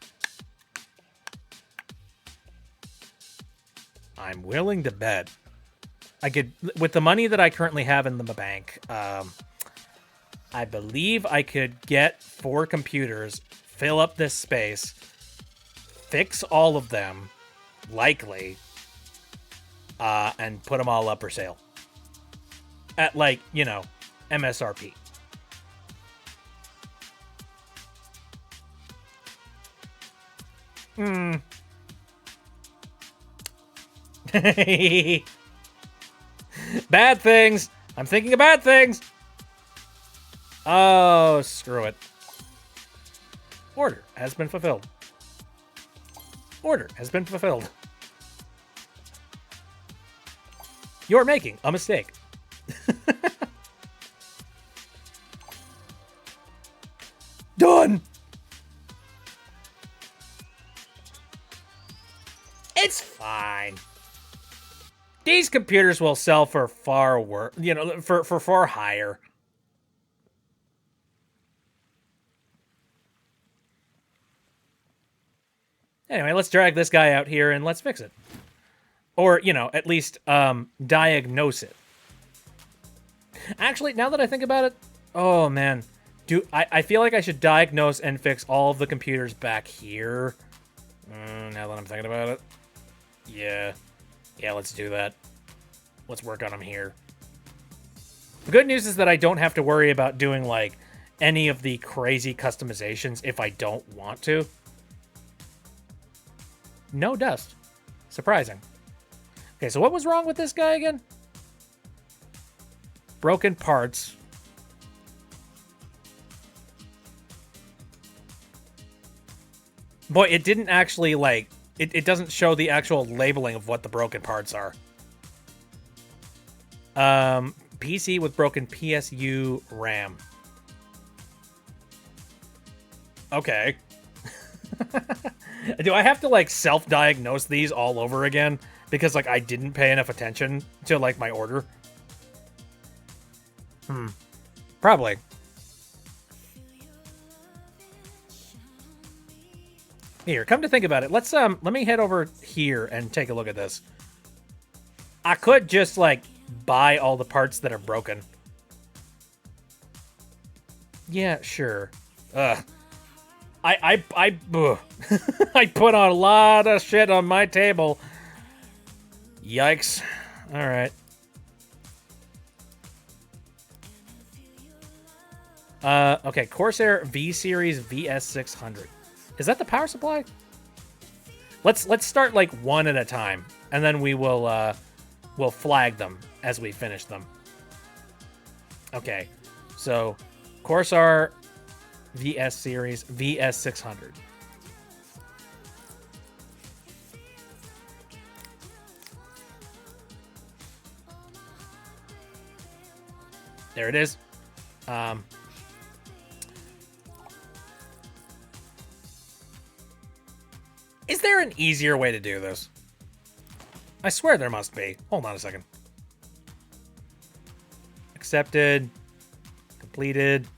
I'm willing to bet. I could, with the money that I currently have in the bank, I believe I could get 4 computers, fill up this space, fix all of them, likely, and put them all up for sale. At, like, you know, MSRP. Bad things. I'm thinking of bad things. Oh, screw it. Order has been fulfilled. Order has been fulfilled. You're making a mistake. Done! It's fine. These computers will sell for far worse, you know, for far higher. Anyway, let's drag this guy out here and let's fix it. Or, you know, at least diagnose it. Actually, now that I think about it, oh man. I feel like I should diagnose and fix all of the computers back here. Now that I'm thinking about it. Yeah. Yeah, let's do that. Let's work on them here. The good news is that I don't have to worry about doing, like, any of the crazy customizations if I don't want to. No dust. Surprising. Okay, so what was wrong with this guy again? Broken parts. Boy, it didn't actually, like... It doesn't show the actual labeling of what the broken parts are. PC with broken PSU RAM. Okay. Do I have to, like, self-diagnose these all over again? Because, like, I didn't pay enough attention to, like, my order? Probably. Here, come to think about it, let's, let me head over here and take a look at this. I could just, like, buy all the parts that are broken. Yeah, sure. Ugh. I put on a lot of shit on my table. Yikes. Alright. Okay, Corsair V-Series VS600. Is that the power supply? Let's start like one at a time, and then we'll flag them as we finish them. Okay, so Corsair VS Series VS600. There it is. Is there an easier way to do this? I swear there must be. Hold on a second. Accepted. Completed.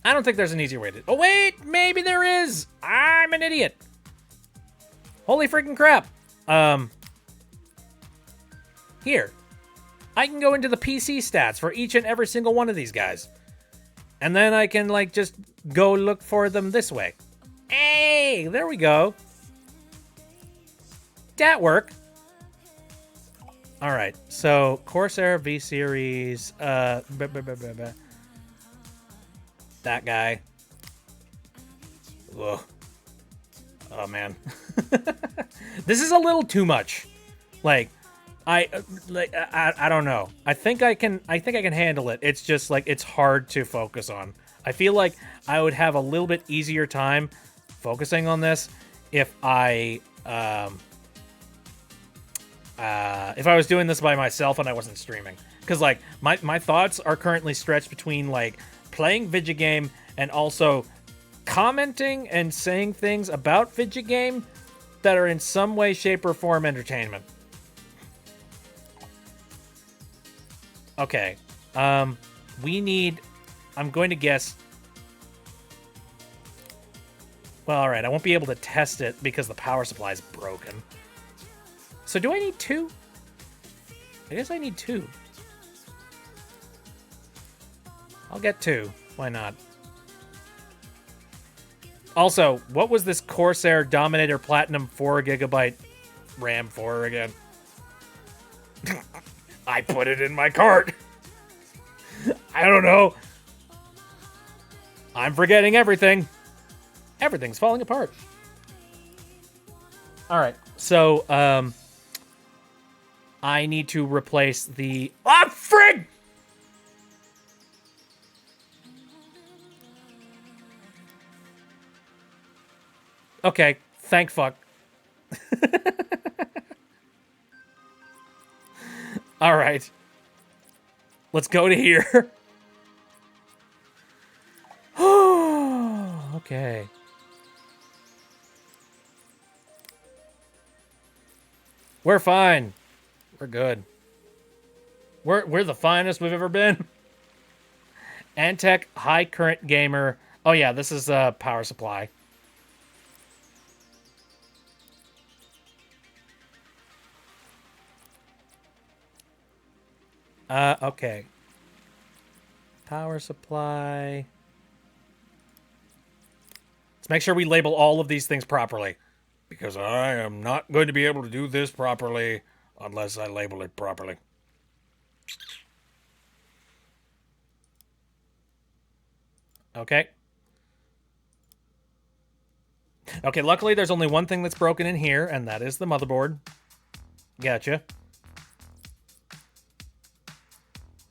I don't think there's an easier way to... Oh, wait! Maybe there is! I'm an idiot! Holy freaking crap! Here. I can go into the PC stats for each and every single one of these guys. And then I can, like, just go look for them this way. Hey! There we go. That work. Alright, so Corsair V-Series, that guy. Ugh. Oh, man. This is a little too much. Like, I don't know. I think I can handle it. It's just, like, it's hard to focus on. I feel like I would have a little bit easier time focusing on this if I was doing this by myself and I wasn't streaming. Because, like, my thoughts are currently stretched between, like, playing Vidjagame and also commenting and saying things about Vidjagame that are in some way, shape, or form entertainment. Okay. We need... I'm going to guess... Well, alright, I won't be able to test it because the power supply is broken. So do I need two? I guess I need two. I'll get two. Why not? Also, what was this Corsair Dominator Platinum 4GB RAM for again? I put it in my cart. I don't know. I'm forgetting everything. Everything's falling apart. All right. So, I need to replace the... Ah, frig! Okay. Thank fuck. All right. Let's go to here. Okay. We're fine. We're good. We're the finest we've ever been. Antec high current gamer. Oh yeah, this is a power supply. Okay. Power supply. Let's make sure we label all of these things properly. Because I am not going to be able to do this properly unless I label it properly. Okay. Okay, luckily there's only one thing that's broken in here, and that is the motherboard. Gotcha.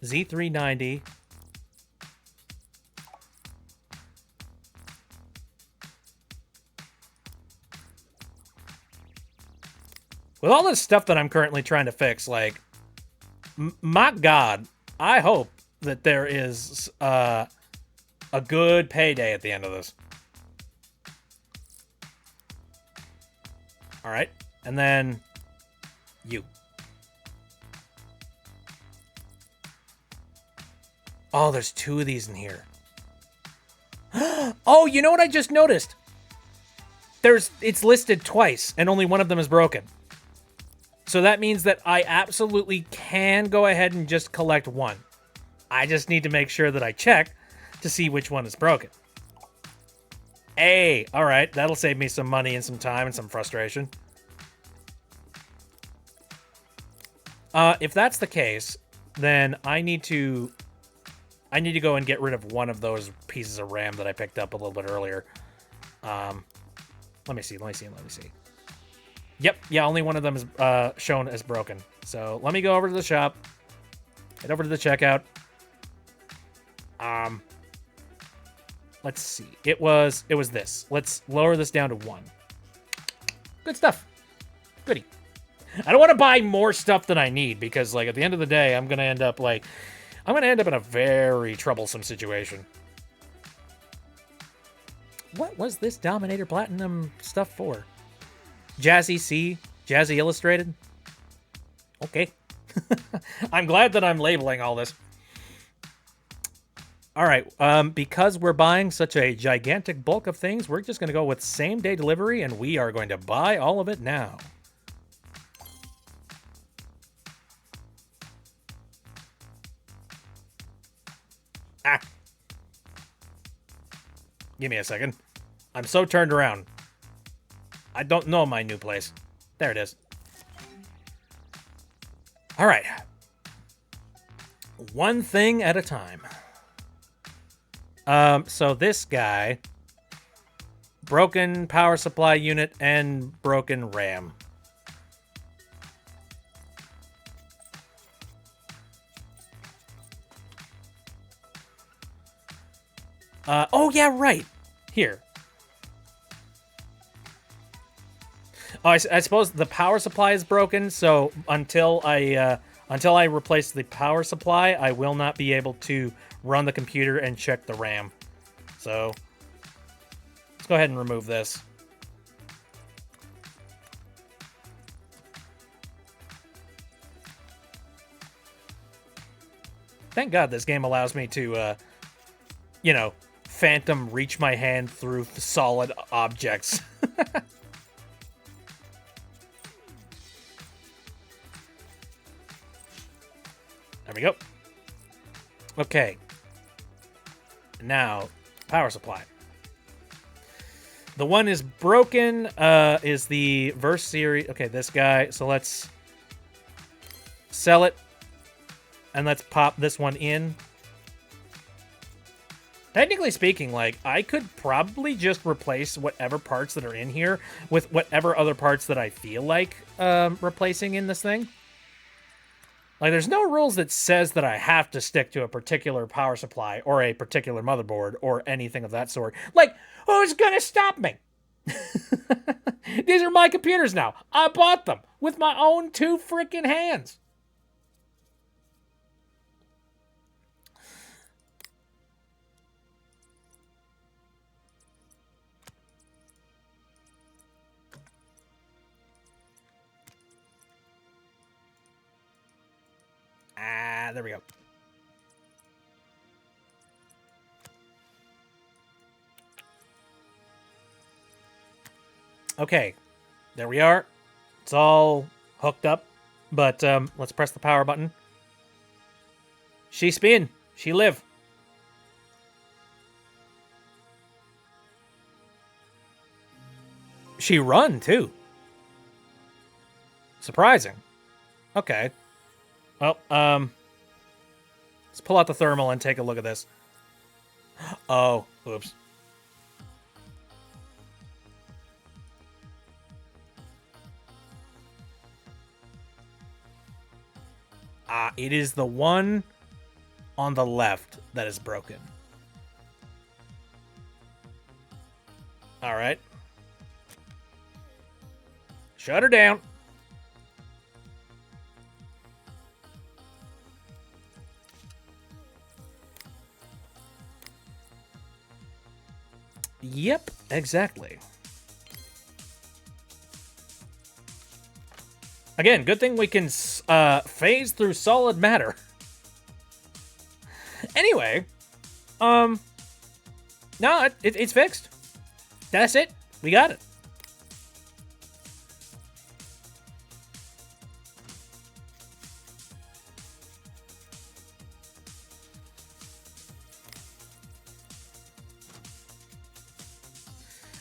Z390. With all this stuff that I'm currently trying to fix, like, my God, I hope that there is a good payday at the end of this. All right, and then you. Oh, there's two of these in here. Oh, you know what I just noticed? It's listed twice, and only one of them is broken. So that means that I absolutely can go ahead and just collect one. I just need to make sure that I check to see which one is broken. Hey, all right, that'll save me some money and some time and some frustration. If that's the case, then I need to go and get rid of one of those pieces of RAM that I picked up a little bit earlier. Let me see. Yep, yeah, only one of them is shown as broken. So let me go over to the shop, head over to the checkout. Let's see. It was this. Let's lower this down to 1. Good stuff. Goody. I don't want to buy more stuff than I need because, like, at the end of the day, I'm gonna end up in a very troublesome situation. What was this Dominator Platinum stuff for? Jazzy C? Jazzy Illustrated? Okay. I'm glad that I'm labeling all this. All right, because we're buying such a gigantic bulk of things, we're just going to go with same-day delivery, and we are going to buy all of it now. Ah. Give me a second. I'm so turned around. I don't know my new place. There it is. All right. One thing at a time. So this guy, broken power supply unit and broken RAM. Oh yeah, right. Here. Oh, I suppose the power supply is broken, so until I replace the power supply, I will not be able to run the computer and check the RAM. So let's go ahead and remove this. Thank God this game allows me to, phantom reach my hand through solid objects. There we go. Okay. Now, power supply. The one is broken, is the Verse series. Okay, this guy. So let's sell it. And let's pop this one in. Technically speaking, like, I could probably just replace whatever parts that are in here with whatever other parts that I feel like replacing in this thing. Like, there's no rules that says that I have to stick to a particular power supply or a particular motherboard or anything of that sort. Like, who's gonna stop me? These are my computers now. I bought them with my own 2 freaking hands. there we go. Okay, there we are. It's all hooked up, but let's press the power button. She spin. She live. She run, too. Surprising. Okay. Well, let's pull out the thermal and take a look at this. Oh, oops. It is the one on the left that is broken. All right. Shut her down. Yep, exactly. Again, good thing we can phase through solid matter. Anyway, no, it's fixed. That's it. We got it.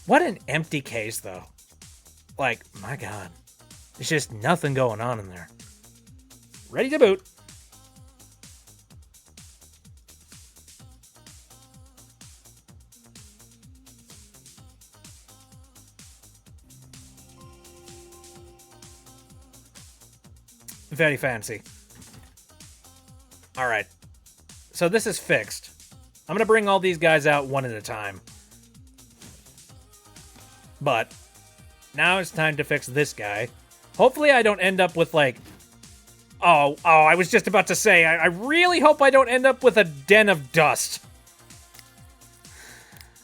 What an empty case, though. Like, my God. There's just nothing going on in there. Ready to boot. Very fancy. All right. So this is fixed. I'm going to bring all these guys out one at a time. But now it's time to fix this guy. Hopefully I don't end up with, like... Oh, I was just about to say, I really hope I don't end up with a den of dust.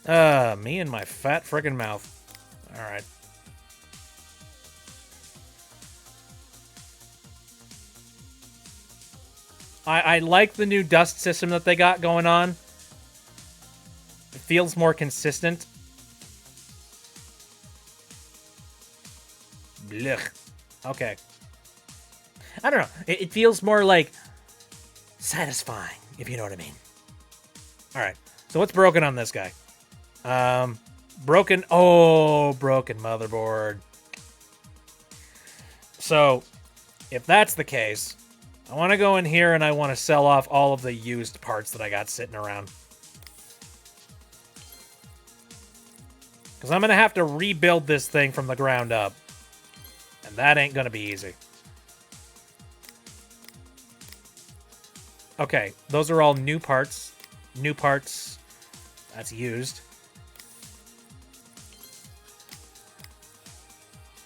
Me and my fat frickin' mouth. All right. I like the new dust system that they got going on. It feels more consistent. Blech. Okay. I don't know. It feels more like satisfying, if you know what I mean. All right. So what's broken on this guy? Broken. Oh, broken motherboard. So if that's the case, I want to go in here and I want to sell off all of the used parts that I got sitting around. Because I'm going to have to rebuild this thing from the ground up. And that ain't going to be easy. Okay, those are all new parts. New parts. That's used.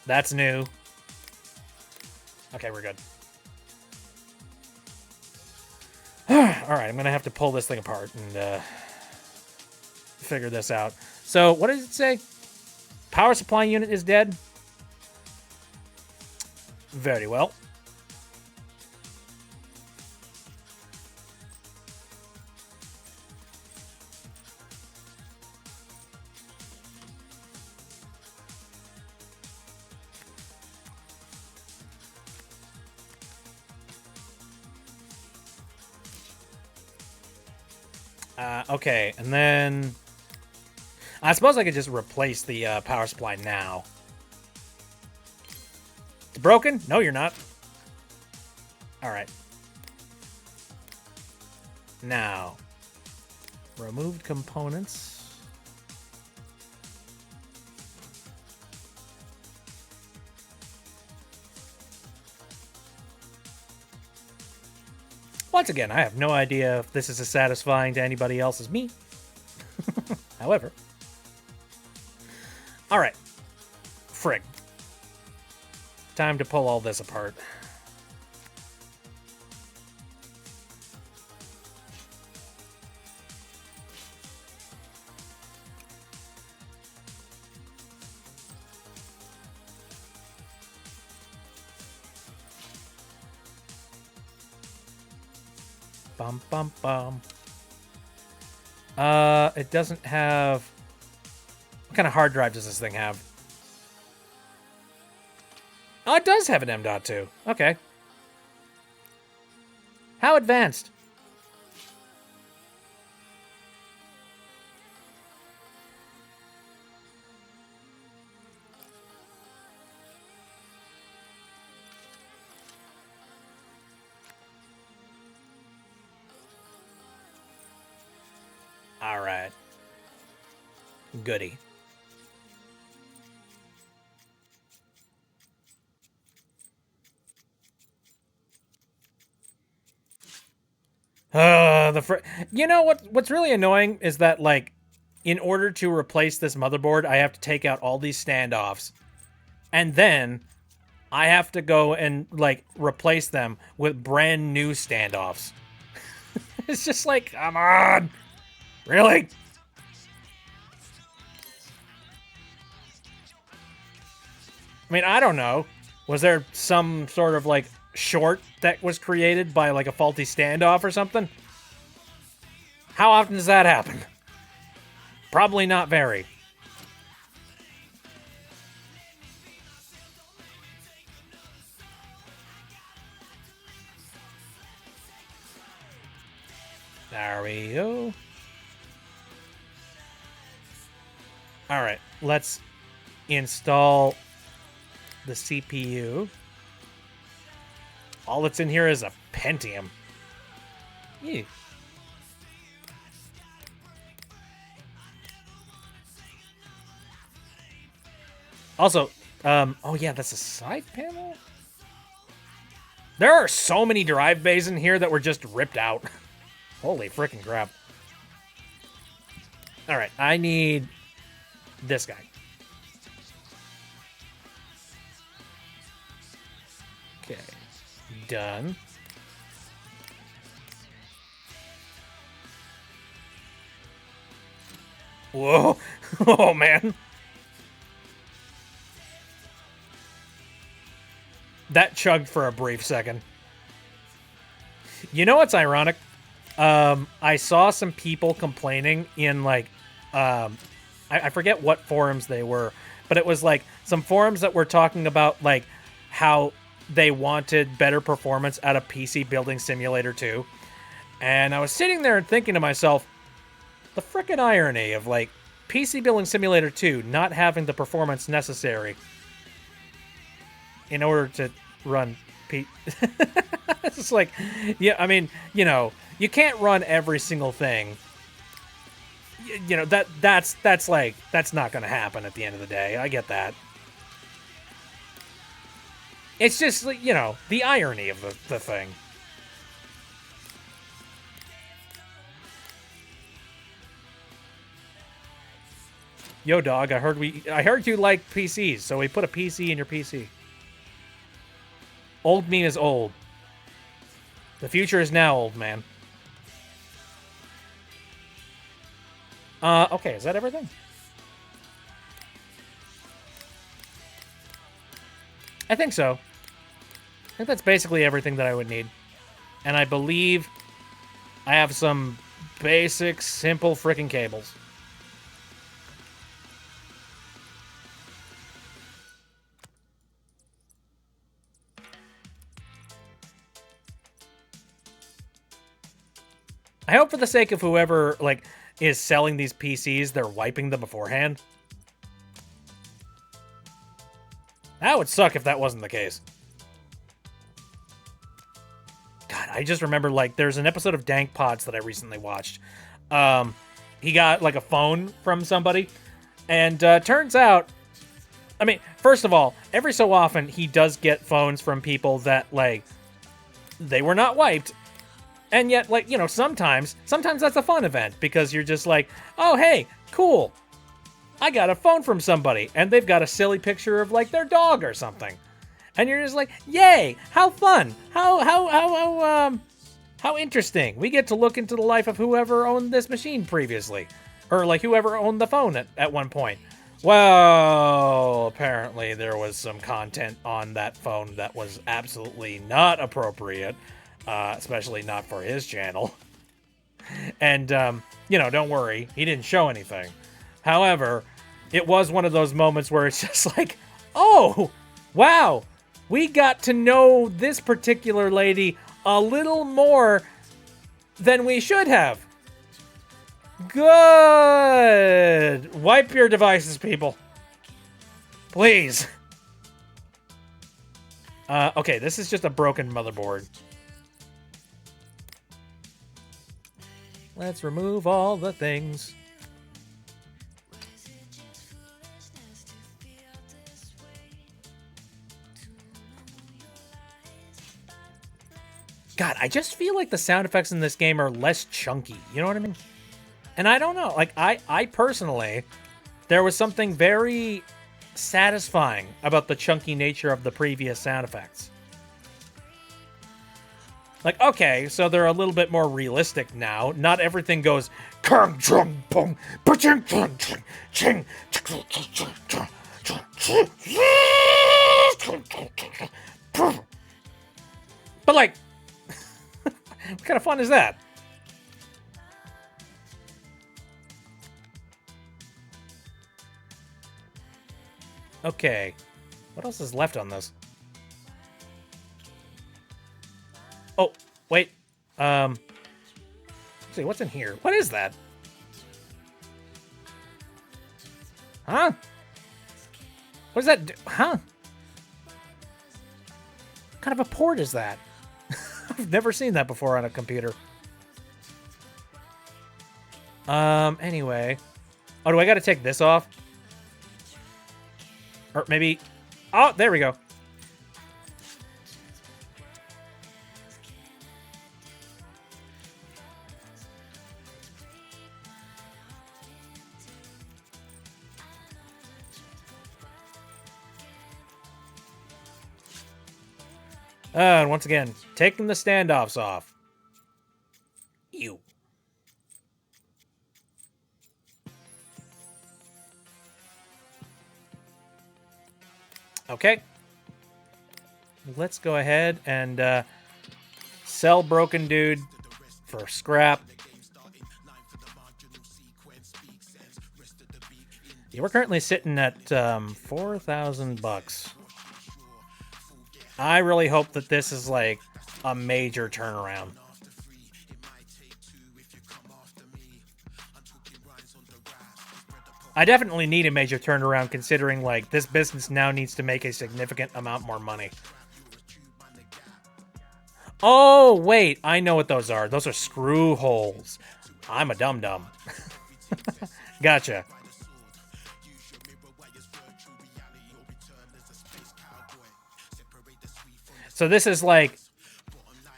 That's new. Okay, we're good. Alright, I'm going to have to pull this thing apart and figure this out. So, what does it say? Power supply unit is dead? Very well. Okay, and then... I suppose I could just replace the power supply now. It's broken? No, you're not. Alright. Now. Removed components. Once again, I have no idea if this is as satisfying to anybody else as me. However. Alright. Frig. Time to pull all this apart. bum, bum, bum. It doesn't have... What kind of hard drive does this thing have? Oh, it does have an M.2. Okay. How advanced? All right. Goody. You know what's really annoying is that, like, in order to replace this motherboard, I have to take out all these standoffs. And then I have to go and, like, replace them with brand new standoffs. It's just like, come on. Really? I mean, I don't know. Was there some sort of, like, short that was created by, like, a faulty standoff or something? How often does that happen? Probably not very. There we go. All right, let's install the CPU. All that's in here is a Pentium. Ew. Also, oh yeah, that's a side panel? There are so many drive bays in here that were just ripped out. Holy freaking crap. All right, I need this guy. Okay, done. Whoa, oh man. That chugged for a brief second. You know what's ironic? I saw some people complaining in, like, I forget what forums they were, but it was, like, some forums that were talking about, like, how they wanted better performance out of PC Building Simulator 2. And I was sitting there and thinking to myself, the frickin' irony of, like, PC Building Simulator 2 not having the performance necessary in order to run It's just like, yeah, I mean, you know, you can't run every single thing. You know, that's not going to happen at the end of the day. I get that. It's just, you know, the irony of the thing. Yo, dog, I heard you like PCs, so we put a PC in your PC. Old me is old. The future is now, old man. Okay, is that everything? I think so. I think that's basically everything that I would need. And I believe I have some basic, simple freaking cables. I hope for the sake of whoever, like, is selling these PCs, they're wiping them beforehand. That would suck if that wasn't the case. God, I just remember, like, there's an episode of Dank Pods that I recently watched. He got, like, a phone from somebody, and turns out, I mean, first of all, every so often he does get phones from people that, like, they were not wiped. And yet, like, you know, sometimes that's a fun event because you're just like, oh, hey, cool. I got a phone from somebody and they've got a silly picture of, like, their dog or something. And you're just like, yay, how fun. How interesting. We get to look into the life of whoever owned this machine previously. Or, like, whoever owned the phone at one point. Well, apparently there was some content on that phone that was absolutely not appropriate. especially not for his channel. And, don't worry, he didn't show anything. However, it was one of those moments where it's just like, oh, wow, we got to know this particular lady a little more than we should have. Good. Wipe your devices, people. Please. Okay, this is just a broken motherboard. Let's remove all the things. God, I just feel like the sound effects in this game are less chunky. You know what I mean? And I don't know. Like, I personally, there was something very satisfying about the chunky nature of the previous sound effects. Like, okay, so they're a little bit more realistic now. Not everything goes kang chung pong ching ching ching but like, what kind of fun is that? Okay, what else is left on this? Oh, wait. Let's see, what's in here? What is that? Huh? What does that do? Huh? What kind of a port is that? I've never seen that before on a computer. Anyway. Oh, do I gotta take this off? Or maybe... Oh, there we go. And once again, taking the standoffs off. Ew. Okay. Let's go ahead and sell Broken Dude for scrap. Yeah, we're currently sitting at 4,000 bucks. I really hope that this is like a major turnaround. I definitely need a major turnaround considering like this business now needs to make a significant amount more money. Oh, wait, I know what those are. Those are screw holes. I'm a dum-dum. Gotcha. So this is like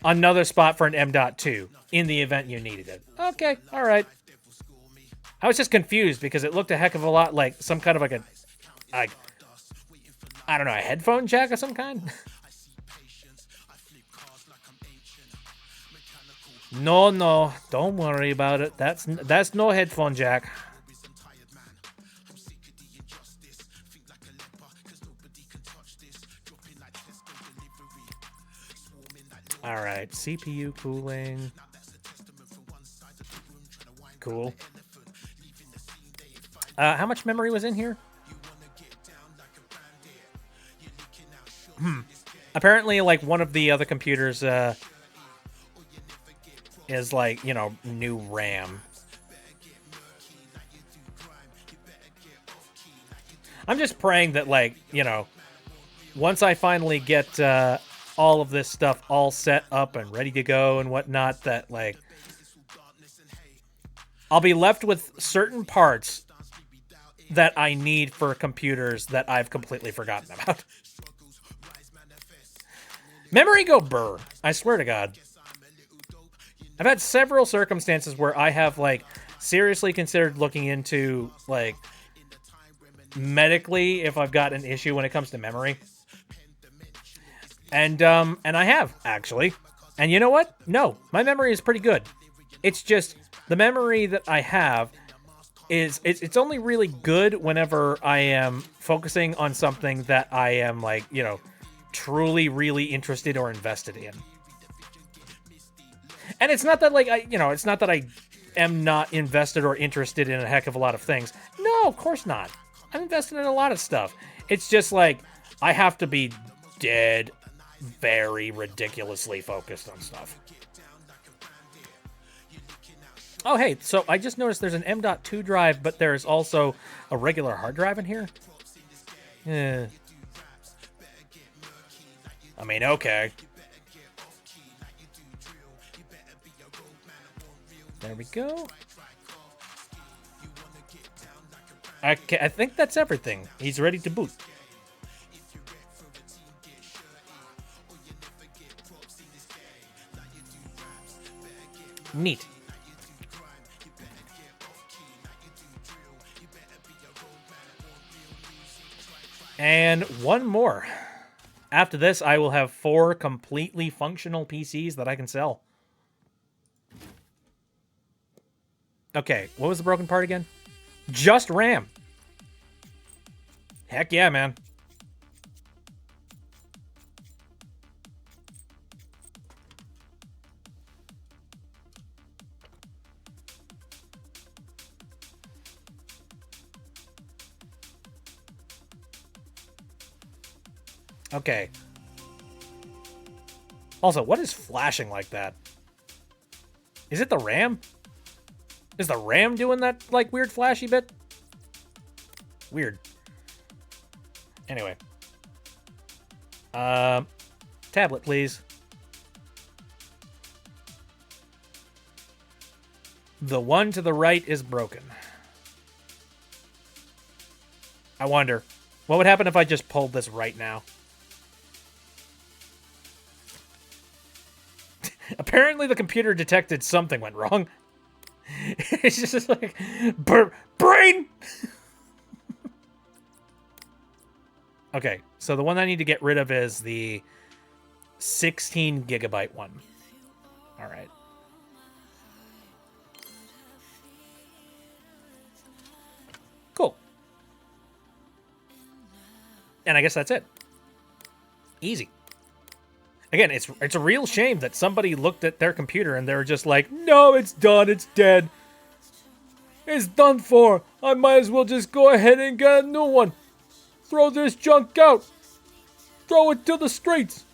another spot for an M.2 in the event you needed it. Okay, all right. I was just confused because it looked a heck of a lot like some kind of like I don't know, a headphone jack of some kind. No, don't worry about it. That's no headphone jack. All right, CPU cooling. Cool. How much memory was in here? Apparently, like, one of the other computers is, like, you know, new RAM. I'm just praying that, like, you know, once I finally get all of this stuff all set up and ready to go and whatnot, that, like, I'll be left with certain parts that I need for computers that I've completely forgotten about. Memory go burr. I swear to God. I've had several circumstances where I have, like, seriously considered looking into, like, medically if I've got an issue when it comes to memory. And I have, actually. And you know what? No, my memory is pretty good. It's just the memory that I have is it's only really good whenever I am focusing on something that I am, like, you know, truly really interested or invested in. And it's not that like it's not that I am not invested or interested in a heck of a lot of things. No, of course not. I'm invested in a lot of stuff. It's just like I have to be dead very ridiculously focused on stuff. Oh, hey, so I just noticed there's an M.2 drive, but there's also a regular hard drive in here. I mean, okay. There we go. Okay, I think that's everything. He's ready to boot. Neat. And one more. After this, I will have 4 completely functional PCs that I can sell. Okay, what was the broken part again? Just RAM. Heck yeah, man. Okay. Also, what is flashing like that? Is it the RAM? Is the RAM doing that, like, weird flashy bit? Weird. Anyway. Tablet, please. The one to the right is broken. I wonder, what would happen if I just pulled this right now? Apparently the computer detected something went wrong. It's just like, brain! Okay, so the one I need to get rid of is the 16 gigabyte one. All right. Cool. And I guess that's it. Easy. Again, it's a real shame that somebody looked at their computer and they were just like, no, it's done, it's dead. It's done for. I might as well just go ahead and get a new one. Throw this junk out. Throw it to the streets.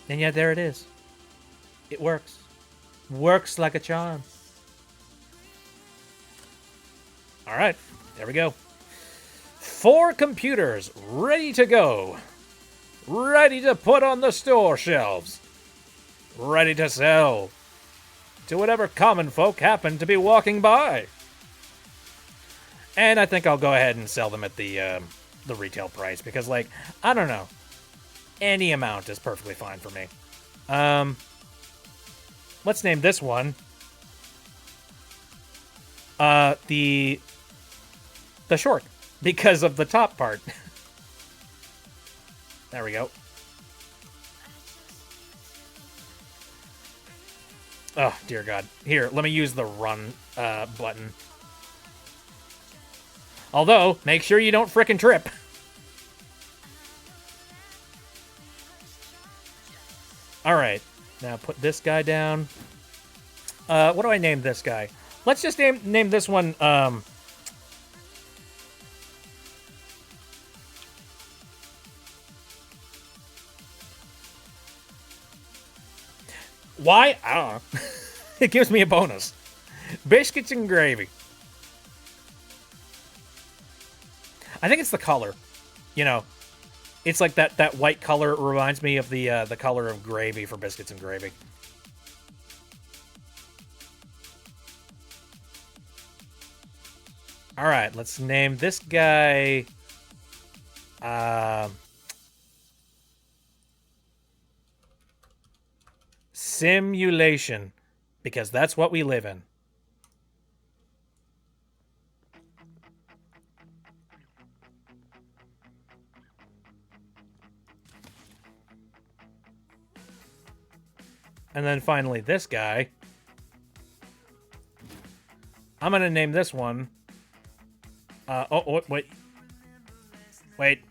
And yet there it is. It works. Works like a charm. All right, there we go. 4 computers ready to go. Ready to put on the store shelves. Ready to sell to whatever common folk happen to be walking by. And I think I'll go ahead and sell them at the retail price because, like, I don't know. Any amount is perfectly fine for me. Let's name this one the short because of the top part. There we go. Oh, dear God. Here, let me use the run button. Although, make sure you don't frickin' trip. Alright, now put this guy down. What do I name this guy? Let's just name this one, why? I don't know. It gives me a bonus. Biscuits and gravy. I think it's the color. You know, it's like that white color reminds me of the color of gravy for biscuits and gravy. All right, let's name this guy. Simulation, because that's what we live in. And then finally this guy. I'm going to name this one. Oh, wait. Wait.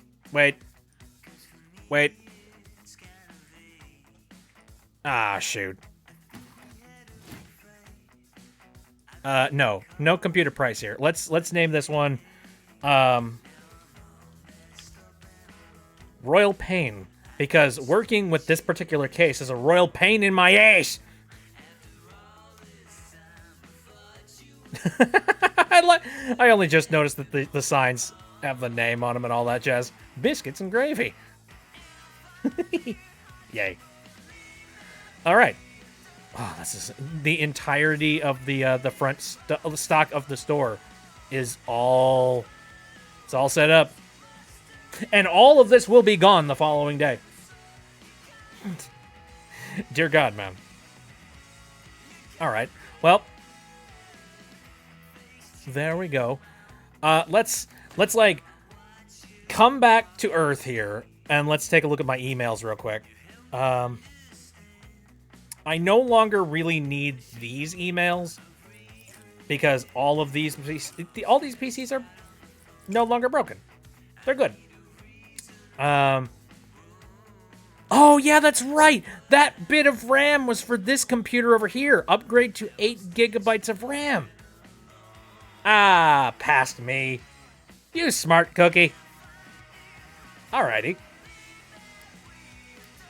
Ah, shoot. No computer price here. Let's name this one, Royal Pain, because working with this particular case is a royal pain in my ass. I only just noticed that the signs have the name on them and all that jazz. Biscuits and gravy. Yay. All right. Oh, this is the entirety of the front stock of the store is all set up, and all of this will be gone the following day. Dear God, man. All right. Well, there we go. Let's like come back to Earth here, and let's take a look at my emails real quick. I no longer really need these emails because all these PCs are no longer broken. They're good. Oh yeah, that's right. That bit of RAM was for this computer over here. Upgrade to 8 gigabytes of RAM. Ah, past me. You smart cookie. Alrighty.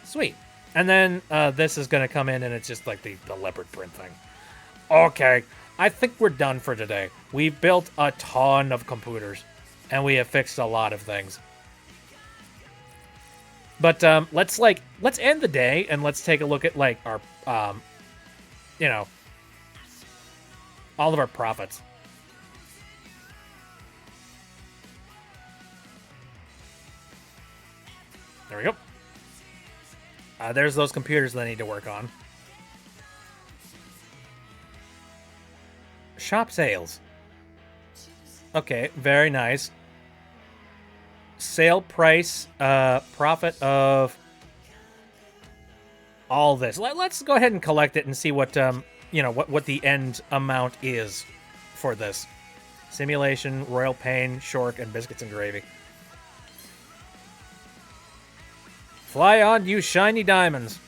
Sweet. And then this is going to come in, and it's just like the leopard print thing. Okay, I think we're done for today. We've built a ton of computers, and we have fixed a lot of things. But let's end the day, and let's take a look at like our, all of our profits. There we go. There's those computers that I need to work on. Shop sales. Okay, very nice. Sale price, profit of all this. Let's go ahead and collect it and see what what the end amount is for this. Simulation, Royal Pain, Shork, and Biscuits and Gravy. Fly on, you shiny diamonds.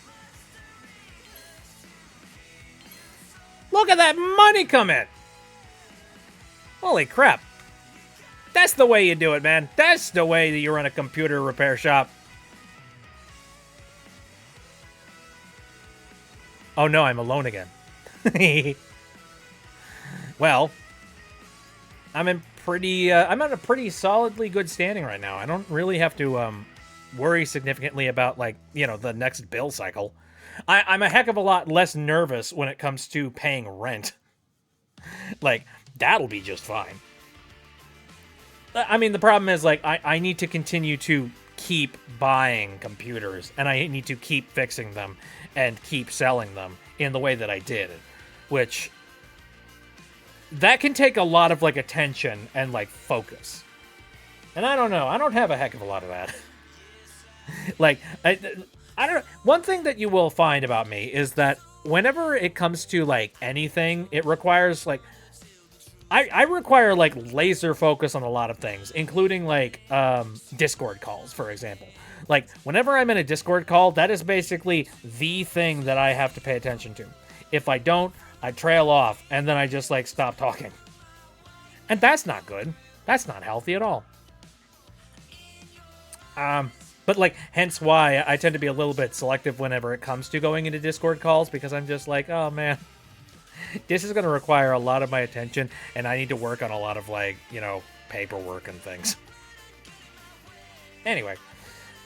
Look at that money come in. Holy crap. That's the way you do it, man. That's the way that you run a computer repair shop. Oh no, I'm alone again. Well, I'm in a pretty solidly good standing right now. I don't really have to worry significantly about the next bill cycle. I'm a heck of a lot less nervous when it comes to paying rent. That'll be just fine. I mean, the problem is I need to continue to keep buying computers, and I need to keep fixing them and keep selling them in the way that I did, which that can take a lot of attention and focus. And I don't know, I don't have a heck of a lot of that. I don't know. One thing that you will find about me is that whenever it comes to anything, it requires I require laser focus on a lot of things, including Discord calls, for example. Whenever I'm in a Discord call, that is basically the thing that I have to pay attention to. If I don't, I trail off and then I just stop talking. And that's not good. That's not healthy at all. But hence why I tend to be a little bit selective whenever it comes to going into Discord calls, because I'm just oh man, this is going to require a lot of my attention, and I need to work on a lot of paperwork and things. Anyway,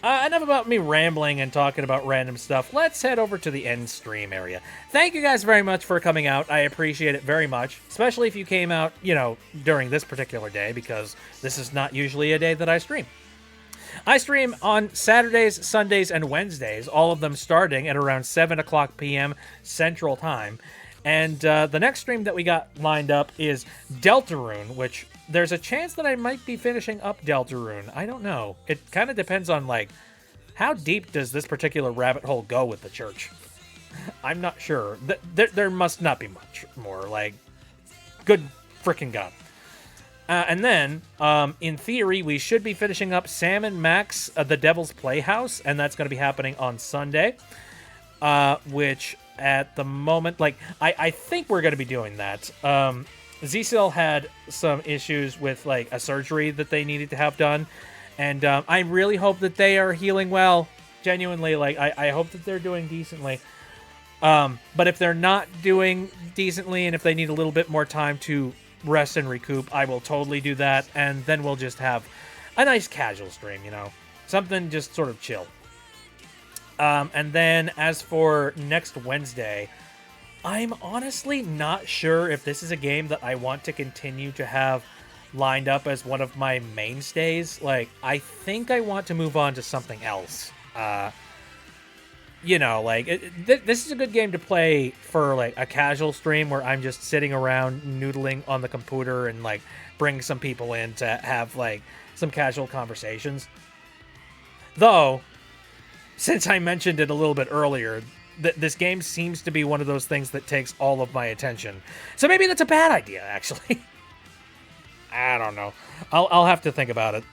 enough about me rambling and talking about random stuff. Let's head over to the end stream area. Thank you guys very much for coming out. I appreciate it very much, especially if you came out, during this particular day, because this is not usually a day that I stream. I stream on Saturdays, Sundays, and Wednesdays, all of them starting at around 7 o'clock p.m. Central Time. And the next stream that we got lined up is Deltarune, which there's a chance that I might be finishing up Deltarune. I don't know. It kind of depends on, how deep does this particular rabbit hole go with the church? I'm not sure. There must not be much more. Good freaking God. And then, in theory, we should be finishing up Sam and Max, The Devil's Playhouse, and that's going to be happening on Sunday. Which, at the moment, like, I think we're going to be doing that. Z-Cell had some issues with, like, a surgery that they needed to have done, and I really hope that they are healing well. Genuinely, like, I hope that they're doing decently. But if they're not doing decently, and if they need a little bit more time to rest and recoup, I will totally do that, and then we'll just have a nice casual stream, you know? Something just sort of chill. And then, as for next Wednesday, I'm honestly not sure if this is a game that I want to continue to have lined up as one of my mainstays. Like, I think I want to move on to something else. You know, like, this is a good game to play for, like, a casual stream where I'm just sitting around noodling on the computer and, like, bring some people in to have, like, some casual conversations. Though, since I mentioned it a little bit earlier, this game seems to be one of those things that takes all of my attention. So maybe that's a bad idea, actually. I don't know. I'll have to think about it.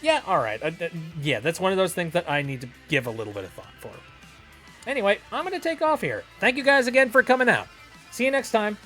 Yeah, all right. Yeah, that's one of those things that I need to give a little bit of thought for. Anyway, I'm going to take off here. Thank you guys again for coming out. See you next time.